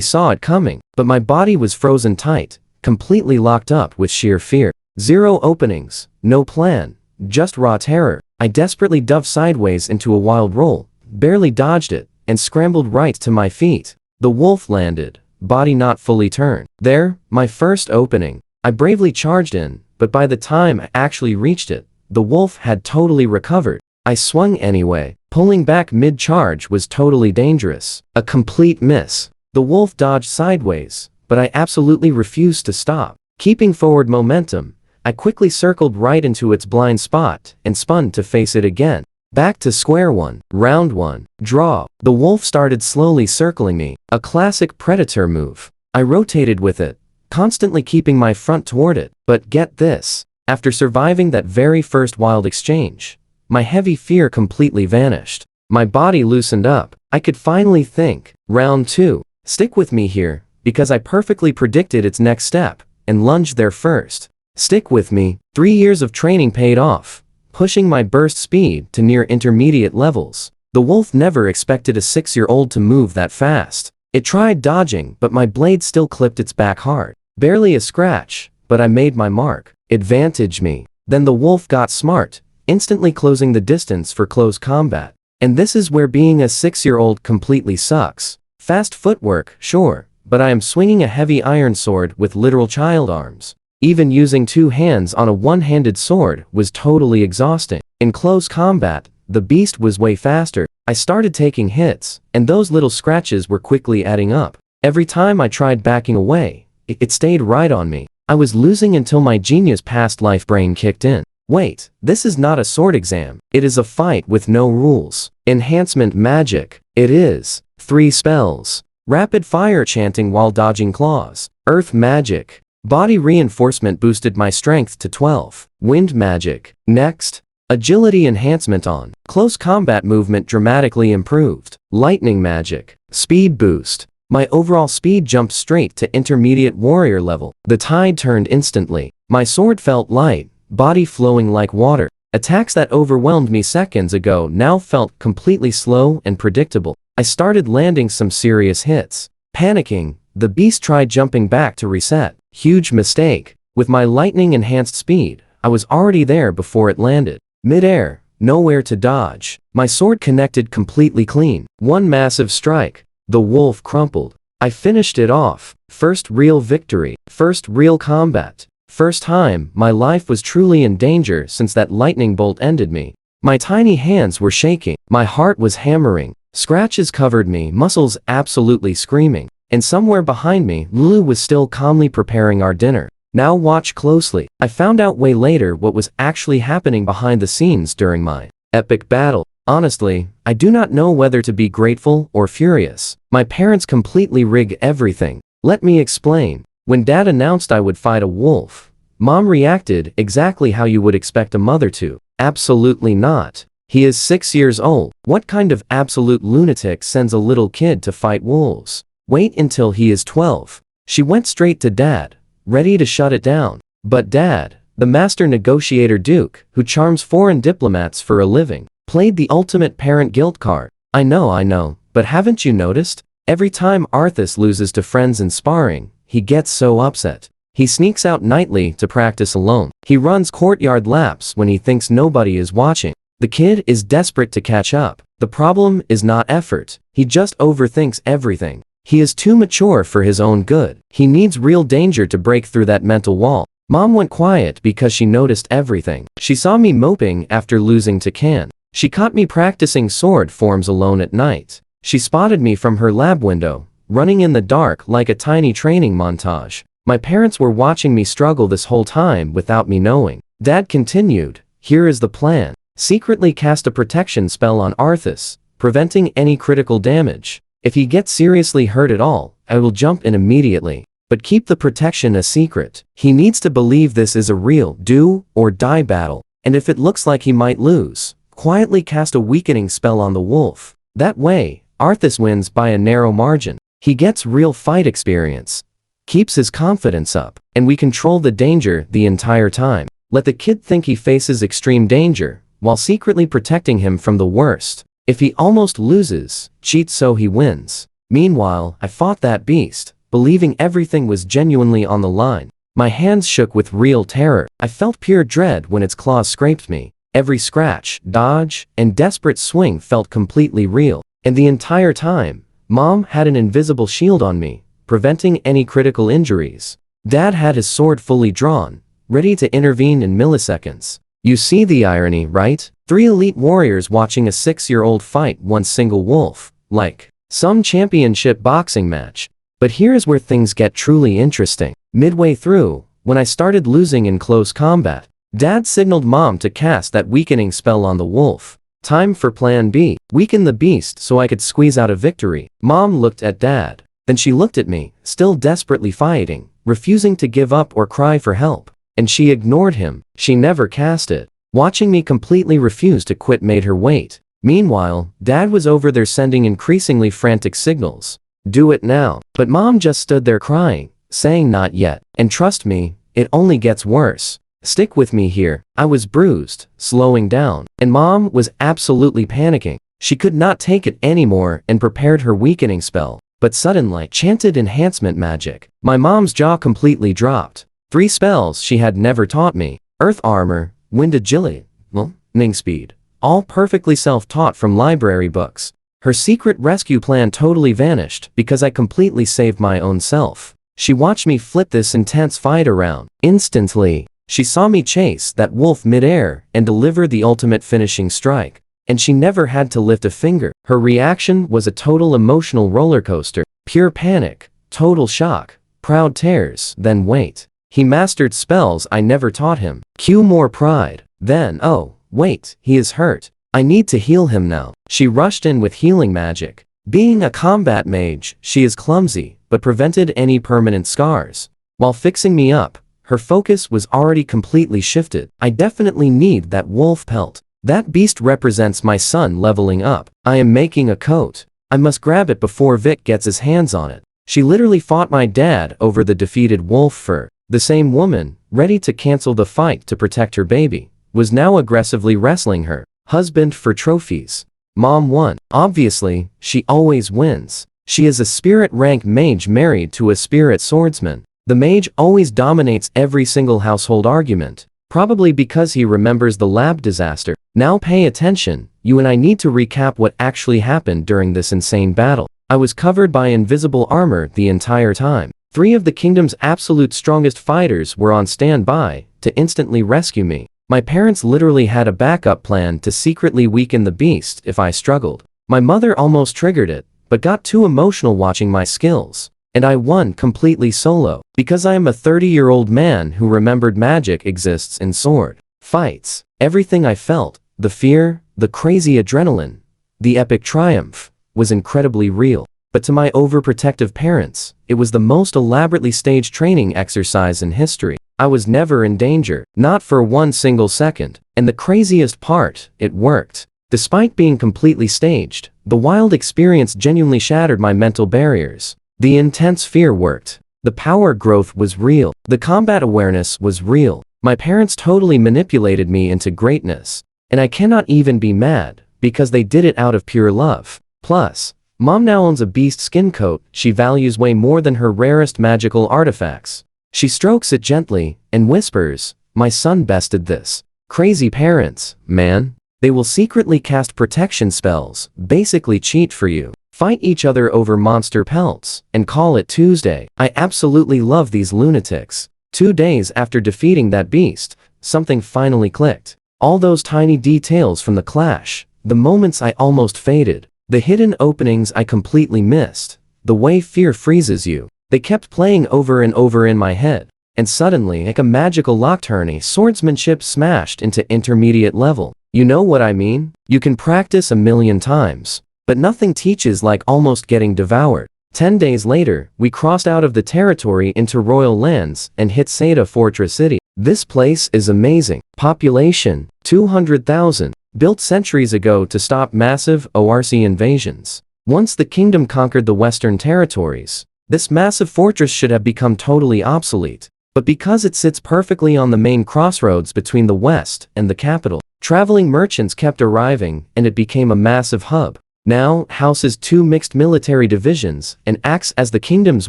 saw it coming, but my body was frozen tight, completely locked up with sheer fear. 0 openings, no plan, just raw terror. I desperately dove sideways into a wild roll, barely dodged it, and scrambled right to my feet. The wolf landed, body not fully turned. There, my first opening. I bravely charged in, but by the time I actually reached it, the wolf had totally recovered. I swung anyway. Pulling back mid-charge was totally dangerous. A complete miss. The wolf dodged sideways, but I absolutely refused to stop. Keeping forward momentum, I quickly circled right into its blind spot and spun to face it again. Back to square one. Round 1. Draw. The wolf started slowly circling me. A classic predator move. I rotated with it, constantly keeping my front toward it. But get this. After surviving that very first wild exchange, my heavy fear completely vanished. My body loosened up. I could finally think. Round 2. Stick with me here, because I perfectly predicted its next step, and lunged there first. Stick with me. 3 years of training paid off, pushing my burst speed to near intermediate levels. The wolf never expected a 6-year-old to move that fast. It tried dodging, but my blade still clipped its back hard. Barely a scratch, but I made my mark. Advantage me. Then the wolf got smart, instantly closing the distance for close combat. And this is where being a 6-year-old completely sucks. Fast footwork, sure, but I am swinging a heavy iron sword with literal child arms. Even using 2 hands on a one-handed sword was totally exhausting. In close combat, the beast was way faster. I started taking hits, and those little scratches were quickly adding up. Every time I tried backing away, it stayed right on me. I was losing until my genius past life brain kicked in. Wait, this is not a sword exam. It is a fight with no rules. Enhancement magic. It is. 3 spells. Rapid fire chanting while dodging claws. Earth magic. Body reinforcement boosted my strength to 12. Wind magic. Next. Agility enhancement on. Close combat movement dramatically improved. Lightning magic. Speed boost. My overall speed jumped straight to intermediate warrior level. The tide turned instantly. My sword felt light, body flowing like water. Attacks that overwhelmed me seconds ago now felt completely slow and predictable. I started landing some serious hits. Panicking, the beast tried jumping back to reset. Huge mistake. With my lightning-enhanced speed, I was already there before it landed. Mid-air, nowhere to dodge. My sword connected completely clean. One massive strike. The wolf crumpled. I finished it off. First real victory. First real combat. First time my life was truly in danger since that lightning bolt ended me. My tiny hands were shaking. My heart was hammering. Scratches covered me, muscles absolutely screaming. And somewhere behind me, Lulu was still calmly preparing our dinner. Now watch closely. I found out way later what was actually happening behind the scenes during my epic battle. Honestly, I do not know whether to be grateful or furious. My parents completely rig everything. Let me explain. When Dad announced I would fight a wolf, Mom reacted exactly how you would expect a mother to. Absolutely not. He is 6 years old. What kind of absolute lunatic sends a little kid to fight wolves? Wait until he is 12. She went straight to Dad, ready to shut it down. But Dad, the master negotiator Duke, who charms foreign diplomats for a living, played the ultimate parent guilt card. I know, but haven't you noticed? Every time Arthas loses to friends in sparring, he gets so upset. He sneaks out nightly to practice alone. He runs courtyard laps when he thinks nobody is watching. The kid is desperate to catch up. The problem is not effort. He just overthinks everything. He is too mature for his own good. He needs real danger to break through that mental wall. Mom went quiet because she noticed everything. She saw me moping after losing to Can. She caught me practicing sword forms alone at night. She spotted me from her lab window, running in the dark like a tiny training montage. My parents were watching me struggle this whole time without me knowing. Dad continued, "Here is the plan. Secretly cast a protection spell on Arthas, preventing any critical damage. If he gets seriously hurt at all, I will jump in immediately. but keep the protection a secret. He needs to believe this is a real do or die battle, and if it looks like he might lose, quietly cast a weakening spell on the wolf. That way, Arthas wins by a narrow margin. He gets real fight experience, keeps his confidence up, and we control the danger the entire time. Let the kid think he faces extreme danger, while secretly protecting him from the worst. If he almost loses, cheat so he wins. Meanwhile, I fought that beast, believing everything was genuinely on the line. My hands shook with real terror. I felt pure dread when its claws scraped me. Every scratch, dodge, and desperate swing felt completely real. And the entire time, Mom had an invisible shield on me, preventing any critical injuries. Dad had his sword fully drawn, ready to intervene in milliseconds. You see the irony, right? 3 elite warriors watching a 6-year-old fight one single wolf, like some championship boxing match. But here's where things get truly interesting. Midway through, when I started losing in close combat, Dad signaled Mom to cast that weakening spell on the wolf. Time for plan B. Weaken the beast so I could squeeze out a victory. Mom looked at Dad. Then she looked at me, still desperately fighting, refusing to give up or cry for help. And she ignored him. She never cast it. Watching me completely refuse to quit made her wait. Meanwhile, Dad was over there sending increasingly frantic signals. Do it now. But Mom just stood there crying, saying not yet. And trust me, it only gets worse. Stick with me here. I was bruised, slowing down, and Mom was absolutely panicking. She could not take it anymore and prepared her weakening spell. But suddenly, chanted enhancement magic. My mom's jaw completely dropped. 3 spells she had never taught me. Earth armor, wind agility, lightning speed. All perfectly self-taught from library books. Her secret rescue plan totally vanished because I completely saved my own self. She watched me flip this intense fight around. Instantly, she saw me chase that wolf midair and deliver the ultimate finishing strike. And she never had to lift a finger. Her reaction was a total emotional roller coaster. Pure panic, total shock, proud tears, then wait. He mastered spells I never taught him. Cue more pride. Then, oh, wait, he is hurt. I need to heal him now. She rushed in with healing magic. Being a combat mage, she is clumsy, but prevented any permanent scars. While fixing me up, her focus was already completely shifted. I definitely need that wolf pelt. That beast represents my son leveling up. I am making a coat. I must grab it before Vic gets his hands on it. She literally fought my dad over the defeated wolf fur. The same woman, ready to cancel the fight to protect her baby, was now aggressively wrestling her husband for trophies. Mom won. Obviously, she always wins. She is a spirit rank mage married to a spirit swordsman. The mage always dominates every single household argument, probably because he remembers the lab disaster. Now pay attention, you and I need to recap what actually happened during this insane battle. I was covered by invisible armor the entire time. 3 of the kingdom's absolute strongest fighters were on standby to instantly rescue me. My parents literally had a backup plan to secretly weaken the beast if I struggled. My mother almost triggered it, but got too emotional watching my skills. And I won completely solo, because I am a 30-year-old man who remembered magic exists in sword fights. Everything I felt, the fear, the crazy adrenaline, the epic triumph, was incredibly real. But to my overprotective parents, it was the most elaborately staged training exercise in history. I was never in danger, not for one single second. And the craziest part, it worked. Despite being completely staged, the wild experience genuinely shattered my mental barriers. The intense fear worked. The power growth was real. The combat awareness was real. My parents totally manipulated me into greatness. And I cannot even be mad, because they did it out of pure love. Plus, Mom now owns a beast skin coat she values way more than her rarest magical artifacts. She strokes it gently and whispers, "My son bested this." Crazy parents, man. They will secretly cast protection spells, basically cheat for you, fight each other over monster pelts, and call it Tuesday. I absolutely love these lunatics. 2 days after defeating that beast, something finally clicked. All those tiny details from the clash, the moments I almost faded, the hidden openings I completely missed, the way fear freezes you, they kept playing over and over in my head. And suddenly, like a magical nocturne, swordsmanship smashed into intermediate level. You know what I mean? You can practice a million times, but nothing teaches like almost getting devoured. 10 days later, we crossed out of the territory into royal lands and hit Seda Fortress City. This place is amazing. Population, 200,000. Built centuries ago to stop massive ORC invasions. Once the kingdom conquered the western territories, this massive fortress should have become totally obsolete. But because it sits perfectly on the main crossroads between the west and the capital, traveling merchants kept arriving and it became a massive hub. Now houses 2 mixed military divisions and acts as the kingdom's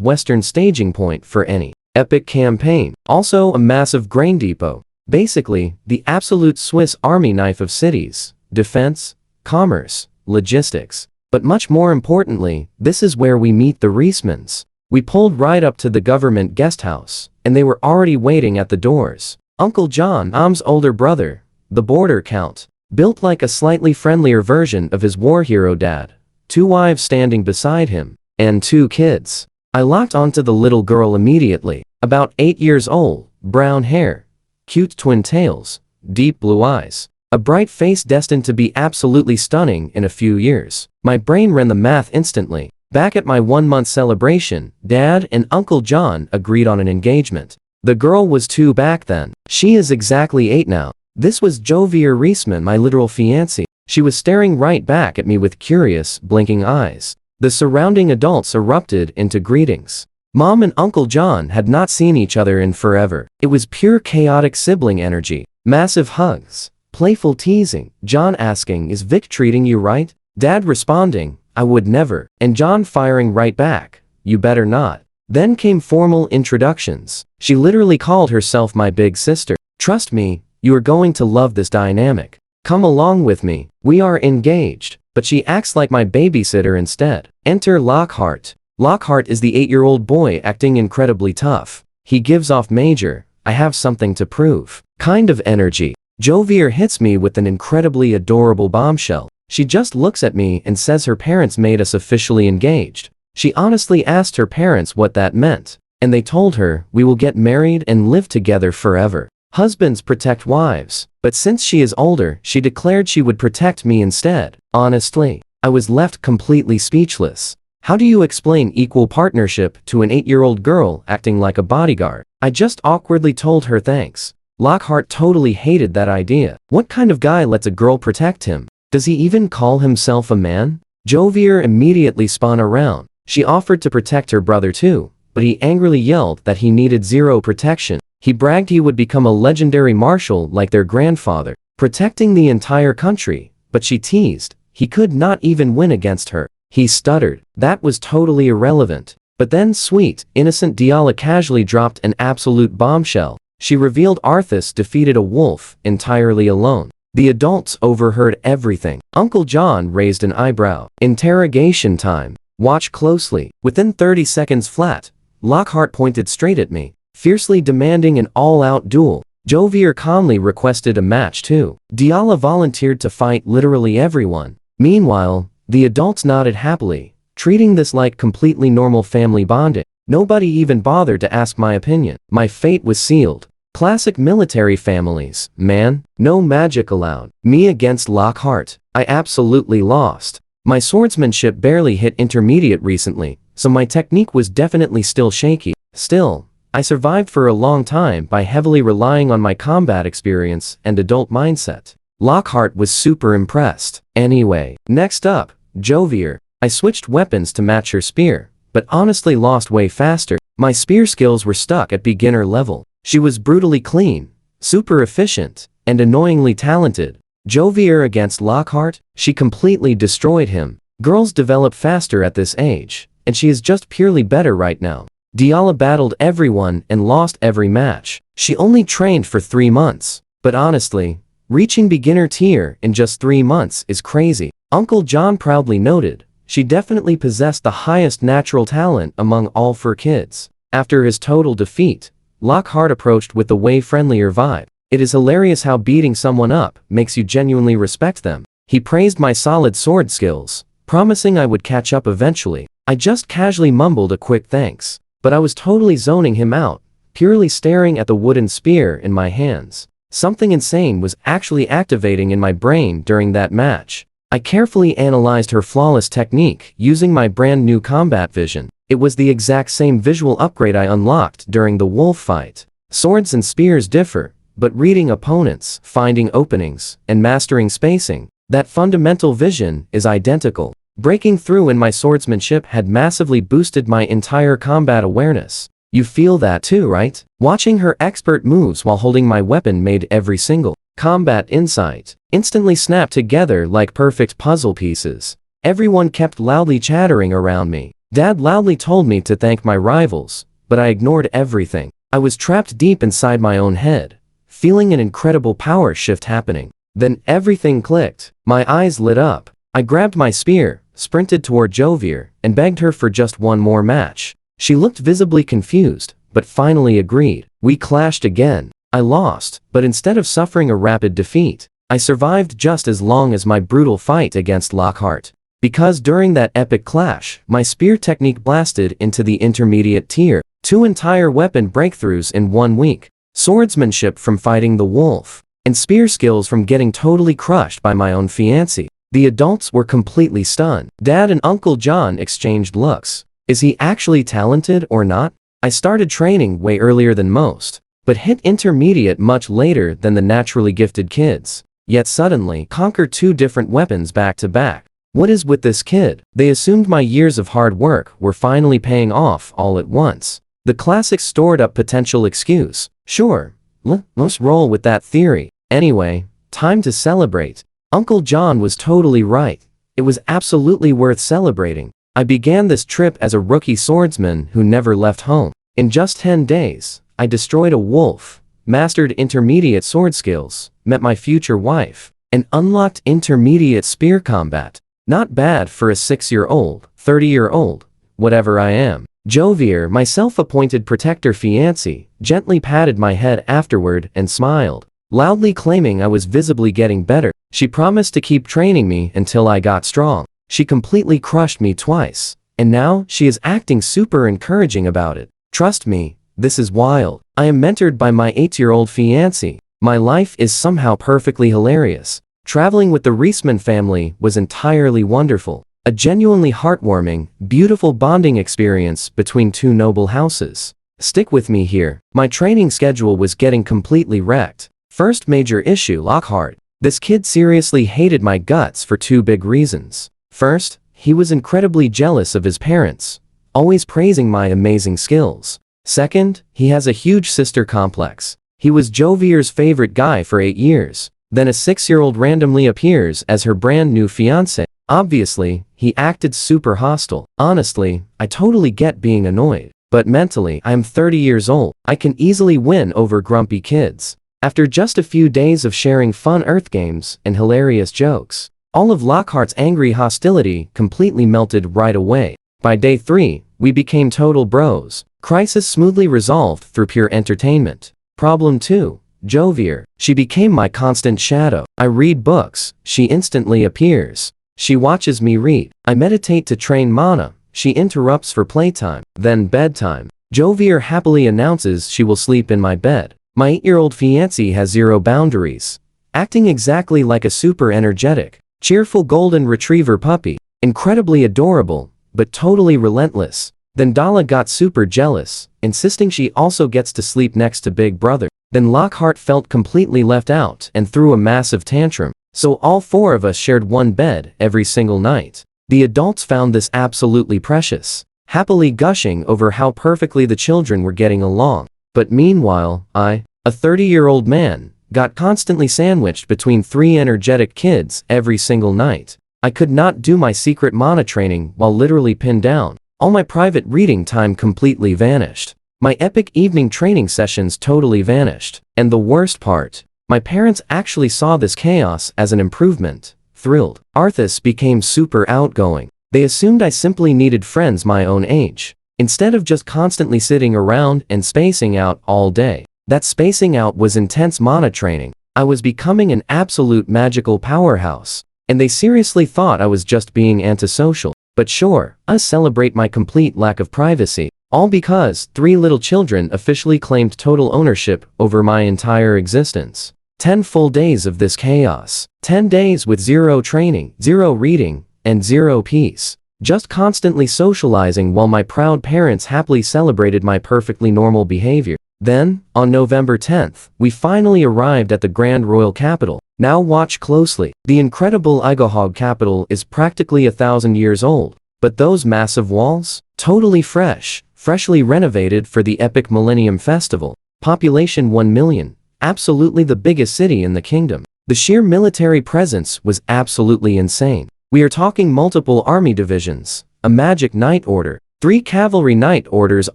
western staging point for any epic campaign. Also a massive grain depot. Basically, the absolute Swiss Army knife of cities, defense, commerce, logistics. But much more importantly, this is where we meet the Reismans. We pulled right up to the government guest house, and they were already waiting at the doors. Uncle John, Am's older brother, the border count, built like a slightly friendlier version of his war hero dad. 2 wives standing beside him, and 2 kids. I locked onto the little girl immediately, about 8 years old, brown hair, cute twin tails, deep blue eyes, a bright face destined to be absolutely stunning in a few years. My brain ran the math instantly. Back at my 1-month celebration, Dad and Uncle John agreed on an engagement. The girl was 2 back then. She is exactly 8 now. This was Jovier Reisman, my literal fiancée. She was staring right back at me with curious, blinking eyes. The surrounding adults erupted into greetings. Mom and Uncle John had not seen each other in forever. It was pure chaotic sibling energy. Massive hugs, playful teasing, John asking, "Is Vic treating you right?" Dad responding, "I would never," and John firing right back, "You better not." Then came formal introductions. She literally called herself my big sister. "Trust me, you are going to love this dynamic. Come along with me. We are engaged." But she acts like my babysitter instead. Enter Lockhart. Lockhart is the 8-year-old boy acting incredibly tough. He gives off major, "I have something to prove" kind of energy. Jovier hits me with an incredibly adorable bombshell. She just looks at me and says her parents made us officially engaged. She honestly asked her parents what that meant, and they told her, "We will get married and live together forever." Husbands protect wives, but since she is older, she declared she would protect me instead. Honestly, I was left completely speechless. How do you explain equal partnership to an 8-year-old girl acting like a bodyguard? I just awkwardly told her thanks. Lockhart totally hated that idea. What kind of guy lets a girl protect him? Does he even call himself a man? Jovier immediately spun around. She offered to protect her brother too, but he angrily yelled that he needed 0 protection. He bragged he would become a legendary marshal like their grandfather, protecting the entire country, but she teased, he could not even win against her. He stuttered. That was totally irrelevant. But then sweet, innocent Diala casually dropped an absolute bombshell. She revealed Arthas defeated a wolf entirely alone. The adults overheard everything. Uncle John raised an eyebrow. Interrogation time. Watch closely. Within 30 seconds flat, Lockhart pointed straight at me, fiercely demanding an all-out duel. Jovier calmly requested a match too. Diala volunteered to fight literally everyone. Meanwhile, the adults nodded happily, treating this like completely normal family bonding. Nobody even bothered to ask my opinion. My fate was sealed. Classic military families, man. No magic allowed. Me against Lockhart. I absolutely lost. My swordsmanship barely hit intermediate recently, so my technique was definitely still shaky. Still, I survived for a long time by heavily relying on my combat experience and adult mindset. Lockhart was super impressed. Anyway, next up, Jovier. I switched weapons to match her spear, but honestly lost way faster. My spear skills were stuck at beginner level. She was brutally clean, super efficient, and annoyingly talented. Jovier against Lockhart, she completely destroyed him. Girls develop faster at this age, and she is just purely better right now. Diala battled everyone and lost every match. She only trained for 3 months, but honestly, reaching beginner tier in just 3 months is crazy. Uncle John proudly noted, she definitely possessed the highest natural talent among all 4 kids. After his total defeat, Lockhart approached with a way friendlier vibe. It is hilarious how beating someone up makes you genuinely respect them. He praised my solid sword skills, promising I would catch up eventually. I just casually mumbled a quick thanks, but I was totally zoning him out, purely staring at the wooden spear in my hands. Something insane was actually activating in my brain during that match. I carefully analyzed her flawless technique using my brand new combat vision. It was the exact same visual upgrade I unlocked during the wolf fight. Swords and spears differ, but reading opponents, finding openings, and mastering spacing, that fundamental vision is identical. Breaking through in my swordsmanship had massively boosted my entire combat awareness. You feel that too, right? Watching her expert moves while holding my weapon made every single combat insight instantly snap together like perfect puzzle pieces. Everyone kept loudly chattering around me. Dad loudly told me to thank my rivals, but I ignored everything. I was trapped deep inside my own head, feeling an incredible power shift happening. Then everything clicked. My eyes lit up. I grabbed my spear, sprinted toward Jovier, and begged her for just one more match. She looked visibly confused, but finally agreed. We clashed again. I lost, but instead of suffering a rapid defeat, I survived just as long as my brutal fight against Lockhart. Because during that epic clash, my spear technique blasted into the intermediate tier, 2 entire weapon breakthroughs in 1 week, swordsmanship from fighting the wolf, and spear skills from getting totally crushed by my own fiancé. The adults were completely stunned. Dad and Uncle John exchanged looks. Is he actually talented or not? I started training way earlier than most, but hit intermediate much later than the naturally gifted kids. Yet suddenly conquer 2 different weapons back to back. What is with this kid? They assumed my years of hard work were finally paying off all at once. The classic stored up potential excuse. Sure, let's roll with that theory. Anyway, time to celebrate. Uncle John was totally right. It was absolutely worth celebrating. I began this trip as a rookie swordsman who never left home. In just 10 days, I destroyed a wolf, mastered intermediate sword skills, met my future wife, and unlocked intermediate spear combat. Not bad for a 6-year-old, 30-year-old, whatever I am. Jovier, my self-appointed protector fiancé, gently patted my head afterward and smiled, loudly claiming I was visibly getting better. She promised to keep training me until I got strong. She completely crushed me twice, and now she is acting super encouraging about it. Trust me, this is wild. I am mentored by my 8-year-old fiancé. My life is somehow perfectly hilarious. Traveling with the Reisman family was entirely wonderful. A genuinely heartwarming, beautiful bonding experience between 2 noble houses. Stick with me here. My training schedule was getting completely wrecked. First major issue, Lockhart. This kid seriously hated my guts for 2 big reasons. First, he was incredibly jealous of his parents, always praising my amazing skills. Second, he has a huge sister complex. He was Jovier's favorite guy for 8 years. Then a 6-year-old randomly appears as her brand new fiancé. Obviously, he acted super hostile. Honestly, I totally get being annoyed. But mentally, I am 30 years old. I can easily win over grumpy kids. After just a few days of sharing fun Earth games and hilarious jokes, all of Lockhart's angry hostility completely melted right away. By day 3, we became total bros. Crisis smoothly resolved through pure entertainment. Problem 2. Jovier. She became my constant shadow. I read books. She instantly appears. She watches me read. I meditate to train mana. She interrupts for playtime. Then bedtime. Jovier happily announces she will sleep in my bed. My 8-year-old fiancé has 0 boundaries, acting exactly like a super energetic, cheerful golden retriever puppy. Incredibly adorable, but totally relentless. Then Dala got super jealous, insisting she also gets to sleep next to Big Brother. Then Lockhart felt completely left out and threw a massive tantrum. So all 4 of us shared one bed every single night. The adults found this absolutely precious, happily gushing over how perfectly the children were getting along. But meanwhile, I, a 30-year-old man, got constantly sandwiched between 3 energetic kids every single night. I could not do my secret mana training while literally pinned down. All my private reading time completely vanished. My epic evening training sessions totally vanished. And the worst part, my parents actually saw this chaos as an improvement. Thrilled, Arthas became super outgoing. They assumed I simply needed friends my own age, instead of just constantly sitting around and spacing out all day. That spacing out was intense mana training. I was becoming an absolute magical powerhouse, and they seriously thought I was just being antisocial. But sure, I celebrate my complete lack of privacy. All because 3 little children officially claimed total ownership over my entire existence. 10 full days of this chaos. 10 days with zero training, zero reading, and zero peace. Just constantly socializing while my proud parents happily celebrated my perfectly normal behavior. Then, on November 10th, we finally arrived at the Grand Royal Capital. Now watch closely. The incredible Igahog capital is practically 1,000 years old, but those massive walls? Totally fresh, freshly renovated for the epic Millennium Festival. Population 1 million, absolutely the biggest city in the kingdom. The sheer military presence was absolutely insane. We are talking multiple army divisions, a magic knight order, 3 cavalry knight orders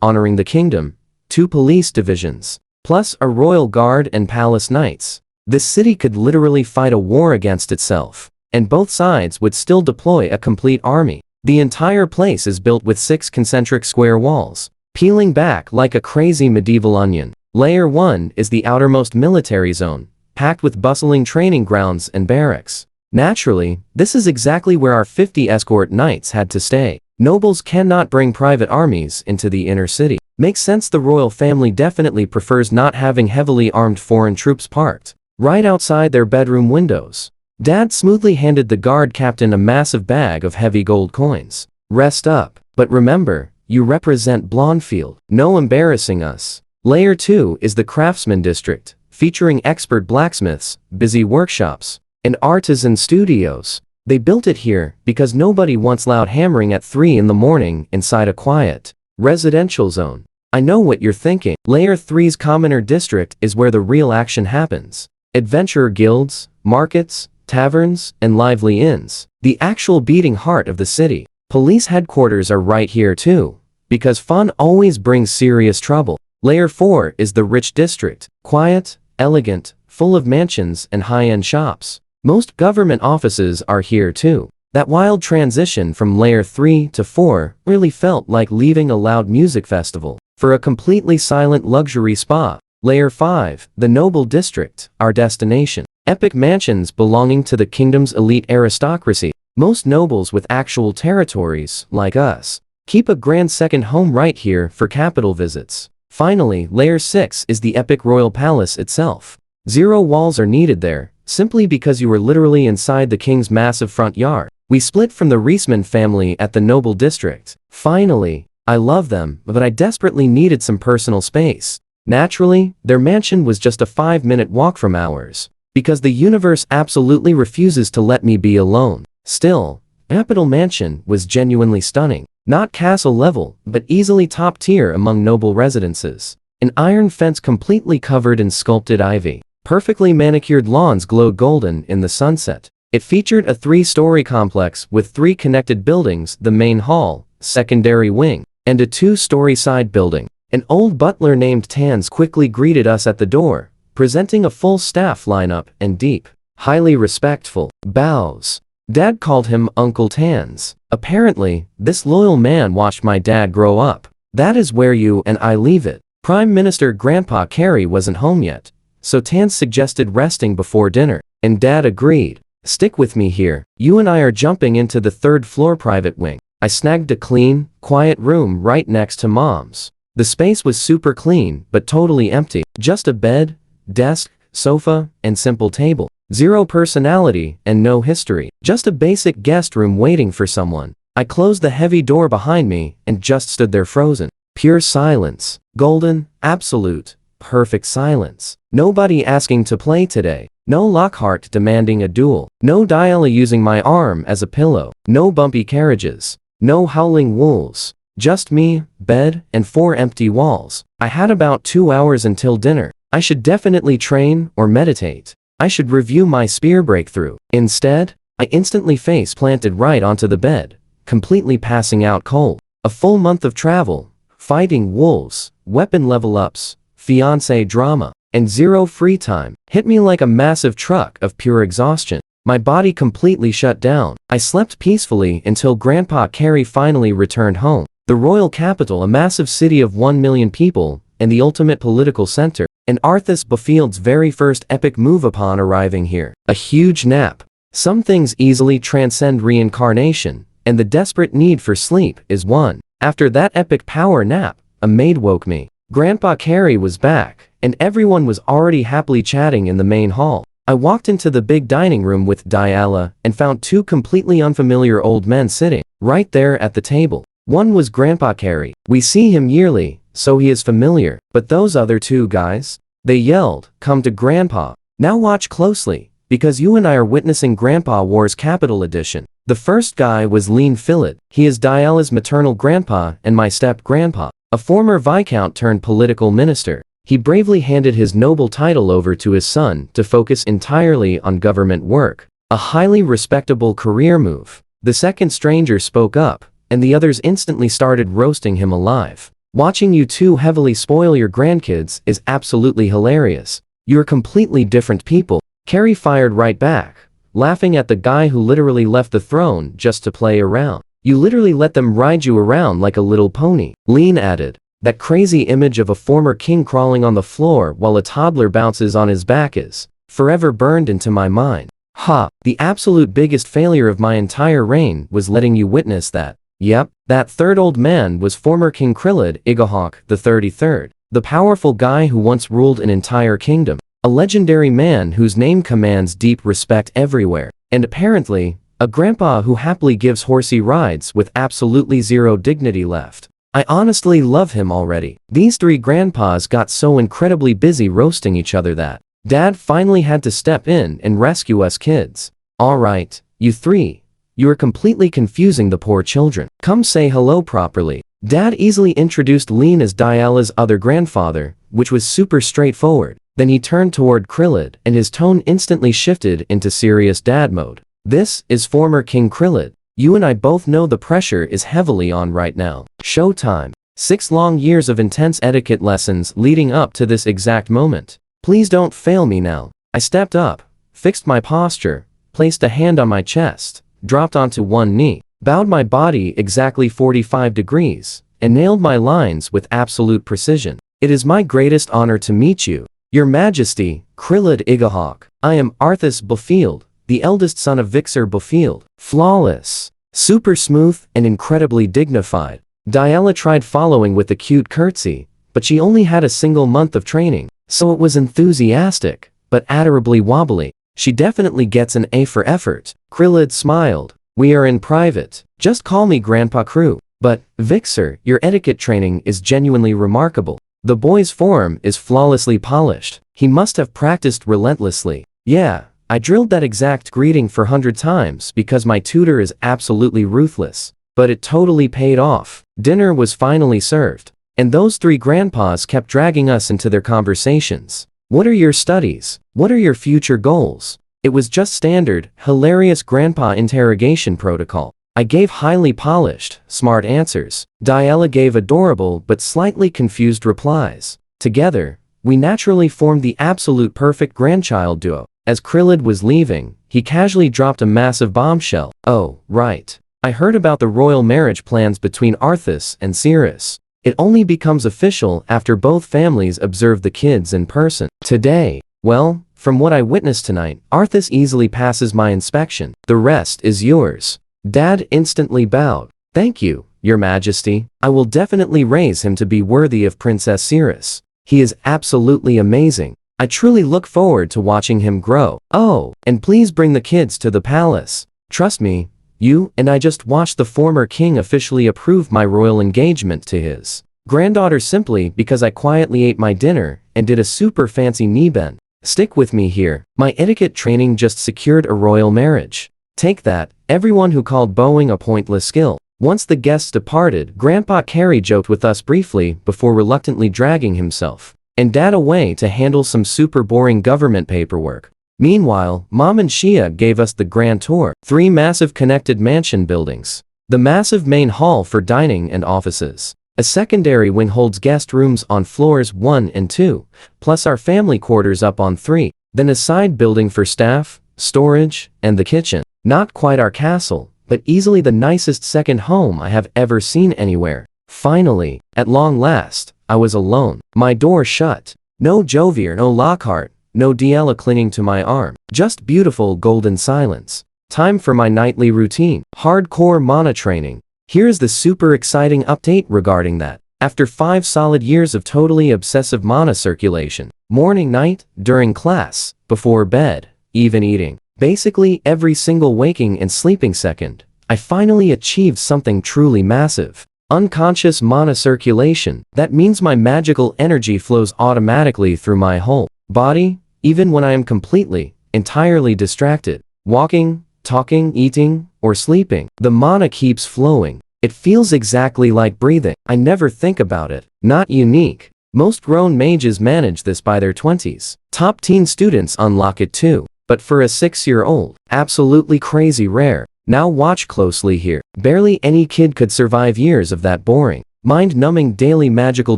honoring the kingdom, 2 police divisions, plus a royal guard and palace knights. This city could literally fight a war against itself, and both sides would still deploy a complete army. The entire place is built with 6 concentric square walls, peeling back like a crazy medieval onion. Layer 1 is the outermost military zone, packed with bustling training grounds and barracks. Naturally, this is exactly where our 50 escort knights had to stay. Nobles cannot bring private armies into the inner city. Makes sense, the royal family definitely prefers not having heavily armed foreign troops parked right outside their bedroom windows. Dad smoothly handed the guard captain a massive bag of heavy gold coins. Rest up, but remember, you represent Blondfield. No embarrassing us. Layer 2 is the craftsman district, featuring expert blacksmiths, busy workshops, and artisan studios. They built it here because nobody wants loud hammering at 3 in the morning inside a quiet, residential zone. I know what you're thinking. Layer 3's commoner district is where the real action happens. Adventurer guilds, markets, taverns, and lively inns. The actual beating heart of the city. Police headquarters are right here too, because fun always brings serious trouble. Layer 4 is the rich district, quiet, elegant, full of mansions and high-end shops. Most government offices are here too. That wild transition from Layer 3 to 4 really felt like leaving a loud music festival for a completely silent luxury spa. Layer 5, the noble district, our destination. Epic mansions belonging to the kingdom's elite aristocracy. Most nobles with actual territories, like us, keep a grand second home right here for capital visits. Finally, Layer 6 is the epic royal palace itself. Zero walls are needed there, simply because you were literally inside the king's massive front yard. We split from the Reisman family at the noble district. Finally, I love them, but I desperately needed some personal space. Naturally, their mansion was just a 5-minute walk from ours, because the universe absolutely refuses to let me be alone. Still, Capital Mansion was genuinely stunning. Not castle level, but easily top tier among noble residences. An iron fence completely covered in sculpted ivy. Perfectly manicured lawns glowed golden in the sunset. It featured a 3-story complex with 3 connected buildings, the main hall, secondary wing, and a 2-story side building. An old butler named Tans quickly greeted us at the door, presenting a full staff lineup and deep, highly respectful bows. Dad called him Uncle Tans. Apparently, this loyal man watched my dad grow up. That is where you and I leave it. Prime Minister Grandpa Carey wasn't home yet, so Tans suggested resting before dinner, and Dad agreed. Stick with me here. You and I are jumping into the 3rd floor private wing. I snagged a clean, quiet room right next to Mom's. The space was super clean, but totally empty. Just a bed, desk, sofa, and simple table. Zero personality and no history. Just a basic guest room waiting for someone. I closed the heavy door behind me and just stood there frozen. Pure silence. Golden, absolute, perfect silence. Nobody asking to play today. No Lockhart demanding a duel. No Diala using my arm as a pillow. No bumpy carriages. No howling wolves. Just me, bed, and 4 empty walls. I had about 2 hours until dinner. I should definitely train or meditate. I should review my spear breakthrough. Instead, I instantly face planted right onto the bed, completely passing out cold. A full month of travel, fighting wolves, weapon level ups, fiancé drama, and zero free time hit me like a massive truck of pure exhaustion. My body completely shut down. I slept peacefully until Grandpa Carey finally returned home. The royal capital, a massive city of 1 million people, and the ultimate political center, and Arthas Bafield's very first epic move upon arriving here. A huge nap. Some things easily transcend reincarnation, and the desperate need for sleep is one. After that epic power nap, a maid woke me. Grandpa Carey was back, and everyone was already happily chatting in the main hall. I walked into the big dining room with Diala and found two completely unfamiliar old men sitting right there at the table. One was Grandpa Carey. We see him yearly, so he is familiar, but those other two guys? They yelled, "Come to Grandpa." Now watch closely, because you and I are witnessing Grandpa Wars Capital Edition. The first guy was Lean Phillid. He is Diala's maternal grandpa and my step-grandpa, a former viscount turned political minister. He bravely handed his noble title over to his son to focus entirely on government work, a highly respectable career move. The second stranger spoke up, and the others instantly started roasting him alive. Watching you two heavily spoil your grandkids is absolutely hilarious. You're completely different people. Carey fired right back, laughing at the guy who literally left the throne just to play around. You literally let them ride you around like a little pony. Lean added, that crazy image of a former king crawling on the floor while a toddler bounces on his back is forever burned into my mind. Ha, the absolute biggest failure of my entire reign was letting you witness that. Yep, that third old man was former King Krillid Igahawk the 33rd, the powerful guy who once ruled an entire kingdom, a legendary man whose name commands deep respect everywhere, and apparently, a grandpa who happily gives horsey rides with absolutely zero dignity left. I honestly love him already. These three grandpas got so incredibly busy roasting each other that Dad finally had to step in and rescue us kids. Alright, you three. You are completely confusing the poor children. Come say hello properly. Dad easily introduced Lean as Diala's other grandfather, which was super straightforward. Then he turned toward Krillid, and his tone instantly shifted into serious dad mode. This is former King Krillid. You and I both know the pressure is heavily on right now. Showtime. 6 long years of intense etiquette lessons leading up to this exact moment. Please don't fail me now. I stepped up, fixed my posture, placed a hand on my chest, dropped onto one knee, bowed my body exactly 45 degrees, and nailed my lines with absolute precision. It is my greatest honor to meet you, Your Majesty, Krillid Igahawk. I am Arthas Befield, the eldest son of Vixer Befield. Flawless, super smooth, and incredibly dignified. Diala tried following with a cute curtsy, but she only had a single month of training, so it was enthusiastic, but adorably wobbly. She definitely gets an A for effort. Krillid smiled. We are in private. Just call me Grandpa Crew. But, Vixer, your etiquette training is genuinely remarkable. The boy's form is flawlessly polished. He must have practiced relentlessly. Yeah, I drilled that exact greeting for 100 times because my tutor is absolutely ruthless. But it totally paid off. Dinner was finally served. And those three grandpas kept dragging us into their conversations. What are your studies? What are your future goals? It was just standard, hilarious grandpa interrogation protocol. I gave highly polished, smart answers. Diala gave adorable but slightly confused replies. Together, we naturally formed the absolute perfect grandchild duo. As Krillid was leaving, he casually dropped a massive bombshell. Oh, right. I heard about the royal marriage plans between Arthas and Cirrus. It only becomes official after both families observe the kids in person. Today, well, from what I witnessed tonight, Arthas easily passes my inspection. The rest is yours. Dad instantly bowed. Thank you, Your Majesty. I will definitely raise him to be worthy of Princess Cirrus. He is absolutely amazing. I truly look forward to watching him grow. Oh, and please bring the kids to the palace. Trust me, you and I just watched the former king officially approve my royal engagement to his granddaughter simply because I quietly ate my dinner and did a super fancy knee bend. Stick with me here. My etiquette training just secured a royal marriage. Take that, everyone who called bowing a pointless skill. Once the guests departed, Grandpa Carey joked with us briefly before reluctantly dragging himself and Dad away to handle some super boring government paperwork. Meanwhile, Mom and Shia gave us the grand tour. 3 massive connected mansion buildings. The massive main hall for dining and offices. A secondary wing holds guest rooms on floors 1 and 2, plus our family quarters up on 3. Then a side building for staff, storage, and the kitchen. Not quite our castle, but easily the nicest second home I have ever seen anywhere. Finally, at long last, I was alone. My door shut. No Jovier, no Lockhart. No Diala clinging to my arm. Just beautiful golden silence. Time for my nightly routine. Hardcore mana training. Here's the super exciting update regarding that. After 5 solid years of totally obsessive mana circulation, morning, night, during class, before bed, even eating, basically every single waking and sleeping second, I finally achieved something truly massive. Unconscious mana circulation. That means my magical energy flows automatically through my whole body, even when I am completely, entirely distracted. Walking, talking, eating, or sleeping. The mana keeps flowing. It feels exactly like breathing. I never think about it. Not unique. Most grown mages manage this by their 20s. Top teen students unlock it too. But for a 6-year-old, absolutely crazy rare. Now watch closely here. Barely any kid could survive years of that boring, mind-numbing daily magical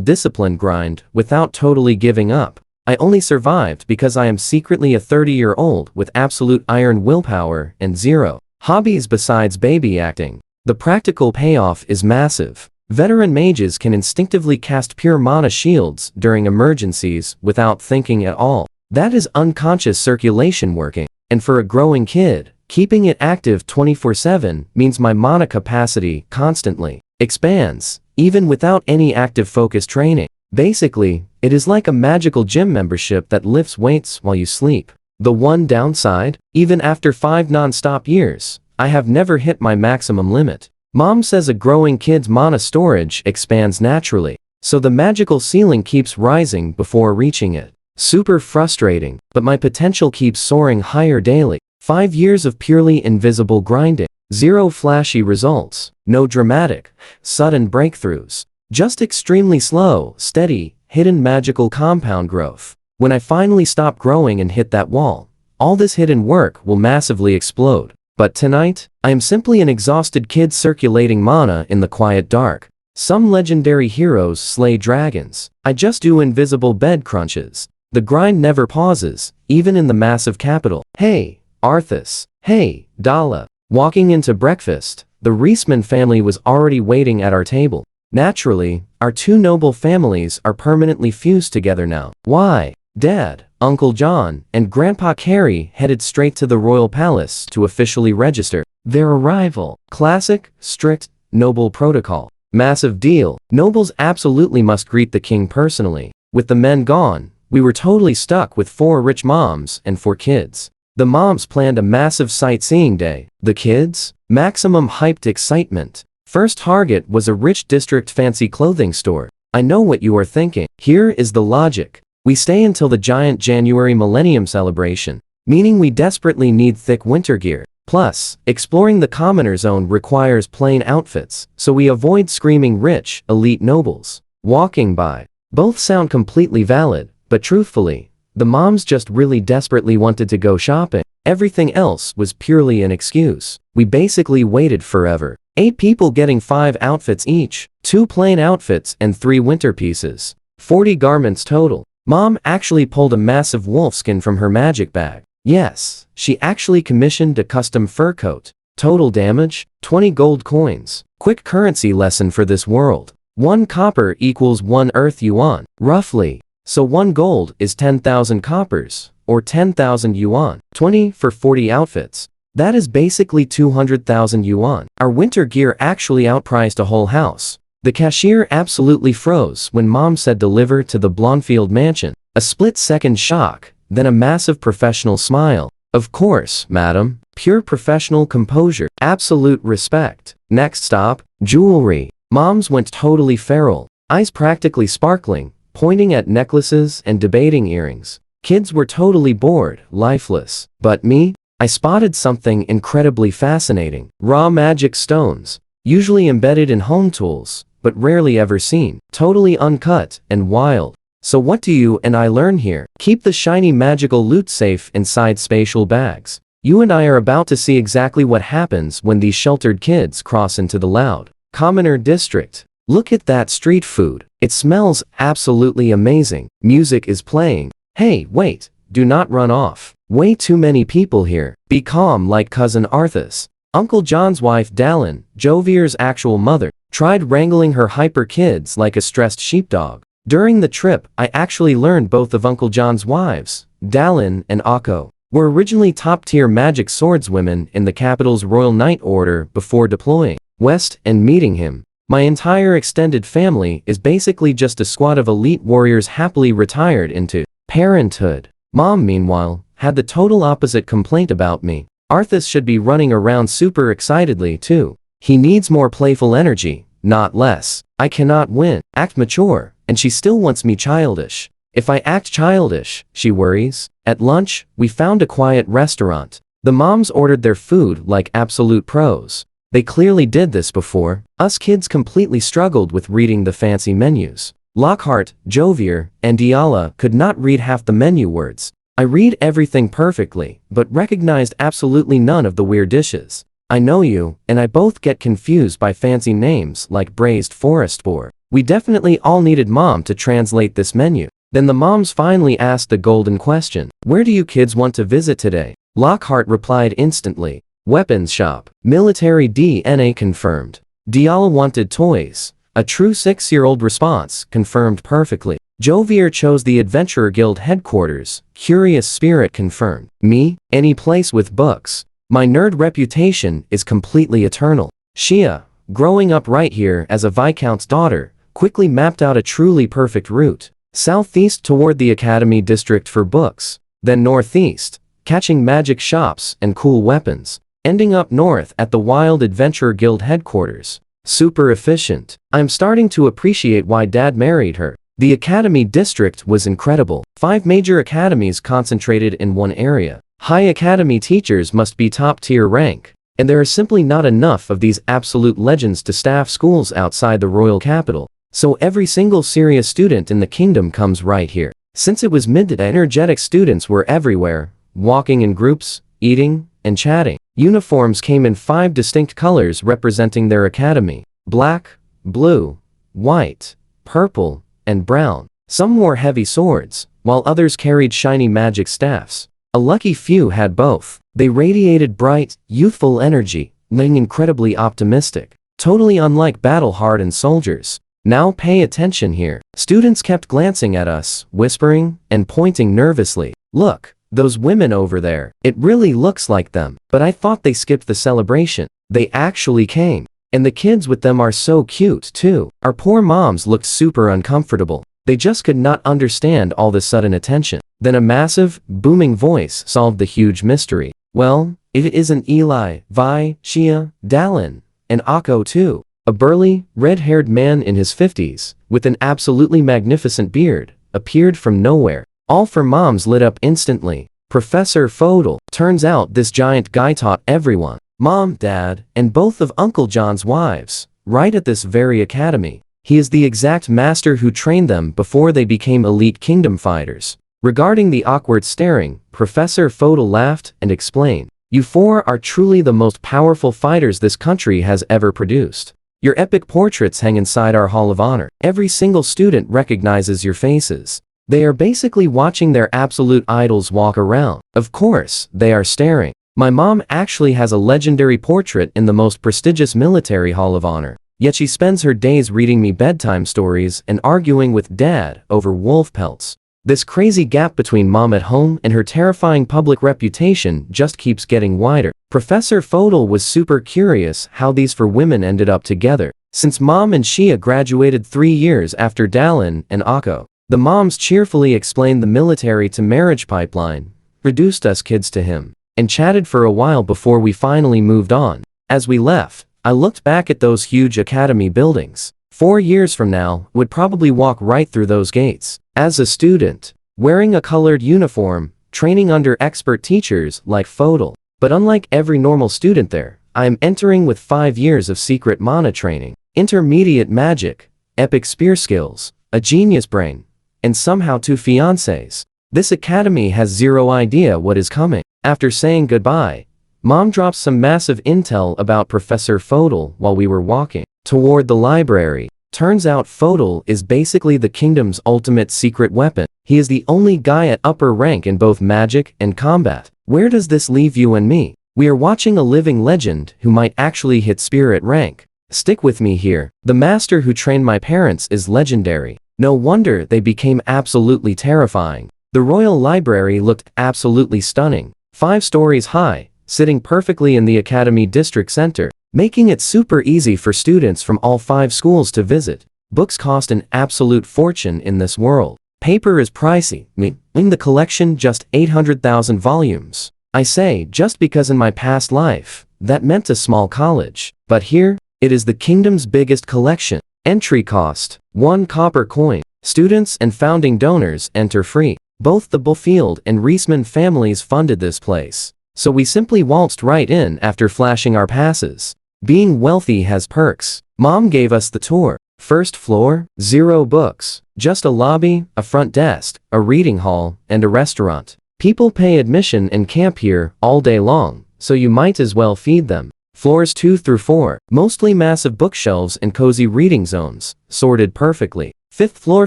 discipline grind without totally giving up. I only survived because I am secretly a 30-year-old with absolute iron willpower and zero hobbies besides baby acting. The practical payoff is massive. Veteran mages can instinctively cast pure mana shields during emergencies without thinking at all. That is unconscious circulation working. And for a growing kid, keeping it active 24/7 means my mana capacity constantly expands, even without any active focus training. Basically, it is like a magical gym membership that lifts weights while you sleep. The one downside, even after 5 non-stop years, I have never hit my maximum limit. Mom says a growing kid's mana storage expands naturally, so the magical ceiling keeps rising before reaching it. Super frustrating, but my potential keeps soaring higher daily. 5 years of purely invisible grinding. Zero flashy results. No dramatic, sudden breakthroughs. Just extremely slow, steady, hidden magical compound growth. When I finally stop growing and hit that wall, all this hidden work will massively explode. But tonight, I am simply an exhausted kid circulating mana in the quiet dark. Some legendary heroes slay dragons. I just do invisible bed crunches. The grind never pauses, even in the massive capital. Hey, Arthas. Hey, Dala. Walking into breakfast, the Reisman family was already waiting at our table. Naturally, our two noble families are permanently fused together now. Why? Dad, Uncle John, and Grandpa Carey headed straight to the royal palace to officially register their arrival. Classic, strict, noble protocol. Massive deal. Nobles absolutely must greet the king personally. With the men gone, we were totally stuck with 4 rich moms and 4 kids. The moms planned a massive sightseeing day. The kids? Maximum hyped excitement. First target was a rich district fancy clothing store. I know what you are thinking. Here is the logic. We stay until the giant January Millennium celebration, meaning we desperately need thick winter gear. Plus, exploring the commoner zone requires plain outfits, so we avoid screaming rich, elite nobles walking by. Both sound completely valid, but truthfully, the moms just really desperately wanted to go shopping. Everything else was purely an excuse. We basically waited forever. 8 people getting 5 outfits each, 2 plain outfits and 3 winter pieces. 40 garments total. Mom actually pulled a massive wolfskin from her magic bag. Yes, she actually commissioned a custom fur coat. Total damage? 20 gold coins. Quick currency lesson for this world. 1 copper equals 1 earth yuan, roughly. So 1 gold is 10,000 coppers, or 10,000 yuan. 20 for 40 outfits. That is basically 200,000 yuan. Our winter gear actually outpriced a whole house. The cashier absolutely froze when Mom said deliver to the Blonfield mansion. A split-second shock, then a massive professional smile. Of course, madam. Pure professional composure. Absolute respect. Next stop, jewelry. Moms went totally feral. Eyes practically sparkling, pointing at necklaces and debating earrings. Kids were totally bored, lifeless. But me? I spotted something incredibly fascinating. Raw magic stones. Usually embedded in home tools, but rarely ever seen. Totally uncut and wild. So what do you and I learn here? Keep the shiny magical loot safe inside spatial bags. You and I are about to see exactly what happens when these sheltered kids cross into the loud commoner district. Look at that street food. It smells absolutely amazing. Music is playing. Hey, wait, do not run off. Way too many people here. Be calm like cousin Arthas. Uncle John's wife Dallin, Jovier's actual mother, tried wrangling her hyper kids like a stressed sheepdog. During the trip, I actually learned both of Uncle John's wives, Dallin and Akko, were originally top-tier magic swordswomen in the capital's Royal Knight Order before deploying west and meeting him. My entire extended family is basically just a squad of elite warriors happily retired into parenthood. Mom, meanwhile, had the total opposite complaint about me. Arthas should be running around super excitedly too. He needs more playful energy, not less. I cannot win, act mature, and she still wants me childish. If I act childish, she worries. At lunch, we found a quiet restaurant. The moms ordered their food like absolute pros. They clearly did this before. Us kids completely struggled with reading the fancy menus. Lockhart, Jovier, and Diala could not read half the menu words. I read everything perfectly, but recognized absolutely none of the weird dishes. I know you, and I both get confused by fancy names like braised forest boar. We definitely all needed Mom to translate this menu. Then the moms finally asked the golden question. Where do you kids want to visit today? Lockhart replied instantly. Weapons shop. Military DNA confirmed. Diala wanted toys. A true 6-year-old response, confirmed perfectly. Jovier chose the Adventurer Guild headquarters. Curious Spirit confirmed. Me? Any place with books. My nerd reputation is completely eternal. Shia, growing up right here as a Viscount's daughter, quickly mapped out a truly perfect route. Southeast toward the Academy District for books, then northeast, catching magic shops and cool weapons, ending up north at the Wild Adventure Guild headquarters. Super efficient. I'm starting to appreciate why Dad married her. The Academy District was incredible. 5 major academies concentrated in one area. High Academy teachers must be top-tier rank, and there are simply not enough of these absolute legends to staff schools outside the royal capital. So every single serious student in the kingdom comes right here. Since it was midday, energetic students were everywhere, walking in groups, eating, and chatting. Uniforms came in 5 distinct colors representing their academy: black, blue, white, purple, and brown. Some wore heavy swords, while others carried shiny magic staffs. A lucky few had both. They radiated bright, youthful energy, being incredibly optimistic, totally unlike battle-hardened soldiers. Now pay attention here. Students kept glancing at us, whispering, and pointing nervously. Look, those women over there. It really looks like them. But I thought they skipped the celebration. They actually came. And the kids with them are so cute too. Our poor moms looked super uncomfortable. They just could not understand all the sudden attention. Then a massive, booming voice solved the huge mystery. Well, it isn't Eli, Vi, Shia, Dallin, and Akko too. A burly, red-haired man in his 50s, with an absolutely magnificent beard, appeared from nowhere. All 4 moms lit up instantly. Professor Fodel. Turns out this giant guy taught everyone, Mom, Dad, and both of Uncle John's wives, right at this very academy. He is the exact master who trained them before they became elite kingdom fighters. Regarding the awkward staring, Professor Fodel laughed and explained, "You 4 are truly the most powerful fighters this country has ever produced. Your epic portraits hang inside our Hall of Honor. Every single student recognizes your faces. They are basically watching their absolute idols walk around. Of course, they are staring. My mom actually has a legendary portrait in the most prestigious military Hall of Honor. Yet she spends her days reading me bedtime stories and arguing with Dad over wolf pelts. This crazy gap between Mom at home and her terrifying public reputation just keeps getting wider." Professor Fodel was super curious how these 4 women ended up together. Since Mom and Shia graduated 3 years after Dallin and Akko, the moms cheerfully explained the military to marriage pipeline, reduced us kids to him, and chatted for a while before we finally moved on. As we left, I looked back at those huge academy buildings. 4 years from now, would probably walk right through those gates. As a student, wearing a colored uniform, training under expert teachers like Fodel. But unlike every normal student there, I am entering with 5 years of secret mana training, intermediate magic, epic spear skills, a genius brain, and somehow 2 fiancés. This academy has zero idea what is coming. After saying goodbye, Mom drops some massive intel about Professor Fodel while we were walking toward the library. Turns out Fodel is basically the kingdom's ultimate secret weapon. He is the only guy at upper rank in both magic and combat. Where does this leave you and me? We are watching a living legend who might actually hit spirit rank. Stick with me here. The master who trained my parents is legendary. No wonder they became absolutely terrifying. The royal library looked absolutely stunning. 5 stories high, sitting perfectly in the Academy District Center. making it super easy for students from all 5 schools to visit. Books cost an absolute fortune in this world. Paper is pricey, in the collection just 800,000 volumes. I say just because in my past life, that meant a small college. But here, it is the kingdom's biggest collection. Entry cost, 1 copper coin. Students and founding donors enter free. Both the Bullfield and Reisman families funded this place. So we simply waltzed right in after flashing our passes. Being wealthy has perks. Mom gave us the tour. First floor, 0 books. Just a lobby, a front desk, a reading hall, and a restaurant. People pay admission and camp here all day long, so you might as well feed them. Floors 2 through 4, mostly massive bookshelves and cozy reading zones, sorted perfectly. 5th floor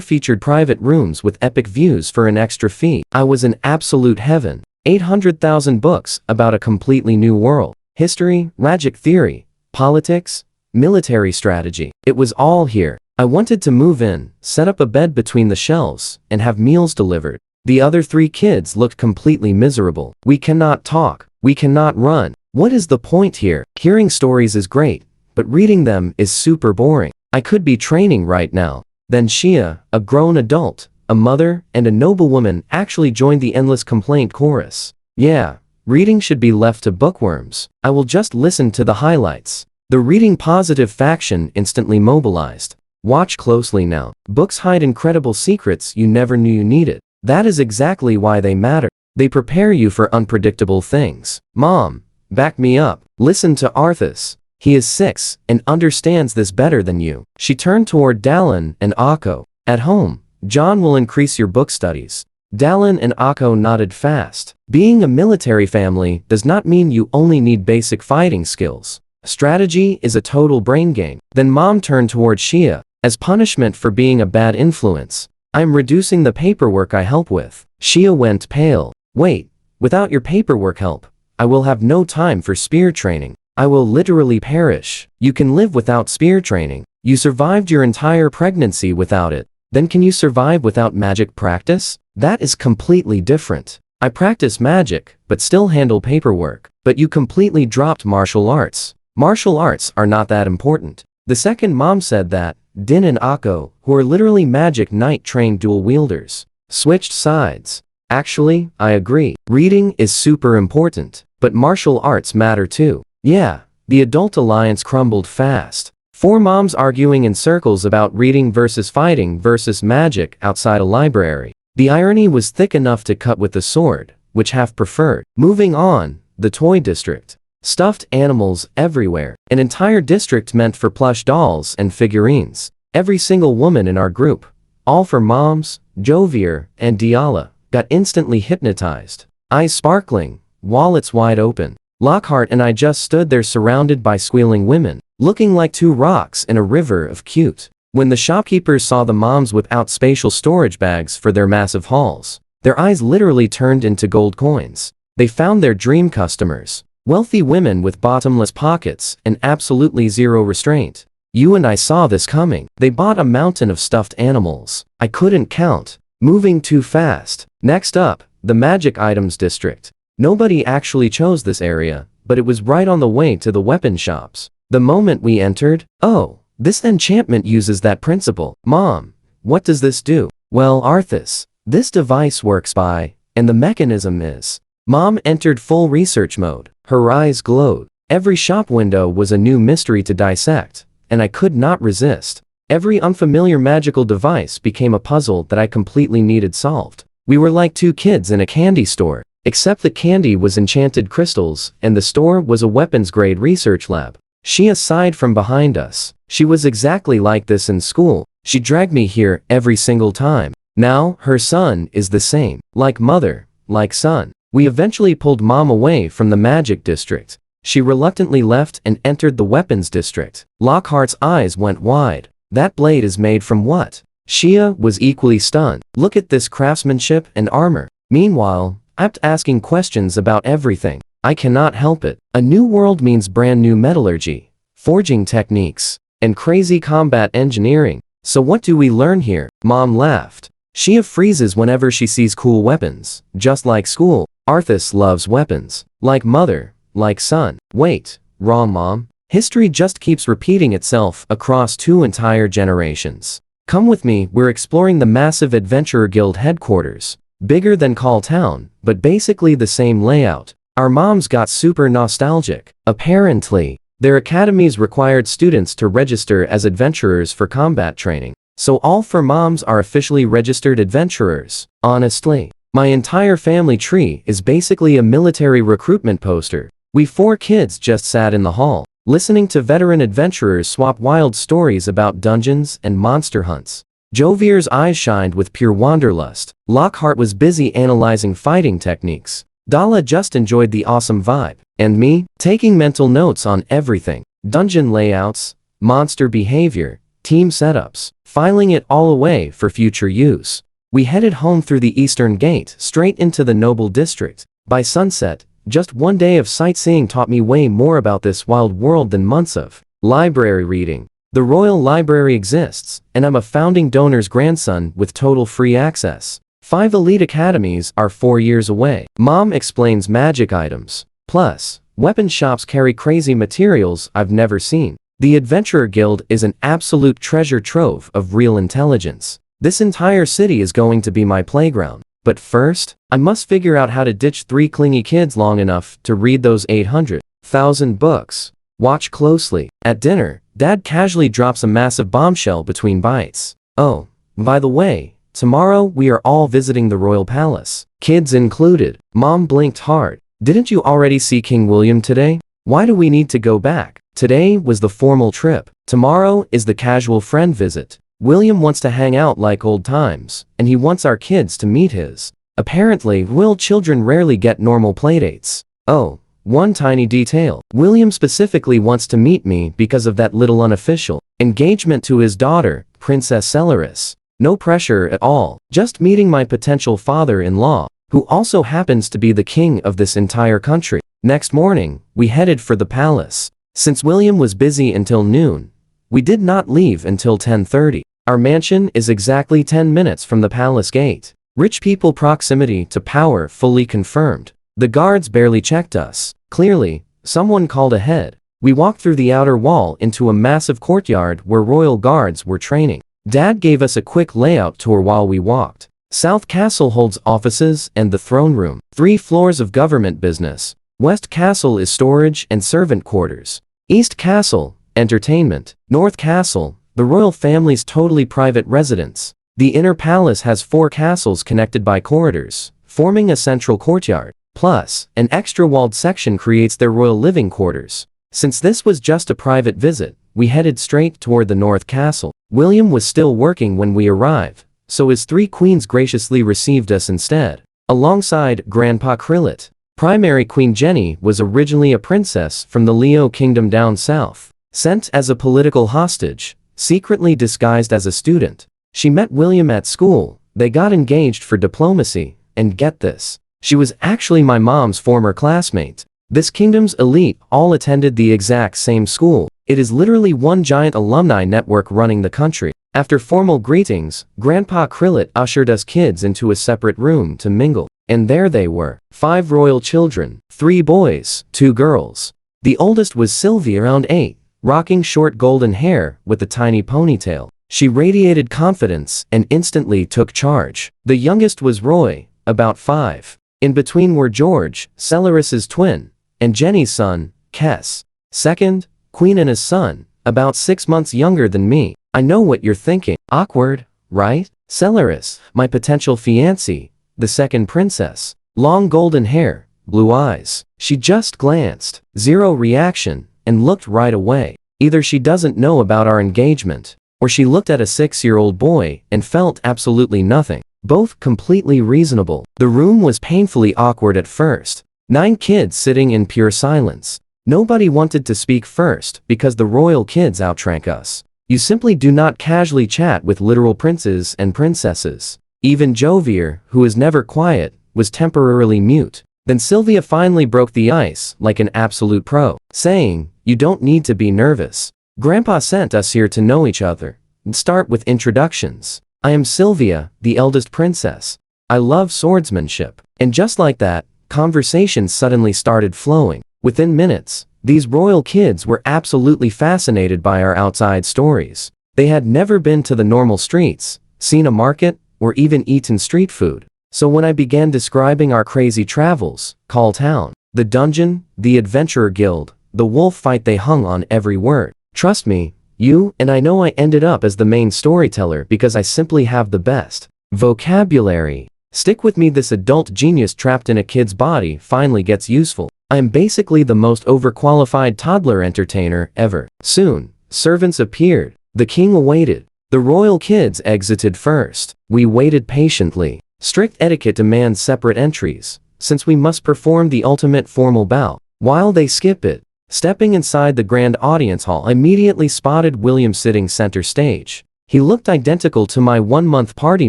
featured private rooms with epic views for an extra fee. I was in absolute heaven. 800,000 books about a completely new world. History, magic theory, politics, military strategy. It was all here. I wanted to move in, set up a bed between the shelves, and have meals delivered. The other 3 kids looked completely miserable. We cannot talk. We cannot run. What is the point here? Hearing stories is great, but reading them is super boring. I could be training right now. Then Shia, a grown adult, a mother, and a noblewoman actually joined the endless complaint chorus. Yeah, reading should be left to bookworms. I will just listen to the highlights. The reading positive faction instantly mobilized. Watch closely now. Books hide incredible secrets you never knew you needed. That is exactly why they matter. They prepare you for unpredictable things. Mom, back me up. Listen to Arthas. He is 6 and understands this better than you. She turned toward Dallin and Akko. At home, John will increase your book studies. Dallin and Akko nodded fast. Being a military family does not mean you only need basic fighting skills. Strategy is a total brain game. Then Mom turned toward Shia. As punishment for being a bad influence, I'm reducing the paperwork I help with. Shia went pale. Wait, without your paperwork help, I will have no time for spear training. I will literally perish. You can live without spear training. You survived your entire pregnancy without it. Then can you survive without magic practice? That is completely different. I practice magic, but still handle paperwork. But you completely dropped martial arts. Martial arts are not that important. The second Mom said that, Din and Akko, who are literally magic knight trained dual wielders, switched sides. Actually, I agree. Reading is super important, but martial arts matter too. Yeah, the adult alliance crumbled fast. 4 moms arguing in circles about reading versus fighting versus magic outside a library. The irony was thick enough to cut with the sword, which half preferred. Moving on, the toy district. Stuffed animals everywhere. An entire district meant for plush dolls and figurines. Every single woman in our group, all for moms, Jovier and Diala, got instantly hypnotized. Eyes sparkling, wallets wide open. Lockhart and I just stood there surrounded by squealing women, looking like 2 rocks in a river of cute. When the shopkeepers saw the moms whip out spatial storage bags for their massive hauls, their eyes literally turned into gold coins. They found their dream customers. Wealthy women with bottomless pockets and absolutely zero restraint. You and I saw this coming. They bought a mountain of stuffed animals. I couldn't count. Moving too fast. Next up, the magic items district. Nobody actually chose this area, but it was right on the way to the weapon shops. The moment we entered, oh, this enchantment uses that principle. Mom, what does this do? Well, Arthas, this device works by, and the mechanism is. Mom entered full research mode. Her eyes glowed. Every shop window was a new mystery to dissect, and I could not resist. Every unfamiliar magical device became a puzzle that I completely needed solved. We were like 2 kids in a candy store, except the candy was enchanted crystals, and the store was a weapons-grade research lab. Shia sighed from behind us. She was exactly like this in school. She dragged me here every single time. Now, her son is the same. Like mother, like son. We eventually pulled Mom away from the magic district. She reluctantly left and entered the weapons district. Lockhart's eyes went wide. That blade is made from what? Shia was equally stunned. Look at this craftsmanship and armor. Meanwhile, I kept asking questions about everything. I cannot help it. A new world means brand new metallurgy, forging techniques, and crazy combat engineering. So what do we learn here? Mom laughed. Shia freezes whenever she sees cool weapons. Just like school, Arthas loves weapons. Like mother, like son. Wait, wrong Mom. History just keeps repeating itself across 2 entire generations. Come with me, we're exploring the massive Adventurer Guild headquarters. Bigger than Call Town, but basically the same layout. Our moms got super nostalgic. Apparently, their academies required students to register as adventurers for combat training. So all 4 moms are officially registered adventurers. Honestly, my entire family tree is basically a military recruitment poster. We 4 kids just sat in the hall, listening to veteran adventurers swap wild stories about dungeons and monster hunts. Jovier's eyes shined with pure wanderlust. Lockhart was busy analyzing fighting techniques. Dala just enjoyed the awesome vibe. And me, taking mental notes on everything. Dungeon layouts, monster behavior, team setups, filing it all away for future use. We headed home through the Eastern Gate, straight into the Noble District. By sunset, just one day of sightseeing taught me way more about this wild world than months of library reading. The Royal Library exists, and I'm a founding donor's grandson with total free access. 5 elite academies are 4 years away. Mom explains magic items. Plus, weapon shops carry crazy materials I've never seen. The Adventurer Guild is an absolute treasure trove of real intelligence. This entire city is going to be my playground. But first, I must figure out how to ditch 3 clingy kids long enough to read those 800,000 books. Watch closely. At dinner, Dad casually drops a massive bombshell between bites. Oh, by the way, tomorrow we are all visiting the Royal Palace. Kids included. Mom blinked hard. Didn't you already see King William today? Why do we need to go back? Today was the formal trip. Tomorrow is the casual friend visit. William wants to hang out like old times, and he wants our kids to meet his. Apparently, royal children rarely get normal playdates. Oh, one tiny detail. William specifically wants to meet me because of that little unofficial engagement to his daughter, Princess Celeris. No pressure at all, just meeting my potential father-in-law, who also happens to be the king of this entire country. Next morning, we headed for the palace. Since William was busy until noon, we did not leave until 10:30. Our mansion is exactly 10 minutes from the palace gate. Rich people proximity to power fully confirmed. The guards barely checked us. Clearly, someone called ahead. We walked through the outer wall into a massive courtyard where royal guards were training. Dad gave us a quick layout tour while we walked. South Castle holds offices and the throne room. 3 floors of government business. West Castle is storage and servant quarters. East Castle, entertainment. North Castle, the royal family's totally private residence. The inner palace has 4 castles connected by corridors, forming a central courtyard. Plus, an extra walled section creates their royal living quarters. Since this was just a private visit, we headed straight toward the North Castle. William was still working when we arrived, so his 3 queens graciously received us instead. Alongside Grandpa Krillet. Primary Queen Jenny was originally a princess from the Leo Kingdom down south, sent as a political hostage, secretly disguised as a student. She met William at school, they got engaged for diplomacy, and get this, she was actually my mom's former classmate. This kingdom's elite all attended the exact same school. It is literally one giant alumni network running the country. After formal greetings, Grandpa Krillet ushered us kids into a separate room to mingle. And there they were, 5 royal children, 3 boys, 2 girls. The oldest was Sylvie, around 8, rocking short golden hair with a tiny ponytail. She radiated confidence and instantly took charge. The youngest was Roy, about 5. In between were George, Celeris's twin, and Jenny's son, Kess. Second, Queen Anna's son, about 6 months younger than me. I know what you're thinking. Awkward, right? Celeris, my potential fiancée, the second princess. Long golden hair, blue eyes. She just glanced, 0 reaction, and looked right away. Either she doesn't know about our engagement, or she looked at a 6-year-old boy and felt absolutely nothing. Both completely reasonable. The room was painfully awkward at first. 9 kids sitting in pure silence. Nobody wanted to speak first because the royal kids outrank us. You simply do not casually chat with literal princes and princesses. Even Jovier, who is never quiet, was temporarily mute. Then Sylvia finally broke the ice like an absolute pro, saying, "You don't need to be nervous. Grandpa sent us here to know each other and start with introductions. I am Sylvia, the eldest princess. I love swordsmanship." And just like that, conversation suddenly started flowing. Within minutes, these royal kids were absolutely fascinated by our outside stories. They had never been to the normal streets, seen a market, or even eaten street food. So when I began describing our crazy travels, Call Town, the dungeon, the adventurer guild, the wolf fight, they hung on every word. Trust me, I know I ended up as the main storyteller because I simply have the best vocabulary. Stick with me, this adult genius trapped in a kid's body finally gets useful. I am basically the most overqualified toddler entertainer ever. Soon, servants appeared. The king awaited. The royal kids exited first. We waited patiently. Strict etiquette demands separate entries, since we must perform the ultimate formal bow. While they skip it, stepping inside the grand audience hall, I immediately spotted William sitting center stage. He looked identical to my 1-month party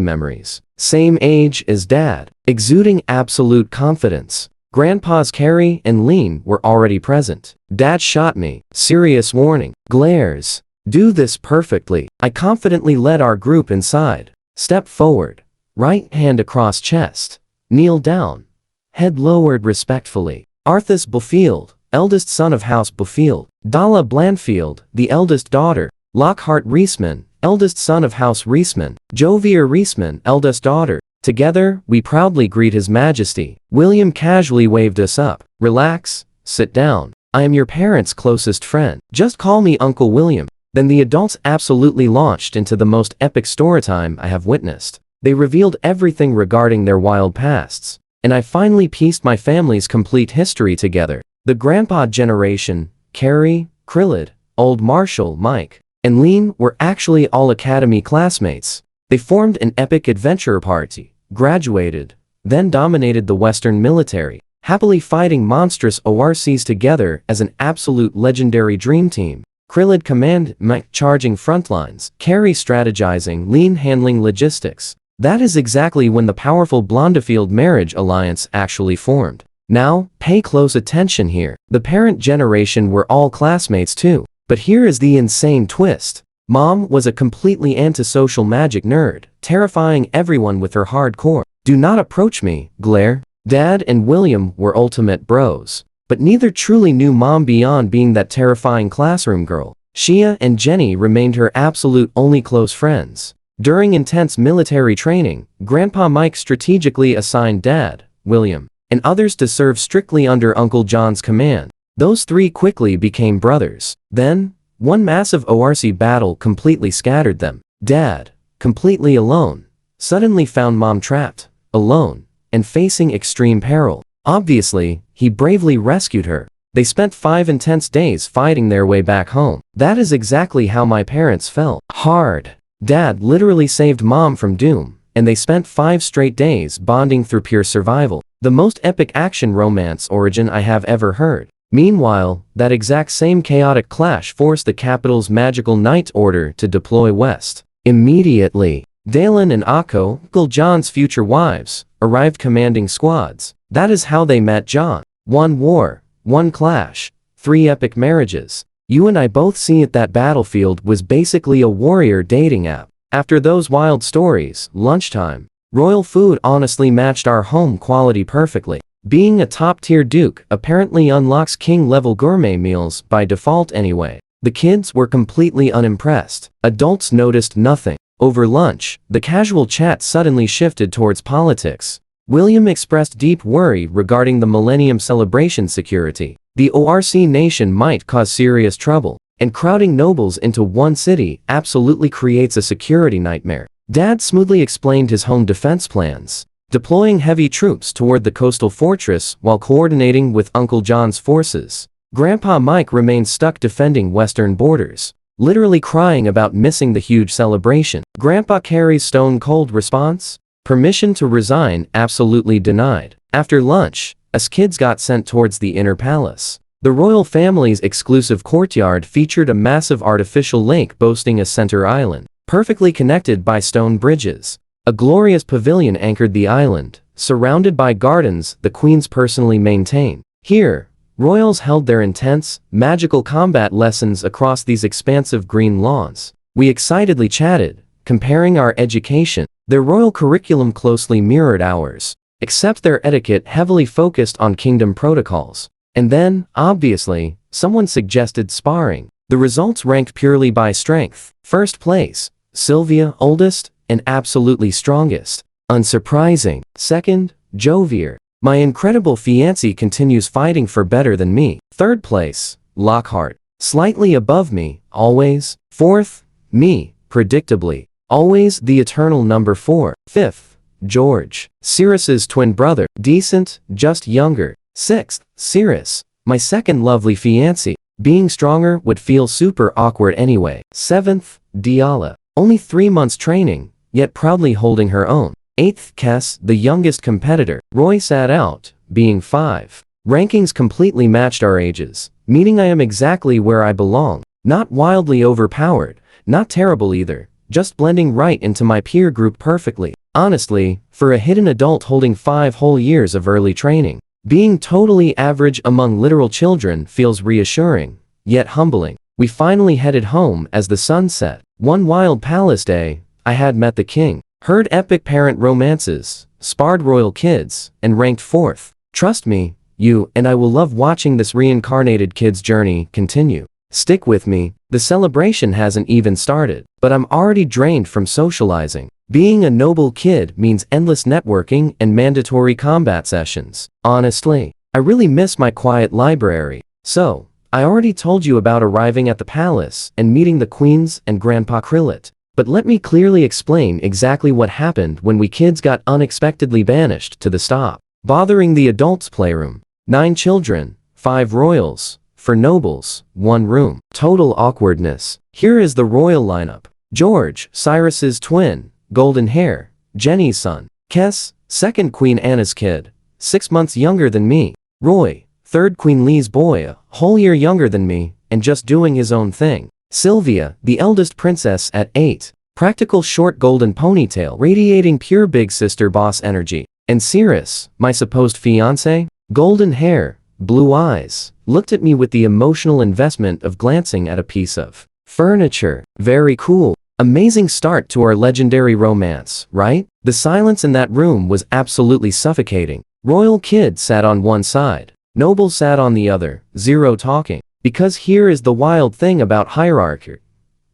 memories. Same age as Dad, exuding absolute confidence. Grandpas Carrie and Lean were already present. Dad shot me. Serious warning. Glares. Do this perfectly. I confidently led our group inside. Step forward. Right hand across chest. Kneel down. Head lowered respectfully. Arthas Befield, eldest son of House Befield. Dalla Blandfield, the eldest daughter. Lockhart Reisman, eldest son of House Reisman. Jovier Reisman, eldest daughter. Together, we proudly greet His Majesty. William casually waved us up. Relax, sit down. I am your parents' closest friend. Just call me Uncle William. Then the adults absolutely launched into the most epic storytime I have witnessed. They revealed everything regarding their wild pasts, and I finally pieced my family's complete history together. The grandpa generation, Carrie, Krillid, Old Marshall, Mike, and Lean were actually all academy classmates. They formed an epic adventure party, graduated, then dominated the Western military, happily fighting monstrous ORCs together as an absolute legendary dream team. Krillid command, Mike charging frontlines, Carrie strategizing, Lean handling logistics. That is exactly when the powerful Blondefield marriage alliance actually formed. Now, pay close attention here. The parent generation were all classmates too. But here is the insane twist. Mom was a completely antisocial magic nerd, terrifying everyone with her hardcore "do not approach me" glare. Dad and William were ultimate bros. But neither truly knew Mom beyond being that terrifying classroom girl. Shia and Jenny remained her absolute only close friends. During intense military training, Grandpa Mike strategically assigned Dad, William, and others to serve strictly under Uncle John's command. Those three quickly became brothers. Then, one massive ORC battle completely scattered them. Dad, completely alone, suddenly found Mom trapped, alone, and facing extreme peril. Obviously, he bravely rescued her. They spent 5 intense days fighting their way back home. That is exactly how my parents felt. Hard. Dad literally saved Mom from doom, and they spent 5 straight days bonding through pure survival. The most epic action romance origin I have ever heard. Meanwhile, that exact same chaotic clash forced the capital's magical Knight Order to deploy west. Immediately, Dalen and Akko, Uncle John's future wives, arrived commanding squads. That is how they met John. 1 war, 1 clash, 3 epic marriages. You and I both see it, that battlefield was basically a warrior dating app. After those wild stories, lunchtime, royal food honestly matched our home quality perfectly. Being a top-tier duke apparently unlocks king-level gourmet meals by default anyway. The kids were completely unimpressed. Adults noticed nothing. Over lunch, the casual chat suddenly shifted towards politics. William expressed deep worry regarding the Millennium Celebration security. The ORC nation might cause serious trouble, and crowding nobles into one city absolutely creates a security nightmare. Dad smoothly explained his home defense plans, deploying heavy troops toward the coastal fortress while coordinating with Uncle John's forces. Grandpa Mike remained stuck defending western borders, literally crying about missing the huge celebration. Grandpa Carrie's stone-cold response? Permission to resign absolutely denied. After lunch, us kids got sent towards the inner palace. The royal family's exclusive courtyard featured a massive artificial lake boasting a center island, perfectly connected by stone bridges. A glorious pavilion anchored the island, surrounded by gardens the queens personally maintained. Here, royals held their intense, magical combat lessons across these expansive green lawns. We excitedly chatted, comparing our education. Their royal curriculum closely mirrored ours, except their etiquette heavily focused on kingdom protocols. And then, obviously, someone suggested sparring. The results ranked purely by strength. First place, Sylvia, oldest and absolutely strongest. Unsurprising. Second, Jovier. My incredible fiancé continues fighting for better than me. Third place, Lockhart. Slightly above me, always. Fourth, me, predictably. Always the eternal number 4. Fifth, George. Cirrus's twin brother. Decent, just younger. Sixth, Cirrus. My second lovely fiancé. Being stronger would feel super awkward anyway. Seventh, Diala. Only 3 months training, yet proudly holding her own. Eighth, Kess, the youngest competitor. Roy sat out, being 5. Rankings completely matched our ages, meaning I am exactly where I belong. Not wildly overpowered, not terrible either, just blending right into my peer group perfectly. Honestly, for a hidden adult holding 5 whole years of early training, being totally average among literal children feels reassuring, yet humbling. We finally headed home as the sun set. One wild palace day, I had met the king, heard epic parent romances, sparred royal kids, and ranked 4th. Trust me, you and I will love watching this reincarnated kid's journey continue. Stick with me, the celebration hasn't even started, but I'm already drained from socializing. Being a noble kid means endless networking and mandatory combat sessions. Honestly, I really miss my quiet library. So, I already told you about arriving at the palace and meeting the queens and Grandpa Krillet. But let me clearly explain exactly what happened when we kids got unexpectedly banished to the stop, bothering the adults' playroom. 9 children, 5 royals, for nobles, 1 room. Total awkwardness. Here is the royal lineup. George, Cyrus's twin, golden hair, Jenny's son. Kess, second Queen Anna's kid, 6 months younger than me. Roy, third Queen Lee's boy, a whole year younger than me, and just doing his own thing. Sylvia, the eldest princess at 8, practical short golden ponytail radiating pure big sister boss energy. And Cirrus, my supposed fiancé, golden hair, blue eyes, looked at me with the emotional investment of glancing at a piece of furniture. Very cool. Amazing start to our legendary romance, right? The silence in that room was absolutely suffocating. Royal kid sat on one side, noble sat on the other, zero talking. Because here is the wild thing about hierarchy.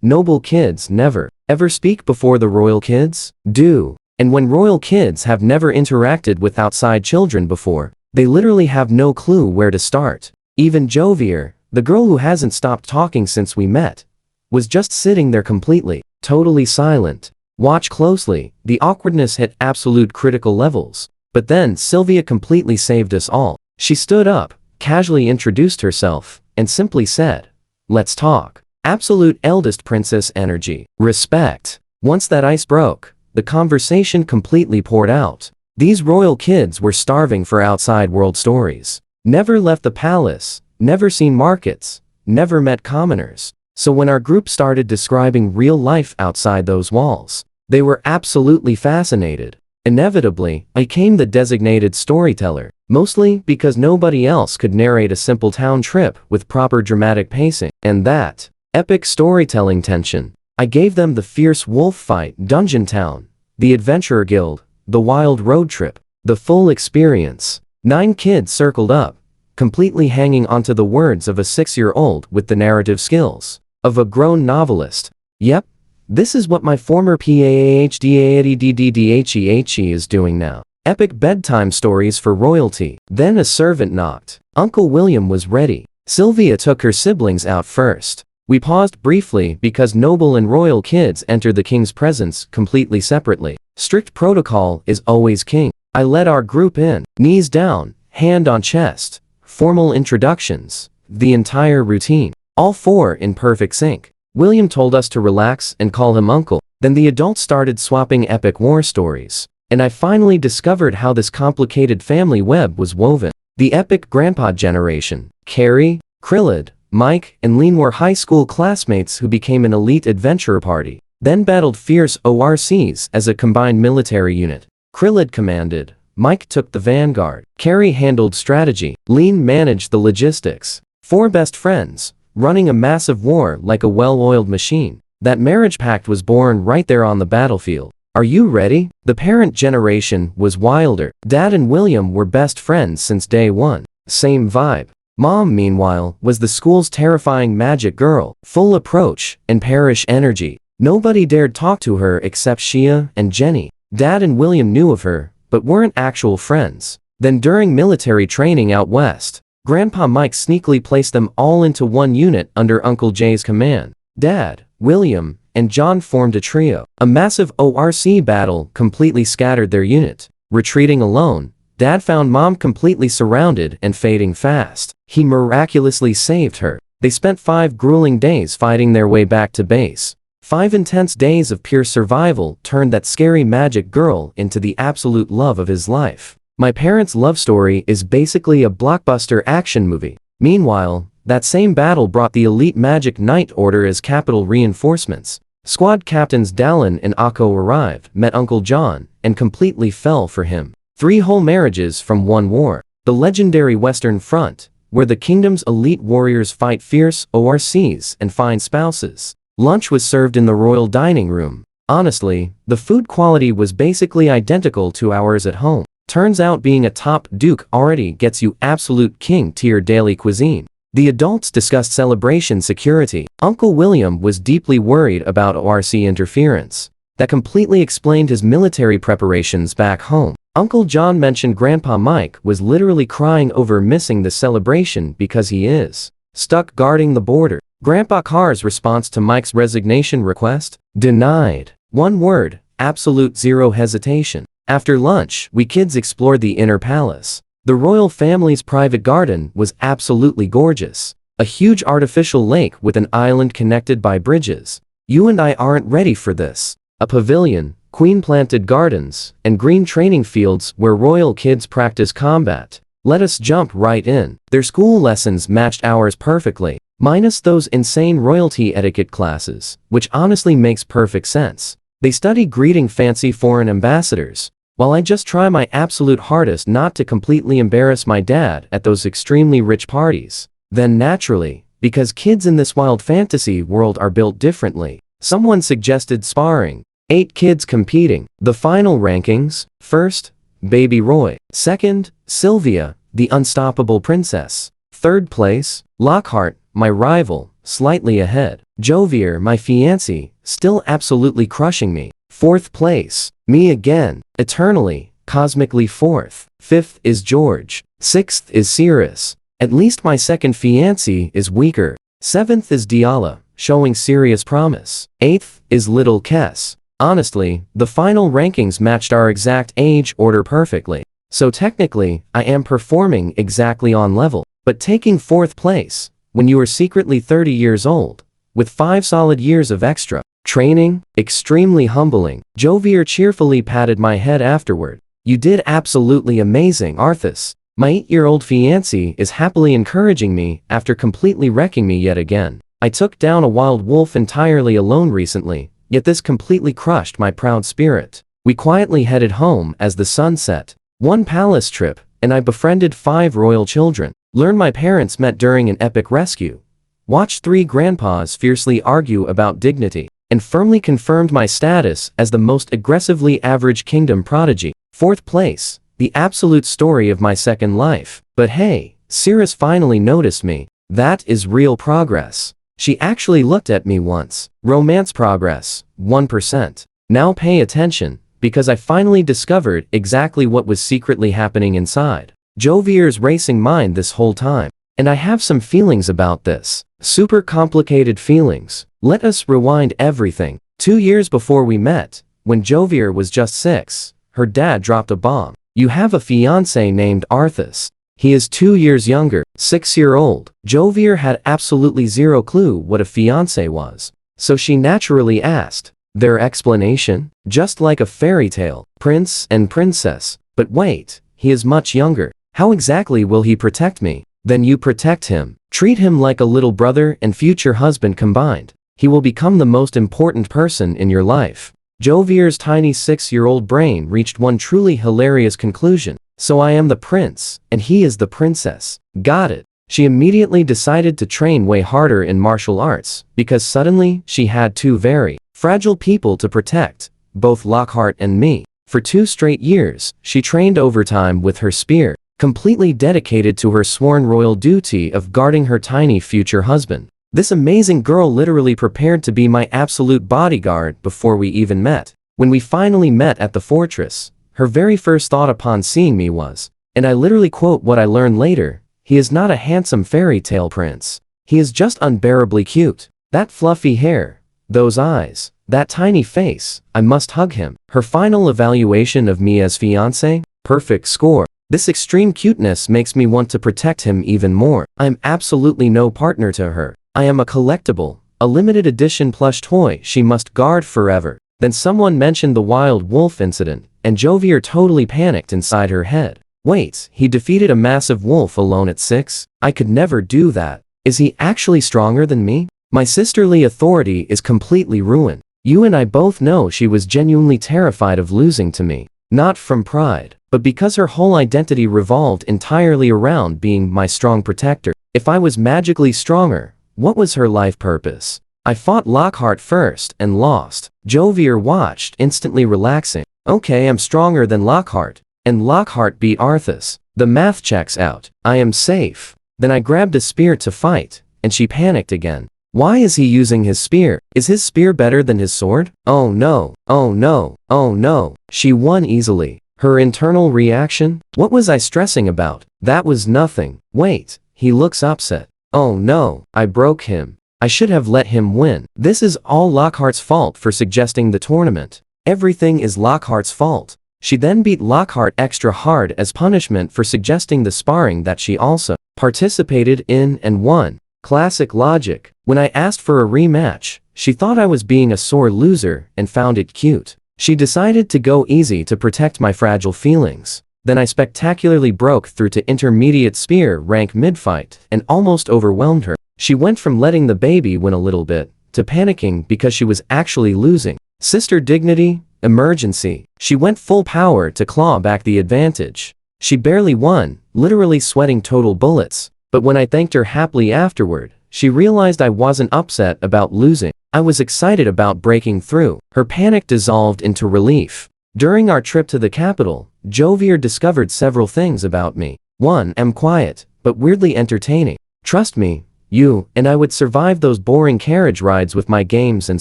Noble kids never, ever speak before the royal kids do. And when royal kids have never interacted with outside children before, they literally have no clue where to start. Even Jovier, the girl who hasn't stopped talking since we met, was just sitting there completely, totally silent. Watch closely, the awkwardness hit absolute critical levels. But then Sylvia completely saved us all. She stood up, casually introduced herself, and simply said, "Let's talk." Absolute eldest princess energy. Respect. Once that ice broke, the conversation completely poured out. These royal kids were starving for outside world stories. Never left the palace, never seen markets, never met commoners. So when our group started describing real life outside those walls, they were absolutely fascinated. Inevitably, I became the designated storyteller, mostly because nobody else could narrate a simple town trip with proper dramatic pacing. And that epic storytelling tension. I gave them the fierce wolf fight, Dungeon Town, the Adventurer Guild, the wild road trip, the full experience. 9 kids circled up, completely hanging onto the words of a 6-year-old with the narrative skills of a grown novelist. Yep, this is what my former PAHDADDDDHEHE is doing now. Epic bedtime stories for royalty. Then a servant knocked. Uncle William was ready. Sylvia took her siblings out first. We paused briefly because noble and royal kids entered the king's presence completely separately. Strict protocol is always king. I led our group in, knees down, hand on chest, formal introductions, the entire routine. All 4 in perfect sync. William told us to relax and call him uncle. Then the adults started swapping epic war stories. And I finally discovered how this complicated family web was woven. The epic grandpa generation. Carrie, Krillid, Mike, and Lean were high school classmates who became an elite adventurer party. Then battled fierce ORCs as a combined military unit. Krillid commanded, Mike took the vanguard. Carrie handled strategy. Lean managed the logistics. 4 best friends, running a massive war like a well-oiled machine. That marriage pact was born right there on the battlefield. Are you ready? The parent generation was wilder. Dad and William were best friends since day one. Same vibe. Mom, meanwhile, was the school's terrifying magic girl, full approach and parish energy. Nobody dared talk to her except Shia and Jenny. Dad and William knew of her, but weren't actual friends. Then during military training out west, Grandpa Mike sneakily placed them all into one unit under Uncle Jay's command. Dad, William, and John formed a trio. A massive ORC battle completely scattered their unit. Retreating alone, Dad found Mom completely surrounded and fading fast. He miraculously saved her. They spent 5 grueling days fighting their way back to base. 5 intense days of pure survival turned that scary magic girl into the absolute love of his life. My parents' love story is basically a blockbuster action movie. Meanwhile, that same battle brought the elite Magic Knight Order as capital reinforcements. Squad captains Dallin and Akko arrived, met Uncle John, and completely fell for him. 3 whole marriages from one war. The legendary Western Front, where the kingdom's elite warriors fight fierce ORCs and find spouses. Lunch was served in the royal dining room. Honestly, the food quality was basically identical to ours at home. Turns out being a top duke already gets you absolute king-tier daily cuisine. The adults discussed celebration security. Uncle William was deeply worried about ORC interference. That completely explained his military preparations back home. Uncle John mentioned Grandpa Mike was literally crying over missing the celebration because he is stuck guarding the border. Grandpa Carr's response to Mike's resignation request? Denied. One word, absolute zero hesitation. After lunch, we kids explored the inner palace. The royal family's private garden was absolutely gorgeous. A huge artificial lake with an island connected by bridges. You and I aren't ready for this. A pavilion, queen-planted gardens, and green training fields where royal kids practice combat. Let us jump right in. Their school lessons matched ours perfectly, minus those insane royalty etiquette classes, which honestly makes perfect sense. They study greeting fancy foreign ambassadors, while I just try my absolute hardest not to completely embarrass my dad at those extremely rich parties. Then naturally, because kids in this wild fantasy world are built differently, someone suggested sparring. 8 kids competing. The final rankings: first, Baby Roy; second, Sylvia, the unstoppable princess; third place, Lockhart, my rival, slightly ahead; Jovier, my fiancé, still absolutely crushing me; fourth place, me again, eternally, cosmically fourth; fifth is George; sixth is Cirrus, at least my second fiancé is weaker; seventh is Diala, showing serious promise; eighth is Little Kess. Honestly, the final rankings matched our exact age order perfectly. So technically, I am performing exactly on level. But taking fourth place, when you are secretly 30 years old, with 5 solid years of extra training, extremely humbling. Jovier cheerfully patted my head afterward. You did absolutely amazing, Arthas. My 8-year-old fiancé is happily encouraging me after completely wrecking me yet again. I took down a wild wolf entirely alone recently, yet this completely crushed my proud spirit. We quietly headed home as the sun set. 1 palace trip, and I befriended 5 royal children. Learned my parents met during an epic rescue. Watched 3 grandpas fiercely argue about dignity, and firmly confirmed my status as the most aggressively average kingdom prodigy. Fourth place, the absolute story of my second life. But hey, Cirrus finally noticed me. That is real progress. She actually looked at me once. Romance progress, 1%. Now pay attention, because I finally discovered exactly what was secretly happening inside Jovier's racing mind this whole time. And I have some feelings about this. Super complicated feelings. Let us rewind everything. 2 years before we met, when Jovier was just 6, her dad dropped a bomb. You have a fiancé named Arthas. He is 2 years younger, 6-year-old. Jovier had absolutely zero clue what a fiancé was. So she naturally asked. Their explanation? Just like a fairy tale. Prince and princess. But wait, he is much younger. How exactly will he protect me? Then you protect him. Treat him like a little brother and future husband combined. He will become the most important person in your life. Jovier's tiny 6-year-old brain reached one truly hilarious conclusion. So I am the prince, and he is the princess. Got it. She immediately decided to train way harder in martial arts, because suddenly she had 2 very fragile people to protect, both Lockhart and me. For 2 straight years, she trained overtime with her spear. completely dedicated to her sworn royal duty of guarding her tiny future husband. This amazing girl literally prepared to be my absolute bodyguard before we even met. When we finally met at the fortress, her very first thought upon seeing me was, and I literally quote what I learned later, "He is not a handsome fairy tale prince. He is just unbearably cute. That fluffy hair, those eyes, that tiny face, I must hug him." Her final evaluation of me as fiancé? Perfect score. This extreme cuteness makes me want to protect him even more. I am absolutely no partner to her. I am a collectible, a limited edition plush toy she must guard forever. Then someone mentioned the wild wolf incident, and Jovier totally panicked inside her head. Wait, he defeated a massive wolf alone at 6? I could never do that. Is he actually stronger than me? My sisterly authority is completely ruined. You and I both know she was genuinely terrified of losing to me. Not from pride, but because her whole identity revolved entirely around being my strong protector. If I was magically stronger, what was her life purpose? I fought Lockhart first and lost. Jovier watched, instantly relaxing. Okay, I'm stronger than Lockhart. And Lockhart beat Arthas. The math checks out. I am safe. Then I grabbed a spear to fight, and she panicked again. Why is he using his spear? Is his spear better than his sword? Oh no, oh no, oh no. She won easily. Her internal reaction? What was I stressing about? That was nothing. Wait, he looks upset. Oh no, I broke him. I should have let him win. This is all Lockhart's fault for suggesting the tournament. Everything is Lockhart's fault. She then beat Lockhart extra hard as punishment for suggesting the sparring that she also participated in and won. Classic logic. When I asked for a rematch, she thought I was being a sore loser and found it cute. She decided to go easy to protect my fragile feelings. Then I spectacularly broke through to intermediate spear rank mid-fight and almost overwhelmed her. She went from letting the baby win a little bit to panicking because she was actually losing. Sister dignity, emergency. She went full power to claw back the advantage. She barely won, literally sweating total bullets. But when I thanked her happily afterward, she realized I wasn't upset about losing. I was excited about breaking through. Her panic dissolved into relief. During our trip to the capital, Jovier discovered several things about me. 1. I'm quiet, but weirdly entertaining. Trust me, you and I would survive those boring carriage rides with my games and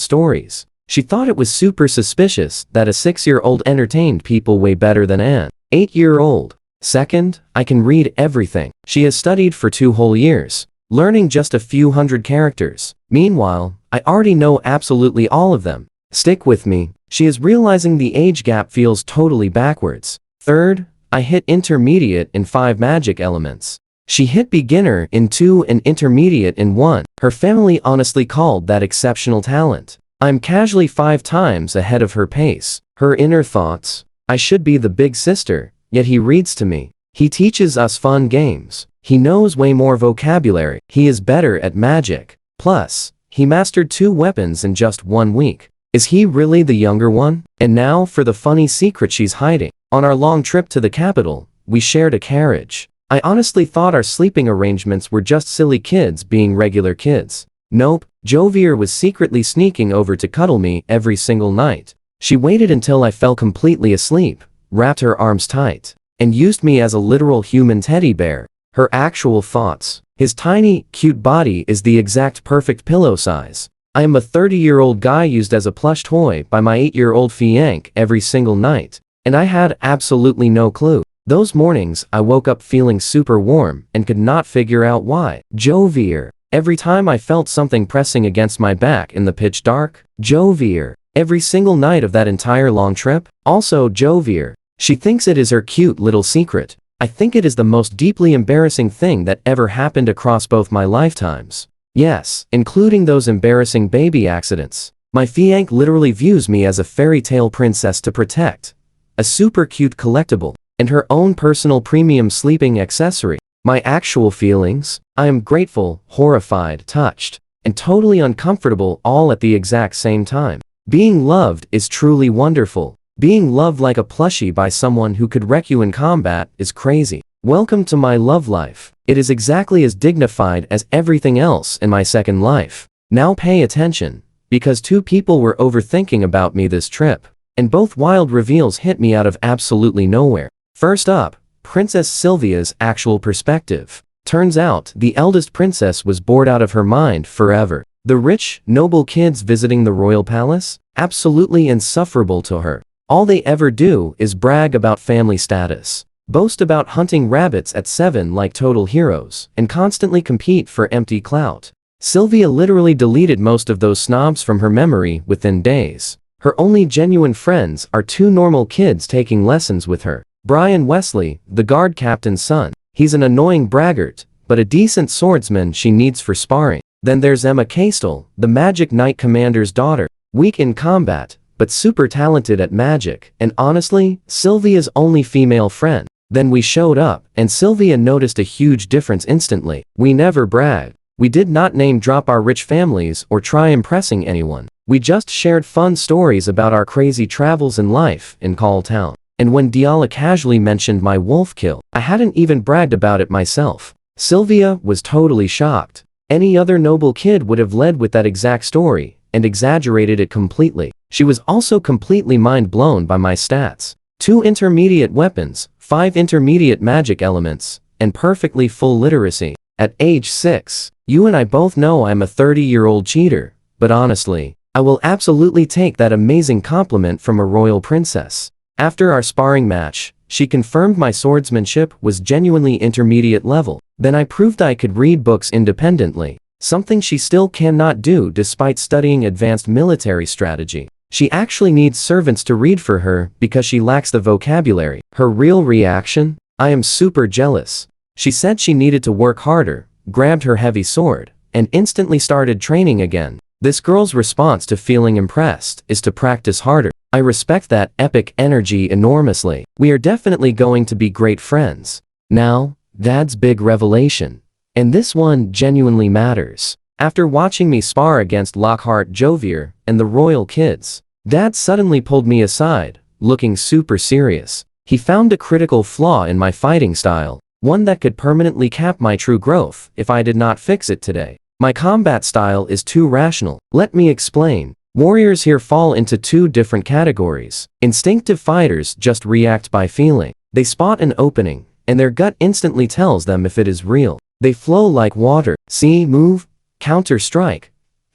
stories. She thought it was super suspicious that a 6-year-old entertained people way better than an 8-year-old. Second, I can read everything. She has studied for 2 whole years, learning just a few hundred characters. Meanwhile, I already know absolutely all of them. Stick with me. She is realizing the age gap feels totally backwards. Third, I hit intermediate in 5 magic elements. She hit beginner in 2 and intermediate in 1. Her family honestly called that exceptional talent. I'm casually 5 times ahead of her pace. Her inner thoughts. I should be the big sister, yet he reads to me. He teaches us fun games. He knows way more vocabulary. He is better at magic. Plus, he mastered 2 weapons in just 1 week. Is he really the younger one? And now for the funny secret she's hiding. On our long trip to the capital, we shared a carriage. I honestly thought our sleeping arrangements were just silly kids being regular kids. Nope, Jovier was secretly sneaking over to cuddle me every single night. She waited until I fell completely asleep, wrapped her arms tight, and used me as a literal human teddy bear. Her actual thoughts. His tiny, cute body is the exact perfect pillow size. I am a 30-year-old guy used as a plush toy by my 8-year-old fiancé every single night, and I had absolutely no clue. Those mornings, I woke up feeling super warm and could not figure out why. Jovier. Every time I felt something pressing against my back in the pitch dark. Jovier. Every single night of that entire long trip. Also Jovier. She thinks it is her cute little secret. I think it is the most deeply embarrassing thing that ever happened across both my lifetimes. Yes, including those embarrassing baby accidents. My fiancé literally views me as a fairy tale princess to protect. A super cute collectible. And her own personal premium sleeping accessory. My actual feelings? I am grateful, horrified, touched, and totally uncomfortable all at the exact same time. Being loved is truly wonderful. Being loved like a plushie by someone who could wreck you in combat is crazy. Welcome to my love life. It is exactly as dignified as everything else in my second life. Now pay attention, because 2 people were overthinking about me this trip, and both wild reveals hit me out of absolutely nowhere. First up, Princess Sylvia's actual perspective. Turns out, the eldest princess was bored out of her mind forever. The rich, noble kids visiting the royal palace? Absolutely insufferable to her. All they ever do is brag about family status, boast about hunting rabbits at 7 like total heroes, and constantly compete for empty clout. Sylvia literally deleted most of those snobs from her memory within days. Her only genuine friends are 2 normal kids taking lessons with her. Brian Wesley, the guard captain's son. He's an annoying braggart, but a decent swordsman she needs for sparring. Then there's Emma Castell, the Magic Knight commander's daughter. Weak in combat, but super talented at magic, and honestly, Sylvia's only female friend. Then we showed up, and Sylvia noticed a huge difference instantly. We never bragged. We did not name drop our rich families or try impressing anyone. We just shared fun stories about our crazy travels in life in Call Town. And when Diala casually mentioned my wolf kill, I hadn't even bragged about it myself. Sylvia was totally shocked. Any other noble kid would have led with that exact story and exaggerated it completely. She was also completely mind-blown by my stats. 2 intermediate weapons, 5 intermediate magic elements, and perfectly full literacy. At age 6, you and I both know I'm a 30-year-old cheater, but honestly, I will absolutely take that amazing compliment from a royal princess. After our sparring match, she confirmed my swordsmanship was genuinely intermediate level. Then I proved I could read books independently, something she still cannot do despite studying advanced military strategy. She actually needs servants to read for her because she lacks the vocabulary. Her real reaction? I am super jealous. She said she needed to work harder, grabbed her heavy sword, and instantly started training again. This girl's response to feeling impressed is to practice harder. I respect that epic energy enormously. We are definitely going to be great friends. Now, Dad's big revelation. And this one genuinely matters. After watching me spar against Lockhart Jovier and the royal kids, Dad suddenly pulled me aside, looking super serious. He found a critical flaw in my fighting style, one that could permanently cap my true growth if I did not fix it today. My combat style is too rational. Let me explain. Warriors here fall into 2 different categories. Instinctive fighters just react by feeling. They spot an opening, and their gut instantly tells them if it is real. They flow like water. See, move, counter strike.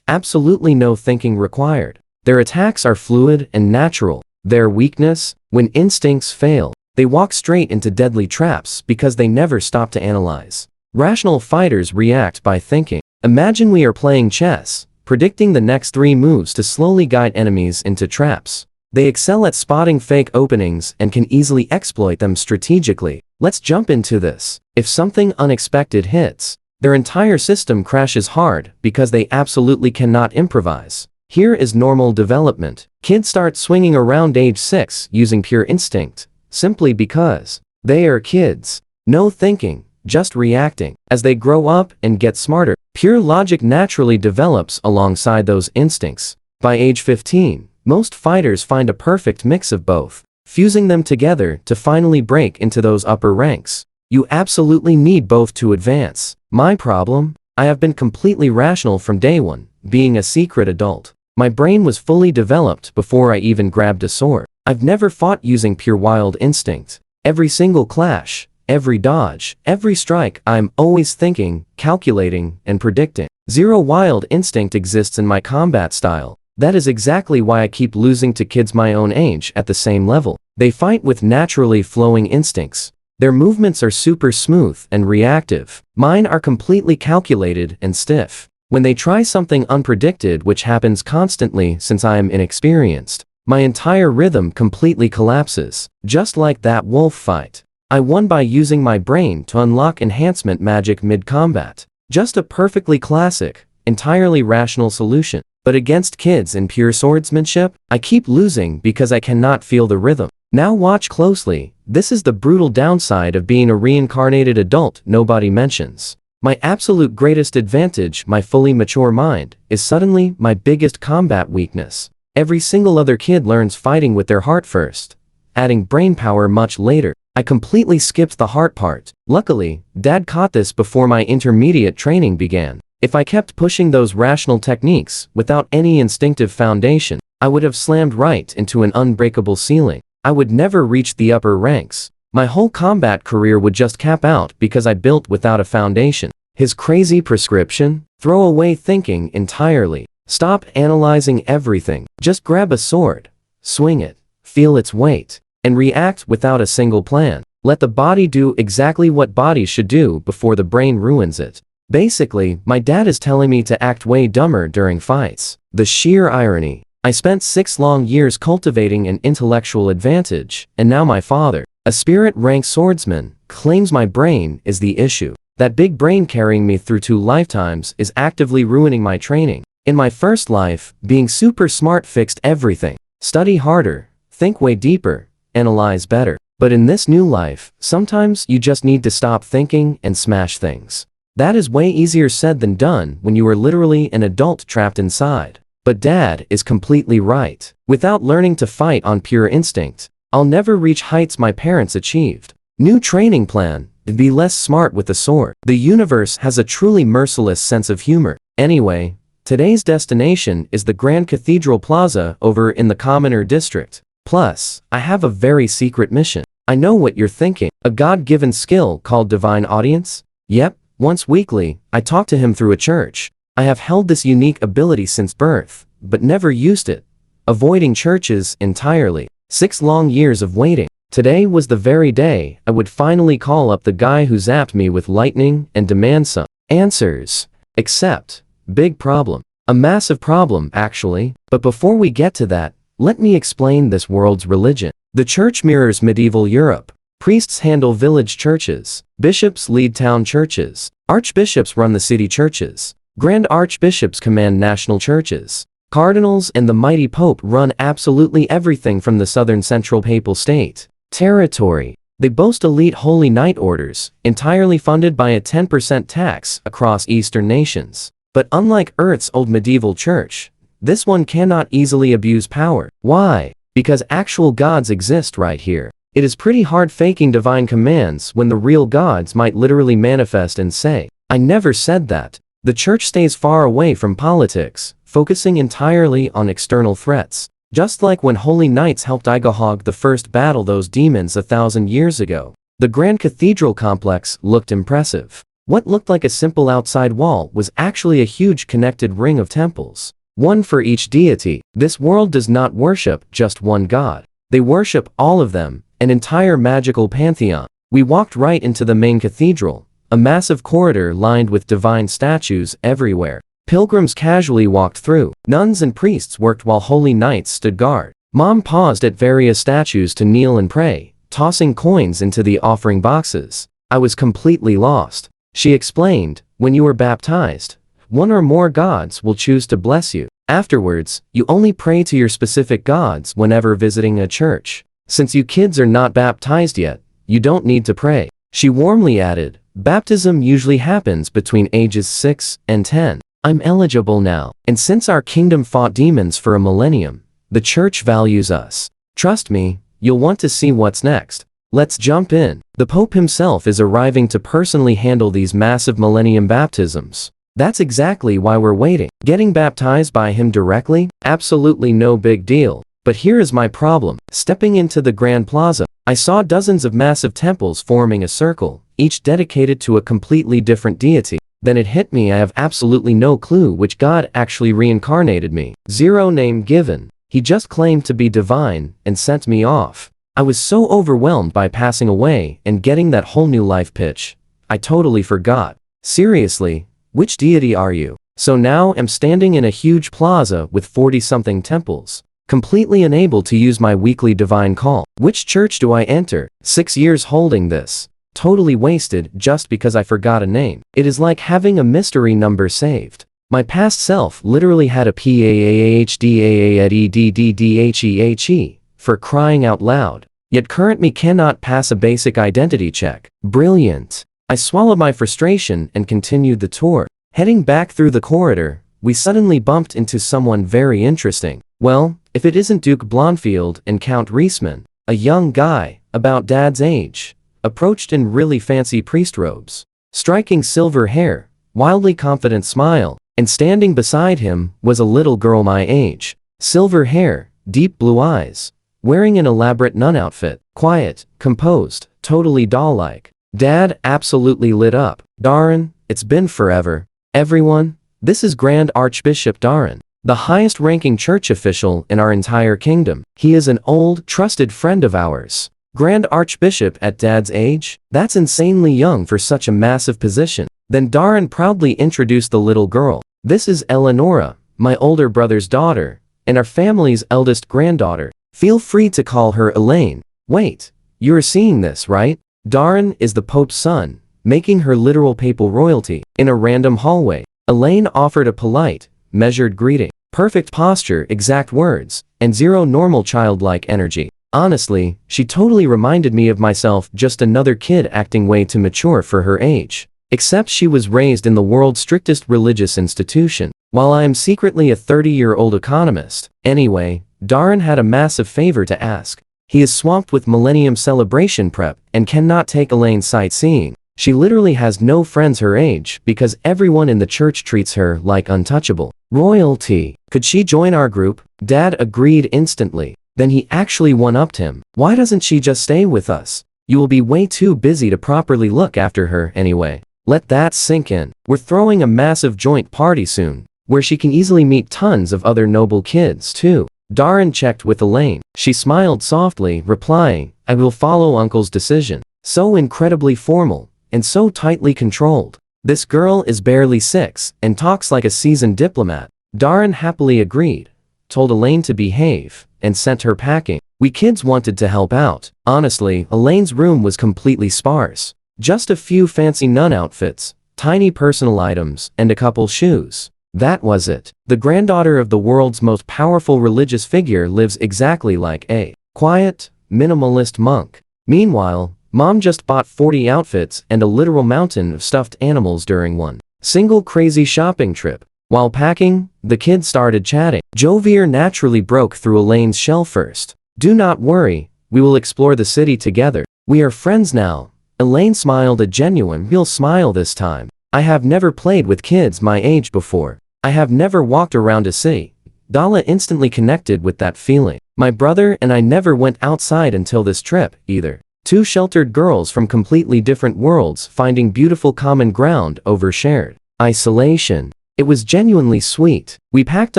Absolutely no thinking required. Their attacks are fluid and natural. Their weakness? When instincts fail, they walk straight into deadly traps because they never stop to analyze. Rational fighters react by thinking. Imagine we are playing chess, predicting the next 3 moves to slowly guide enemies into traps. They excel at spotting fake openings and can easily exploit them strategically. Let's jump into this. If something unexpected hits, their entire system crashes hard because they absolutely cannot improvise. Here is normal development. Kids start swinging around age 6 using pure instinct, simply because they are kids. No thinking, just reacting. As they grow up and get smarter, pure logic naturally develops alongside those instincts. By age 15, most fighters find a perfect mix of both, fusing them together to finally break into those upper ranks. You absolutely need both to advance. My problem? I have been completely rational from day one, being a secret adult. My brain was fully developed before I even grabbed a sword. I've never fought using pure wild instinct. Every single clash, every dodge, every strike, I'm always thinking, calculating, and predicting. Zero wild instinct exists in my combat style. That is exactly why I keep losing to kids my own age at the same level. They fight with naturally flowing instincts. Their movements are super smooth and reactive. Mine are completely calculated and stiff. When they try something unpredicted, which happens constantly since I am inexperienced, my entire rhythm completely collapses. Just like that wolf fight. I won by using my brain to unlock enhancement magic mid-combat. Just a perfectly classic, entirely rational solution. But against kids in pure swordsmanship, I keep losing because I cannot feel the rhythm. Now watch closely. This is the brutal downside of being a reincarnated adult nobody mentions. My absolute greatest advantage, my fully mature mind, is suddenly my biggest combat weakness. Every single other kid learns fighting with their heart first, adding brain power much later. I completely skipped the heart part. Luckily, Dad caught this before my intermediate training began. If I kept pushing those rational techniques without any instinctive foundation, I would have slammed right into an unbreakable ceiling. I would never reach the upper ranks. My whole combat career would just cap out because I built without a foundation. His crazy prescription? Throw away thinking entirely. Stop analyzing everything. Just grab a sword, swing it, feel its weight, and react without a single plan. Let the body do exactly what body should do before the brain ruins it. Basically, my dad is telling me to act way dumber during fights. The sheer irony. I spent 6 long years cultivating an intellectual advantage, and now my father, a spirit-rank swordsman, claims my brain is the issue. That big brain carrying me through 2 lifetimes is actively ruining my training. In my first life, being super smart fixed everything. Study harder, think way deeper, analyze better. But in this new life, sometimes you just need to stop thinking and smash things. That is way easier said than done when you are literally an adult trapped inside. But Dad is completely right. Without learning to fight on pure instinct, I'll never reach heights my parents achieved. New training plan: be less smart with the sword. The universe has a truly merciless sense of humor. Anyway, today's destination is the Grand Cathedral Plaza over in the Commoner District. Plus, I have a very secret mission. I know what you're thinking. A God-given skill called divine audience? Yep, once weekly, I talk to him through a church. I have held this unique ability since birth, but never used it. Avoiding churches entirely. 6 long years of waiting. Today was the very day I would finally call up the guy who zapped me with lightning and demand some answers. Except, big problem. A massive problem, actually. But before we get to that, let me explain this world's religion. The church mirrors medieval Europe. Priests handle village churches. Bishops lead town churches. Archbishops run the city churches. Grand archbishops command national churches. Cardinals and the mighty Pope run absolutely everything from the southern central papal state territory. They boast elite holy knight orders, entirely funded by a 10% tax across Eastern nations. But unlike Earth's old medieval church, this one cannot easily abuse power. Why? Because actual gods exist right here. It is pretty hard faking divine commands when the real gods might literally manifest and say, "I never said that." The church stays far away from politics, focusing entirely on external threats. Just like when holy knights helped Igahog the First battle those demons 1,000 years ago. The Grand Cathedral complex looked impressive. What looked like a simple outside wall was actually a huge connected ring of temples. One for each deity. This world does not worship just one god. They worship all of them, an entire magical pantheon. We walked right into the main cathedral, a massive corridor lined with divine statues everywhere. Pilgrims casually walked through. Nuns and priests worked while holy knights stood guard. Mom paused at various statues to kneel and pray, tossing coins into the offering boxes. I was completely lost. She explained, when you are baptized, one or more gods will choose to bless you. Afterwards, you only pray to your specific gods whenever visiting a church. Since you kids are not baptized yet, you don't need to pray. She warmly added, baptism usually happens between ages 6 and 10. I'm eligible now, and since our kingdom fought demons for a millennium, the church values us. Trust me, you'll want to see what's next. Let's jump in. The Pope himself is arriving to personally handle these massive millennium baptisms. That's exactly why we're waiting. Getting baptized by him directly? Absolutely no big deal. But here is my problem. Stepping into the Grand Plaza, I saw dozens of massive temples forming a circle, each dedicated to a completely different deity. Then it hit me, I have absolutely no clue which god actually reincarnated me. Zero name given. He just claimed to be divine and sent me off. I was so overwhelmed by passing away and getting that whole new life pitch. I totally forgot. Seriously, which deity are you? So now I'm standing in a huge plaza with 40-something temples, completely unable to use my weekly divine call. Which church do I enter? 6 years holding this. Totally wasted just because I forgot a name. It is like having a mystery number saved. My past self literally had a PAAHDAAEDDDHEHE, for crying out loud. Yet current me cannot pass a basic identity check. Brilliant. I swallowed my frustration and continued the tour. Heading back through the corridor, we suddenly bumped into someone very interesting. Well, if it isn't Duke Blondfield and Count Reisman, a young guy, about Dad's age, approached in really fancy priest robes. Striking silver hair, wildly confident smile, and standing beside him was a little girl my age. Silver hair, deep blue eyes, wearing an elaborate nun outfit, quiet, composed, totally doll-like. Dad absolutely lit up. Darren, it's been forever. Everyone, this is Grand Archbishop Darren, the highest-ranking church official in our entire kingdom. He is an old, trusted friend of ours. Grand Archbishop at Dad's age? That's insanely young for such a massive position. Then Darren proudly introduced the little girl. This is Eleonora, my older brother's daughter, and our family's eldest granddaughter. Feel free to call her Elaine. Wait, you're seeing this, right? Darren is the Pope's son, making her literal papal royalty. In a random hallway, Elaine offered a polite, measured greeting. Perfect posture, exact words, and zero normal childlike energy. Honestly, she totally reminded me of myself, just another kid acting way too mature for her age. Except she was raised in the world's strictest religious institution, while I am secretly a 30-year-old economist. Anyway, Darren had a massive favor to ask. He is swamped with Millennium Celebration prep and cannot take Elaine sightseeing. She literally has no friends her age because everyone in the church treats her like untouchable royalty. Could she join our group? Dad agreed instantly. Then he actually one-upped him. Why doesn't she just stay with us? You will be way too busy to properly look after her anyway. Let that sink in. We're throwing a massive joint party soon, where she can easily meet tons of other noble kids too. Darren checked with Elaine. She smiled softly, replying, I will follow Uncle's decision. So incredibly formal, and so tightly controlled. This girl is barely 6, and talks like a seasoned diplomat. Darren happily agreed, told Elaine to behave, and sent her packing. We kids wanted to help out. Honestly, Elaine's room was completely sparse. Just a few fancy nun outfits, tiny personal items, and a couple shoes. That was it. The granddaughter of the world's most powerful religious figure lives exactly like a quiet, minimalist monk. Meanwhile, Mom just bought 40 outfits and a literal mountain of stuffed animals during one single crazy shopping trip. While packing, the kids started chatting. Jovier naturally broke through Elaine's shell first. Do not worry, we will explore the city together. We are friends now. Elaine smiled a genuine, real smile this time. I have never played with kids my age before. I have never walked around a city. Dala instantly connected with that feeling. My brother and I never went outside until this trip, either. Two sheltered girls from completely different worlds finding beautiful common ground over shared isolation. It was genuinely sweet. We packed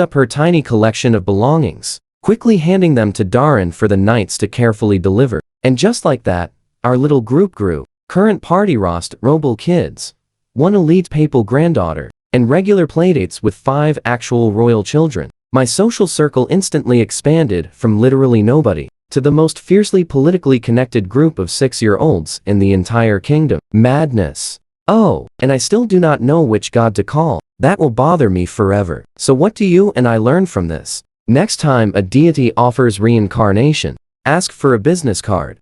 up her tiny collection of belongings, quickly handing them to Darren for the knights to carefully deliver. And just like that, our little group grew. Current party roster, noble kids, one elite papal granddaughter, and regular playdates with 5 actual royal children. My social circle instantly expanded from literally nobody to the most fiercely politically connected group of 6-year-olds in the entire kingdom. Madness. Oh, and I still do not know which god to call. That will bother me forever. So what do you and I learn from this? Next time a deity offers reincarnation, ask for a business card.